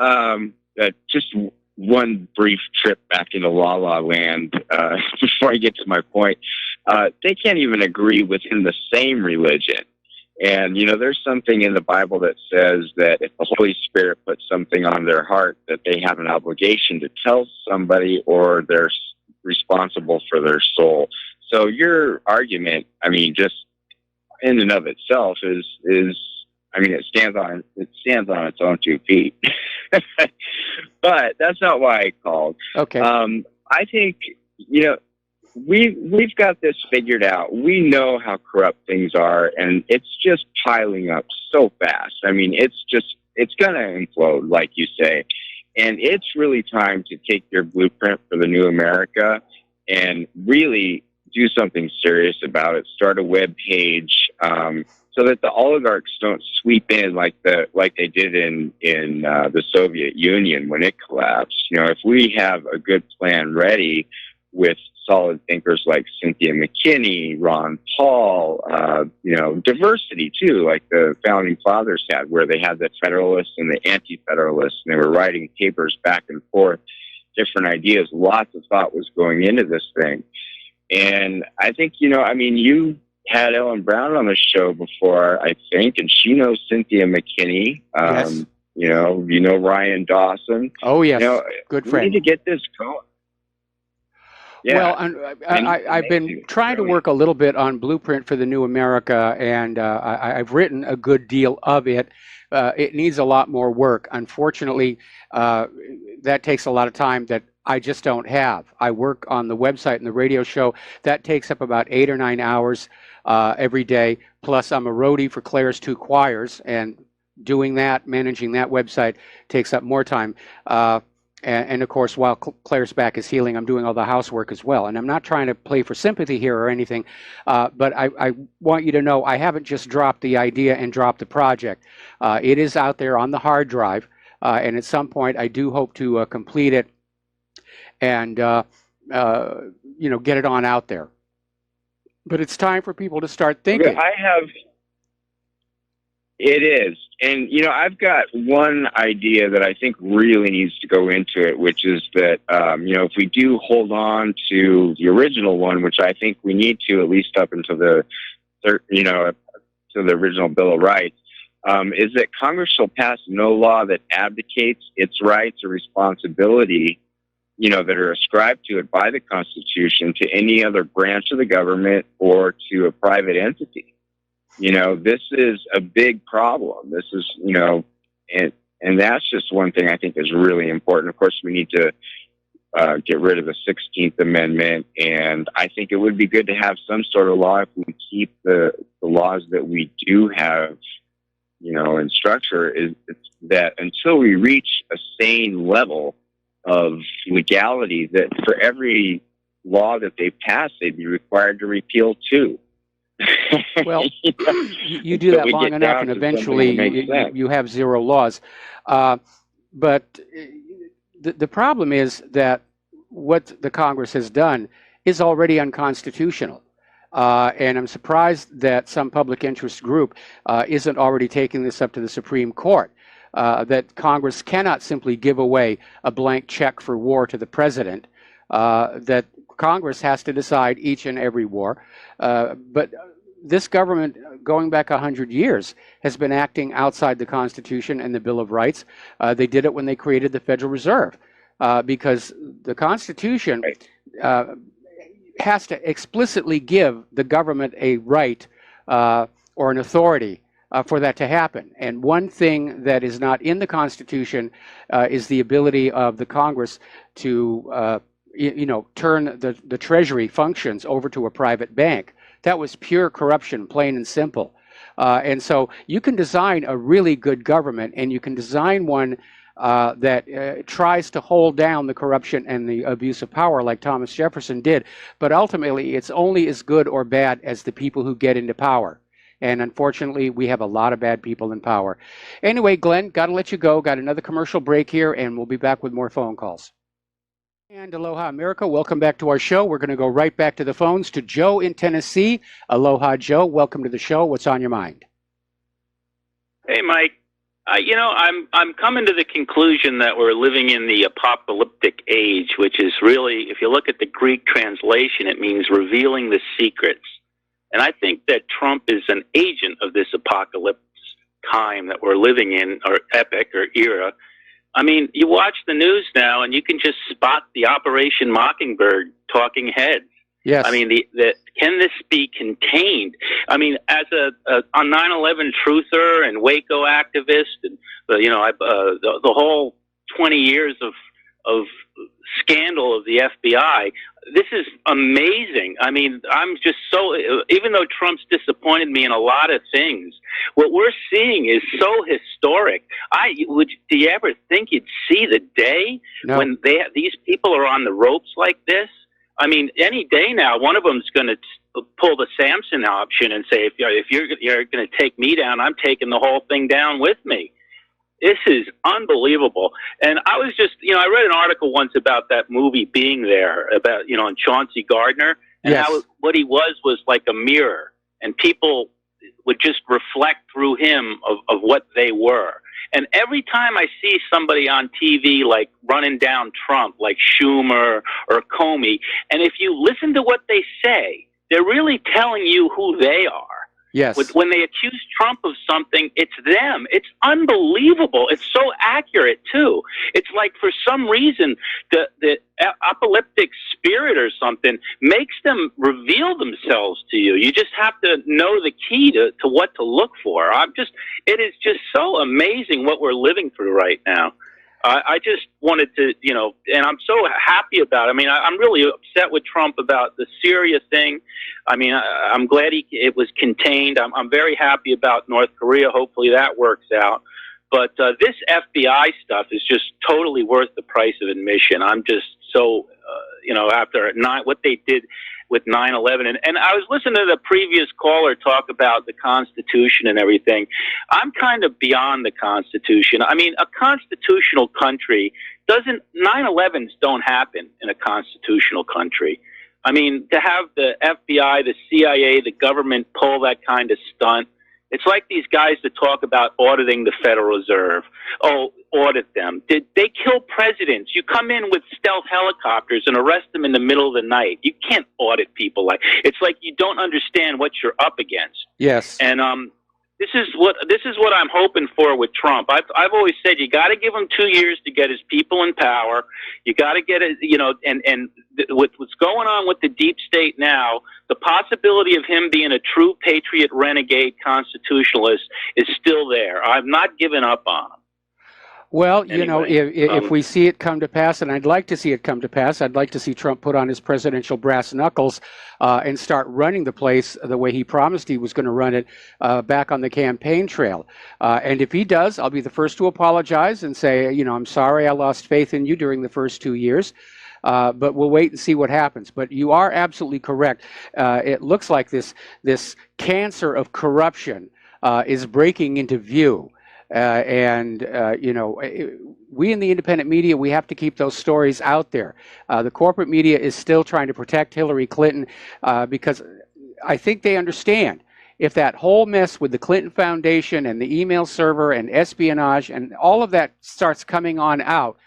Just one brief trip back into La La Land before I get to my point. They can't even agree within the same religion. And, you know, there's something in the Bible that says that if the Holy Spirit puts something on their heart, that they have an obligation to tell somebody, or they're responsible for their soul. So your argument, I mean, just in and of itself is I mean, it stands on its own 2 feet. But that's not why I called. Okay. I think, you know, we've got this figured out. We know how corrupt things are, and it's just piling up so fast. I mean, it's going to implode, like you say. And it's really time to take your blueprint for the new America and really do something serious about it. Start a web page so that the oligarchs don't sweep in like they did in the Soviet Union when it collapsed. You know, if we have a good plan ready with solid thinkers like Cynthia McKinney, Ron Paul, you know, diversity too, like the founding fathers had, where they had the Federalists and the Anti-Federalists, and they were writing papers back and forth, different ideas. Lots of thought was going into this thing. And I think, you know, I mean, you had Ellen Brown on the show before, I think, and she knows Cynthia McKinney. Yes. You know Ryan Dawson. Oh, yes. You know, Good we friend. need to get this going. Yeah. Well, I've been trying to work a little bit on Blueprint for the New America, and I've written a good deal of it. It needs a lot more work. Unfortunately, that takes a lot of time that I just don't have. I work on the website and the radio show. That takes up about 8 or 9 hours every day. Plus, I'm a roadie for Claire's 2 choirs, and doing that, managing that website, takes up more time. And of course, while Claire's back is healing, I'm doing all the housework as well. And I'm not trying to play for sympathy here or anything, but I want you to know I haven't just dropped the idea and dropped the project. It is out there on the hard drive, and at some point I do hope to complete it and you know, get it on out there. But it's time for people to start thinking. It is. And, you know, I've got one idea that I think really needs to go into it, which is that, you know, if we do hold on to the original one, which I think we need to, at least up until the, you know, to the original Bill of Rights, is that Congress shall pass no law that abdicates its rights or responsibility, you know, that are ascribed to it by the Constitution to any other branch of the government or to a private entity. You know, this is a big problem. This is, you know, and that's just one thing I think is really important. Of course, we need to get rid of the 16th Amendment, and I think it would be good to have some sort of law if we keep the laws that we do have, you know, in structure, is that until we reach a sane level of legality, that for every law that they pass, they'd be required to repeal 2. Well, you do that long enough, and eventually you have 0 laws. But the problem is that what the Congress has done is already unconstitutional. And I'm surprised that some public interest group isn't already taking this up to the Supreme Court, that Congress cannot simply give away a blank check for war to the president, that Congress has to decide each and every war. But this government, going back 100 years, has been acting outside the Constitution and the Bill of Rights. They did it when they created the Federal Reserve, because the Constitution has to explicitly give the government a right or an authority for that to happen. And one thing that is not in the Constitution is the ability of the Congress to you know, turn the Treasury functions over to a private bank. That was pure corruption, plain and simple. And so you can design a really good government, and you can design one that tries to hold down the corruption and the abuse of power like Thomas Jefferson did. But ultimately, it's only as good or bad as the people who get into power. And unfortunately, we have a lot of bad people in power. Anyway, Glenn, got to let you go. Got another commercial break here, and we'll be back with more phone calls. And aloha, America. Welcome back to our show. We're going to go right back to the phones to Joe in Tennessee. Aloha, Joe. Welcome to the show. What's on your mind? Hey, Mike. You know, I'm coming to the conclusion that we're living in the apocalyptic age, which is really, if you look at the Greek translation, it means revealing the secrets. And I think that Trump is an agent of this apocalypse time that we're living in, or epoch or era. I mean, you watch the news now, and you can just spot the Operation Mockingbird talking heads. Yes. I mean, can this be contained? I mean, as a 9/11 truther and Waco activist, and you know, the whole 20 years of scandal of the FBI, this is amazing. I mean, I'm just so, even though Trump's disappointed me in a lot of things, what we're seeing is so historic. Do you ever think you'd see the day when these people are on the ropes like this? I mean, any day now, one of them's going to pull the Samson option and say, if you're going to take me down, I'm taking the whole thing down with me. This is unbelievable. And I was just, I read an article once about that movie Being There, about, and Chauncey Gardner, and how what he was like a mirror, and people would just reflect through him of what they were. And every time I see somebody on TV like running down Trump, like Schumer or Comey, and if you listen to what they say, they're really telling you who they are. Yes. When they accuse Trump of something, it's them. It's unbelievable. It's so accurate, too. It's like for some reason, the apocalyptic spirit or something makes them reveal themselves to you. You just have to know the key to what to look for. It is just so amazing what we're living through right now. I just wanted to, and I'm so happy about it. I mean, I'm really upset with Trump about the Syria thing. I mean, I'm glad it was contained. I'm very happy about North Korea. Hopefully that works out. But this FBI stuff is just totally worth the price of admission. I'm just so, after what they did with 9/11. And I was listening to the previous caller talk about the Constitution and everything. I'm kind of beyond the Constitution. I mean, a constitutional country 9/11s don't happen in a constitutional country. I mean, to have the FBI, the CIA, the government pull that kind of stunt, it's like these guys that talk about auditing the Federal Reserve. Oh, audit them. Did they kill presidents? You come in with stealth helicopters and arrest them in the middle of the night. You can't audit people it's like you don't understand what you're up against. Yes. And this is what I'm hoping for with Trump. I've always said you got to give him 2 years to get his people in power. You got to get it, and with what's going on with the deep state now, the possibility of him being a true patriot, renegade, constitutionalist is still there. I've not given up on him. Well, Anyway, if we see it come to pass, and I'd like to see it come to pass, I'd like to see Trump put on his presidential brass knuckles and start running the place the way he promised he was going to run it back on the campaign trail. And if he does, I'll be the first to apologize and say, I'm sorry I lost faith in you during the first 2 years. But we'll wait and see what happens. But you are absolutely correct. It looks like this cancer of corruption is breaking into view. We in the independent media, we have to keep those stories out there. The corporate media is still trying to protect Hillary Clinton because I think they understand if that whole mess with the Clinton Foundation and the email server and espionage and all of that starts coming on out,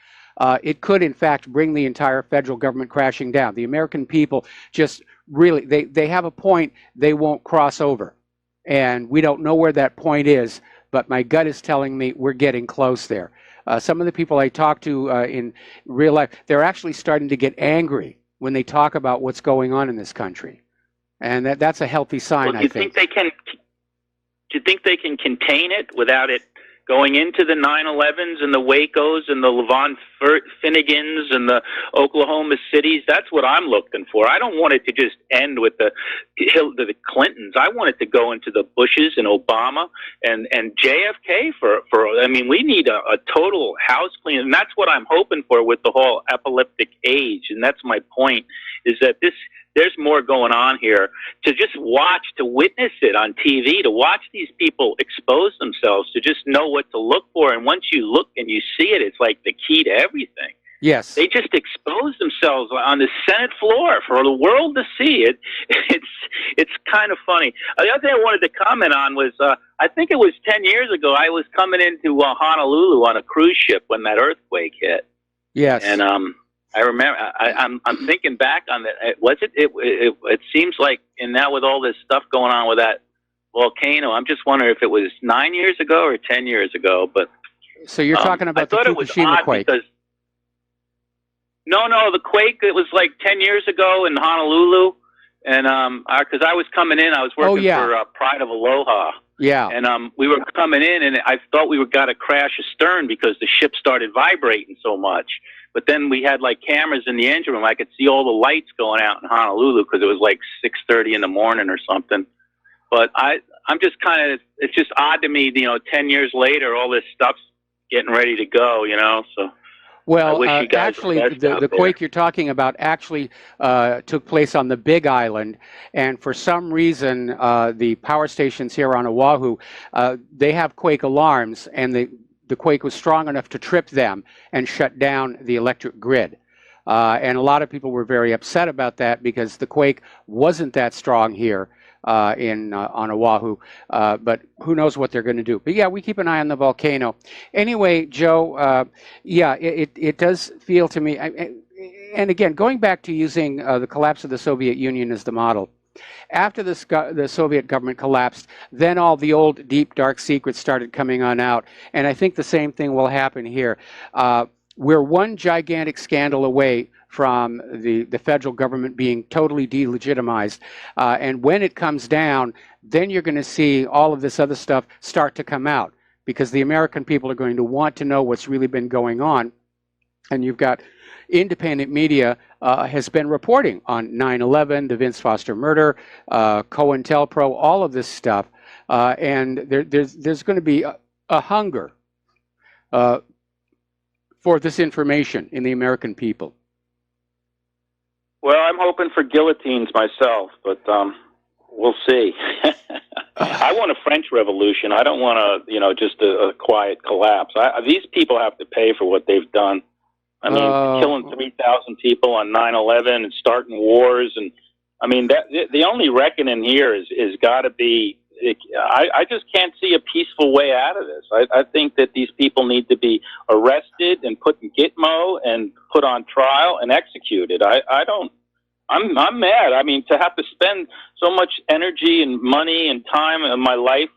it could, in fact, bring the entire federal government crashing down. The American people just really, they have a point they won't cross over. And we don't know where that point is, but my gut is telling me we're getting close there. Some of the people I talk to in real life, they're actually starting to get angry when they talk about what's going on in this country. And that's a healthy sign, I think. Do you think they can contain it without it going into the 9/11s and the Wacos and the Levon Finnegans and the Oklahoma Cities? That's what I'm looking for. I don't want it to just end with the Clintons. I want it to go into the Bushes and Obama and JFK we need a total house clean. And that's what I'm hoping for with the whole apocalyptic age. And that's my point, is that there's more going on here. To just watch, to witness it on TV, to watch these people expose themselves, to just know what to look for. And once you look and you see it, it's like the key to everything. Yes. They just expose themselves on the Senate floor for the world to see. It's kind of funny. The other thing I wanted to comment on was, I think it was 10 years ago, I was coming into Honolulu on a cruise ship when that earthquake hit. Yes. And I remember. I'm thinking back on that. It seems like, and now with all this stuff going on with that volcano, I'm just wondering if it was 9 years ago or 10 years ago. But so you're talking about the Fukushima quake? No, the quake. It was like 10 years ago in Honolulu, and because I was coming in, I was working for Pride of Aloha. Yeah. And we were coming in, and I thought we were going to crash astern because the ship started vibrating so much. But then we had like cameras in the engine room. I could see all the lights going out in Honolulu because it was like 6:30 in the morning or something. But I'm just it's just odd to me, 10 years later, all this stuff's getting ready to go, So. Well, wish you guys actually, the best the out there. quake you're talking about actually took place on the Big Island, and for some reason, the power stations here on Oahu, they have quake alarms, and the quake was strong enough to trip them and shut down the electric grid. And a lot of people were very upset about that because the quake wasn't that strong here on Oahu, but who knows what they're going to do. But yeah, we keep an eye on the volcano. Anyway, Joe, yeah, it does feel to me, and again, going back to using the collapse of the Soviet Union as the model, after the Soviet government collapsed, then all the old deep, dark secrets started coming on out, and I think the same thing will happen here. We're one gigantic scandal away from the federal government being totally delegitimized. And when it comes down, then you're going to see all of this other stuff start to come out because the American people are going to want to know what's really been going on. And you've got independent media has been reporting on 9/11, the Vince Foster murder, COINTELPRO, all of this stuff. And there's going to be a hunger for this information in the American people. Well, I'm hoping for guillotines myself, but we'll see. I want a French Revolution. I don't want just a quiet collapse. These people have to pay for what they've done. I mean, killing 3,000 people on 9/11 and starting wars, and I mean the only reckoning here is got to be. I just can't see a peaceful way out of this. I think that these people need to be arrested and put in Gitmo and put on trial and executed. I'm mad. I mean, to have to spend so much energy and money and time in my life,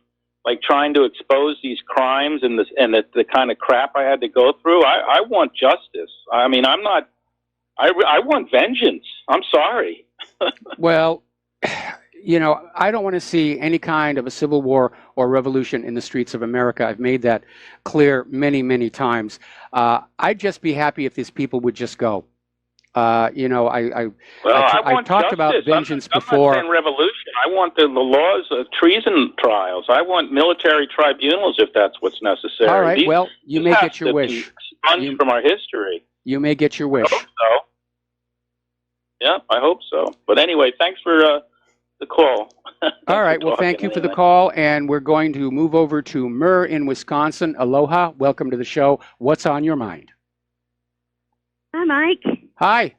like trying to expose these crimes and the kind of crap I had to go through. I want justice. I mean, I want vengeance. I'm sorry. Well, I don't want to see any kind of a civil war or revolution in the streets of America. I've made that clear many, many times. I'd just be happy if these people would just go. I talked about vengeance before. I'm not saying revolution. I want the laws of treason trials. I want military tribunals if that's what's necessary. All right. Well, you may get your wish. Expunged from our history. You may get your wish. I hope so. Yeah, I hope so. But anyway, thanks for the call. All right. Well, thank you for the call, and we're going to move over to Murr in Wisconsin. Aloha. Welcome to the show. What's on your mind? Hi, Mike. Hi.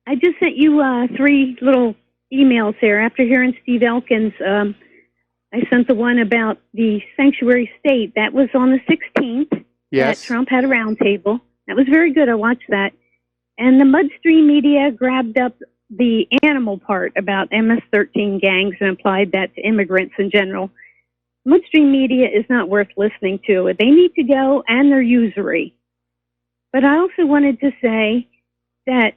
I just sent you 3 little emails here. After hearing Steve Elkins, I sent the one about the sanctuary state. That was on the 16th. Yes. That Trump had a roundtable. That was very good. I watched that. And the Mudstream media grabbed up the animal part about MS-13 gangs and applied that to immigrants in general. Mudstream media is not worth listening to. They need to go, and they're usury. But I also wanted to say that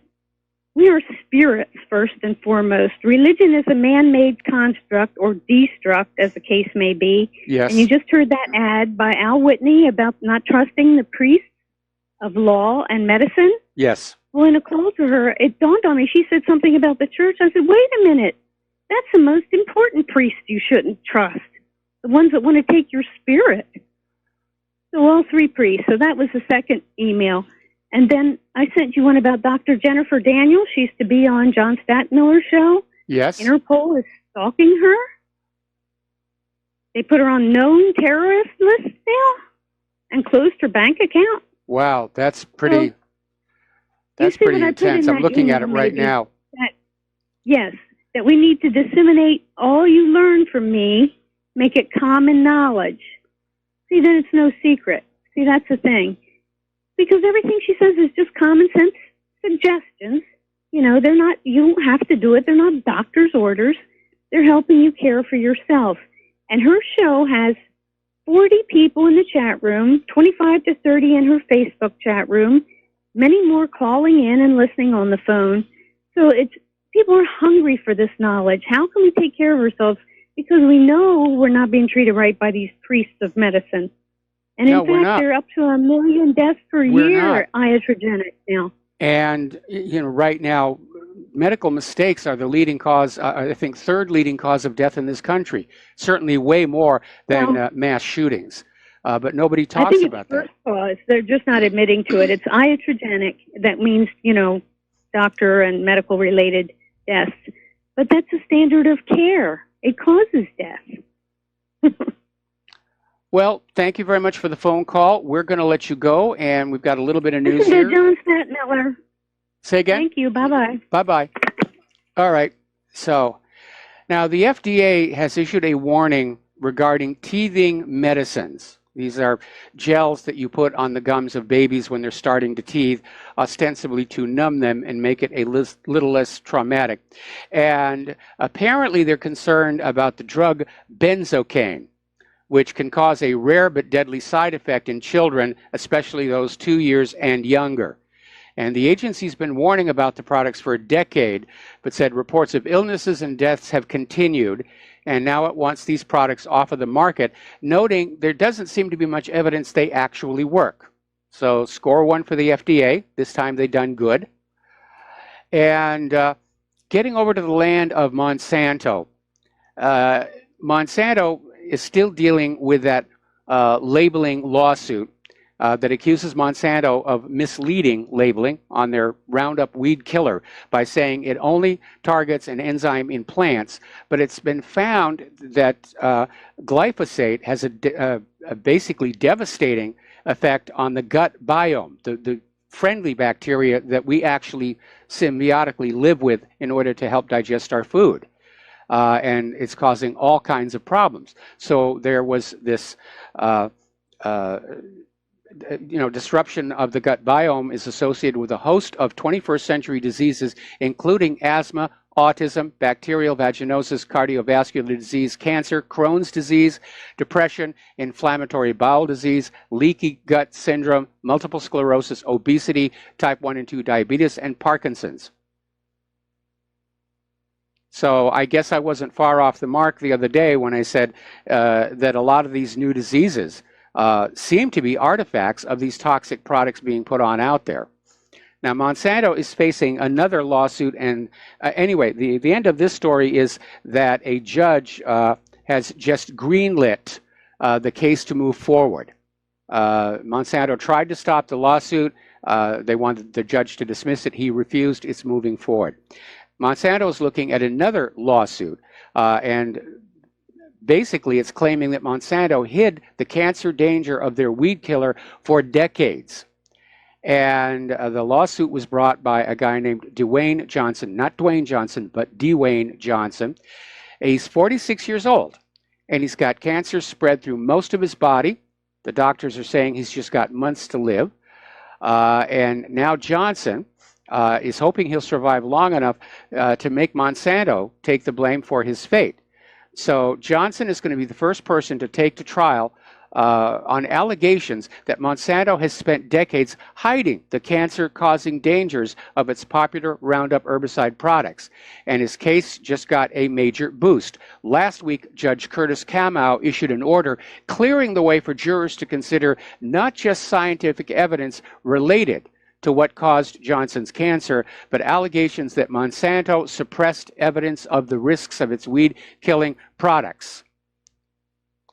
we are spirits first and foremost. Religion is a man-made construct or destruct, as the case may be. Yes. And you just heard that ad by Al Whitney about not trusting the priests of law and medicine. Yes. Well, in a call to her, it dawned on me. She said something about the church. I said, wait a minute. That's the most important priest you shouldn't trust. The ones that want to take your spirit. So all 3 priests. So that was the second email. And then I sent you one about Dr. Jennifer Daniels. She used to be on John Statmiller's show. Yes. Interpol is stalking her. They put her on known terrorist list now and closed her bank account. Wow, that's pretty. That's pretty intense. I'm looking at it right now. Yes, that we need to disseminate all you learn from me, make it common knowledge. See, then it's no secret. See, that's the thing. Because everything she says is just common sense suggestions. They're not, you don't have to do it. They're not doctor's orders. They're helping you care for yourself. And her show has 40 people in the chat room, 25 to 30 in her Facebook chat room, many more calling in and listening on the phone. So people are hungry for this knowledge. How can we take care of ourselves? Because we know we're not being treated right by these priests of medicine. And in fact, they're up to 1 million deaths per year iatrogenic now. And, right now, medical mistakes are the leading cause, I think, 3rd leading cause of death in this country. Certainly way more than mass shootings. but nobody I talks think about it's that. first cause. They're just not admitting to it. It's iatrogenic. That means, doctor and medical related deaths. But that's a standard of care. It causes death. Well, thank you very much for the phone call. We're going to let you go, and we've got a little bit of news Listen to here. John Stadtmiller. Say again? Thank you. Bye-bye. Bye-bye. All right. So now the FDA has issued a warning regarding teething medicines. These are gels that you put on the gums of babies when they're starting to teeth, ostensibly to numb them and make it a little less traumatic. And apparently they're concerned about the drug benzocaine, which can cause a rare but deadly side effect in children, especially those 2 years and younger. And the agency's been warning about the products for a decade, but said reports of illnesses and deaths have continued, and now it wants these products off of the market, noting there doesn't seem to be much evidence they actually work. So score one for the FDA. This time they've done good. And getting over to the land of Monsanto. Monsanto is still dealing with that labeling lawsuit that accuses Monsanto of misleading labeling on their Roundup weed killer by saying it only targets an enzyme in plants, but it's been found that glyphosate has a basically devastating effect on the gut biome, the friendly bacteria that we actually symbiotically live with in order to help digest our food. And it's causing all kinds of problems. So there was this disruption of the gut biome is associated with a host of 21st century diseases, including asthma, autism, bacterial vaginosis, cardiovascular disease, cancer, Crohn's disease, depression, inflammatory bowel disease, leaky gut syndrome, multiple sclerosis, obesity, type 1 and 2 diabetes, and Parkinson's. So I guess I wasn't far off the mark the other day when I said that a lot of these new diseases seem to be artifacts of these toxic products being put on out there. Now, Monsanto is facing another lawsuit, and anyway, the end of this story is that a judge has just greenlit the case to move forward. Monsanto tried to stop the lawsuit. They wanted the judge to dismiss it. He refused. It's moving forward. Monsanto is looking at another lawsuit, and basically it's claiming that Monsanto hid the cancer danger of their weed killer for decades. And the lawsuit was brought by a guy named Dwayne Johnson, not Dwayne Johnson, but Dwayne Johnson. He's 46 years old, and he's got cancer spread through most of his body. The doctors are saying he's just got months to live. And now Johnson is hoping he'll survive long enough to make Monsanto take the blame for his fate. So Johnson is going to be the first person to take to trial on allegations that Monsanto has spent decades hiding the cancer-causing dangers of its popular Roundup herbicide products. And his case just got a major boost. Last week, Judge Curtis Kamau issued an order clearing the way for jurors to consider not just scientific evidence related to what caused Johnson's cancer, but allegations that Monsanto suppressed evidence of the risks of its weed-killing products.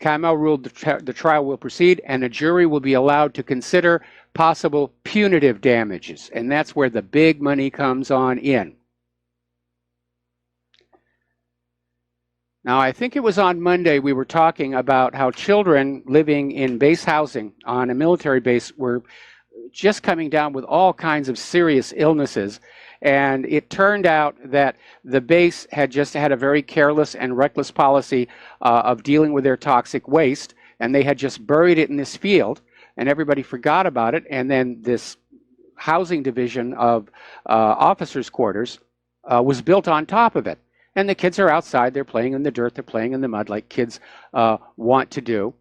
Kamau ruled the trial will proceed, and a jury will be allowed to consider possible punitive damages, and that's where the big money comes on in. Now, I think it was on Monday we were talking about how children living in base housing on a military base were just coming down with all kinds of serious illnesses. And it turned out that the base had just had a very careless and reckless policy of dealing with their toxic waste, and they had just buried it in this field, and everybody forgot about it. And then this housing division of officers' quarters was built on top of it. And the kids are outside, they're playing in the dirt, they're playing in the mud like kids want to do.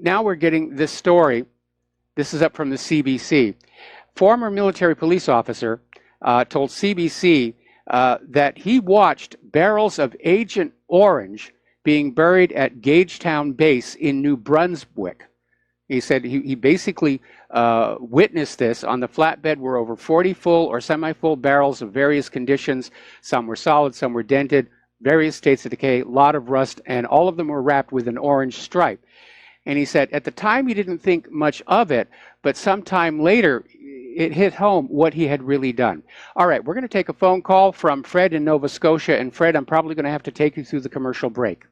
Now we're getting this story. This is up from the CBC. Former military police officer told CBC that he watched barrels of Agent Orange being buried at Gagetown Base in New Brunswick. He said he basically witnessed this. On the flatbed were over 40 full or semi-full barrels of various conditions. Some were solid, some were dented. various states of decay, a lot of rust, and all of them were wrapped with an orange stripe. And he said, at the time he didn't think much of it, but sometime later it hit home what he had really done. All right, we're going to take a phone call from Fred in Nova Scotia. And Fred, I'm probably going to have to take you through the commercial break.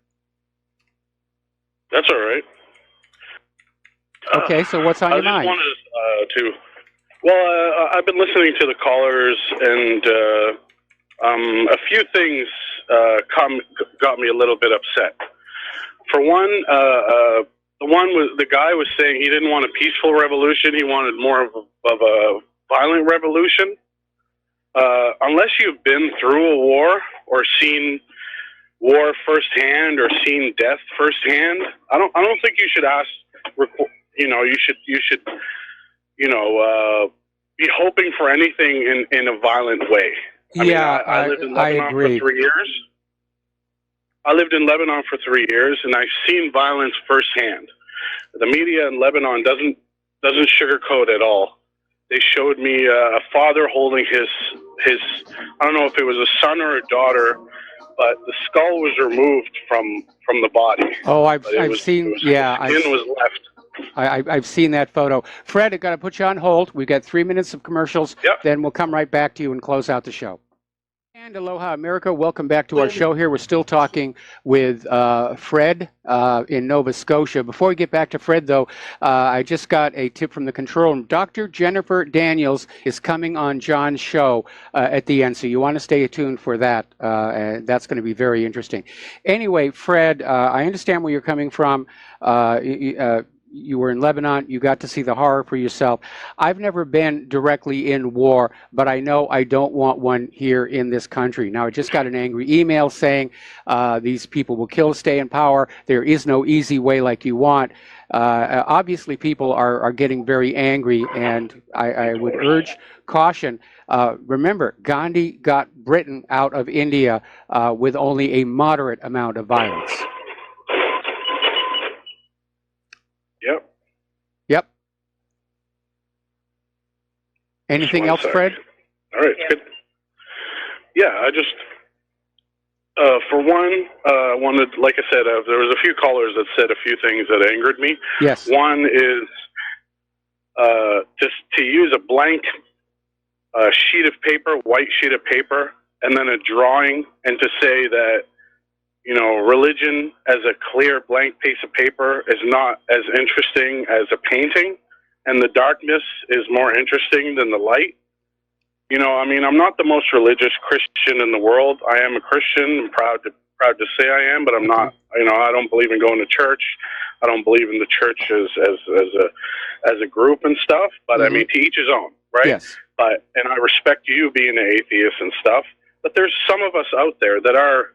That's all right. Okay, so what's on your mind? I just wanted well, I've been listening to the callers, and a few things got me a little bit upset. For one, the guy was saying he didn't want a peaceful revolution; he wanted more of a violent revolution. Unless you've been through a war or seen war firsthand or seen death firsthand, I don't think you should ask. You should be hoping for anything in a violent way. I lived in Lebanon for 3 years. I lived in Lebanon for 3 years, and I've seen violence firsthand. The media in Lebanon doesn't sugarcoat at all. They showed me a father holding his I don't know if it was a son or a daughter, but the skull was removed from the body. Oh, I've seen. Yeah, skin was left. I've seen that photo. Fred, I've got to put you on hold. We've got 3 minutes of commercials. Yep. Then we'll come right back to you and close out the show. And aloha, America. Welcome back to our show here. We're still talking with Fred in Nova Scotia. Before we get back to Fred, though, I just got a tip from the control room. Dr. Jennifer Daniels is coming on John's show at the end, so you want to stay tuned for that. And that's going to be very interesting. Anyway, Fred, I understand where you're coming from. You were in Lebanon. You got to see the horror for yourself. I've never been directly in war, but I know I don't want one here in this country. Now, I just got an angry email saying these people will kill to stay in power. There is no easy way like you want. Obviously, people are getting very angry, and I would urge caution. Remember, Gandhi got Britain out of India with only a moderate amount of violence. Yep. Anything else, Fred? All right, good. Yeah, I just, for one, wanted, like I said, there was a few callers that said a few things that angered me. Yes. One is just to use a blank sheet of paper, white sheet of paper, and then a drawing, and to say that, religion as a clear blank piece of paper is not as interesting as a painting, and the darkness is more interesting than the light. I'm not the most religious Christian in the world. I am a Christian. I'm proud to say I am, but I'm not. I don't believe in going to church. I don't believe in the church as a group and stuff. But I mean, to each his own, right? Yes. And I respect you being an atheist and stuff. But there's some of us out there that are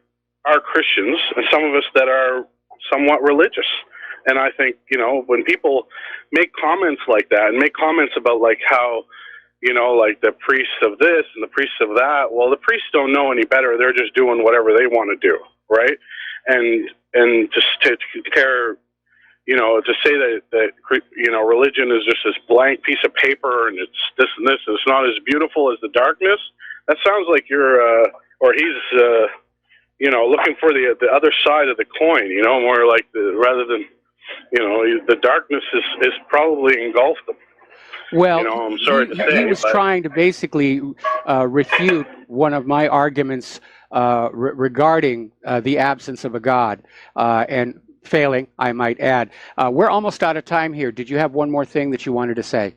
Christians, and some of us that are somewhat religious. And I think, when people make comments like that and make comments about like how, like the priests of this and the priests of that, well, the priests don't know any better. They're just doing whatever they want to do, right? And just to compare, to say that religion is just this blank piece of paper and it's this and this, and it's not as beautiful as the darkness, that sounds like you're, or he's, looking for the other side of the coin, more like rather than, the darkness is probably engulfed them. Well, I'm sorry to say, he was trying to basically refute one of my arguments regarding the absence of a God, and failing, I might add. We're almost out of time here. Did you have one more thing that you wanted to say?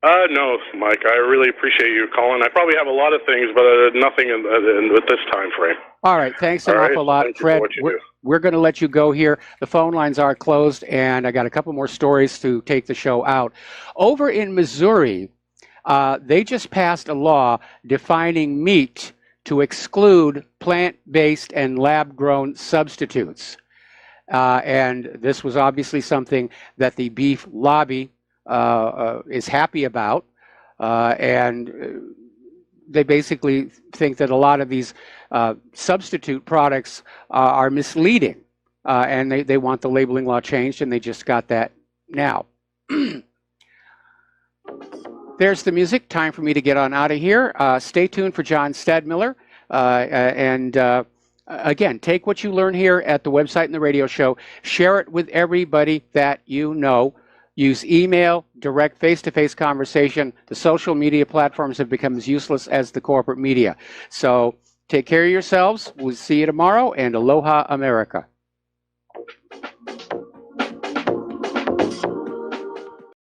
No, Mike, I really appreciate you calling. I probably have a lot of things, but nothing with this time frame. All right, thanks an awful lot, Fred. We're going to let you go here. The phone lines are closed, and I got a couple more stories to take the show out. Over in Missouri, they just passed a law defining meat to exclude plant-based and lab-grown substitutes. And this was obviously something that the beef lobby is happy about, and they basically think that a lot of these substitute products are misleading, and they want the labeling law changed, and they just got that now. There's the music. Time for me to get on out of here. Stay tuned for John Stadmiller. Again, take what you learn here at the website and the radio show, share it with everybody that you know. Use email, direct face-to-face conversation. The social media platforms have become as useless as the corporate media. So take care of yourselves. We'll see you tomorrow, and aloha, America.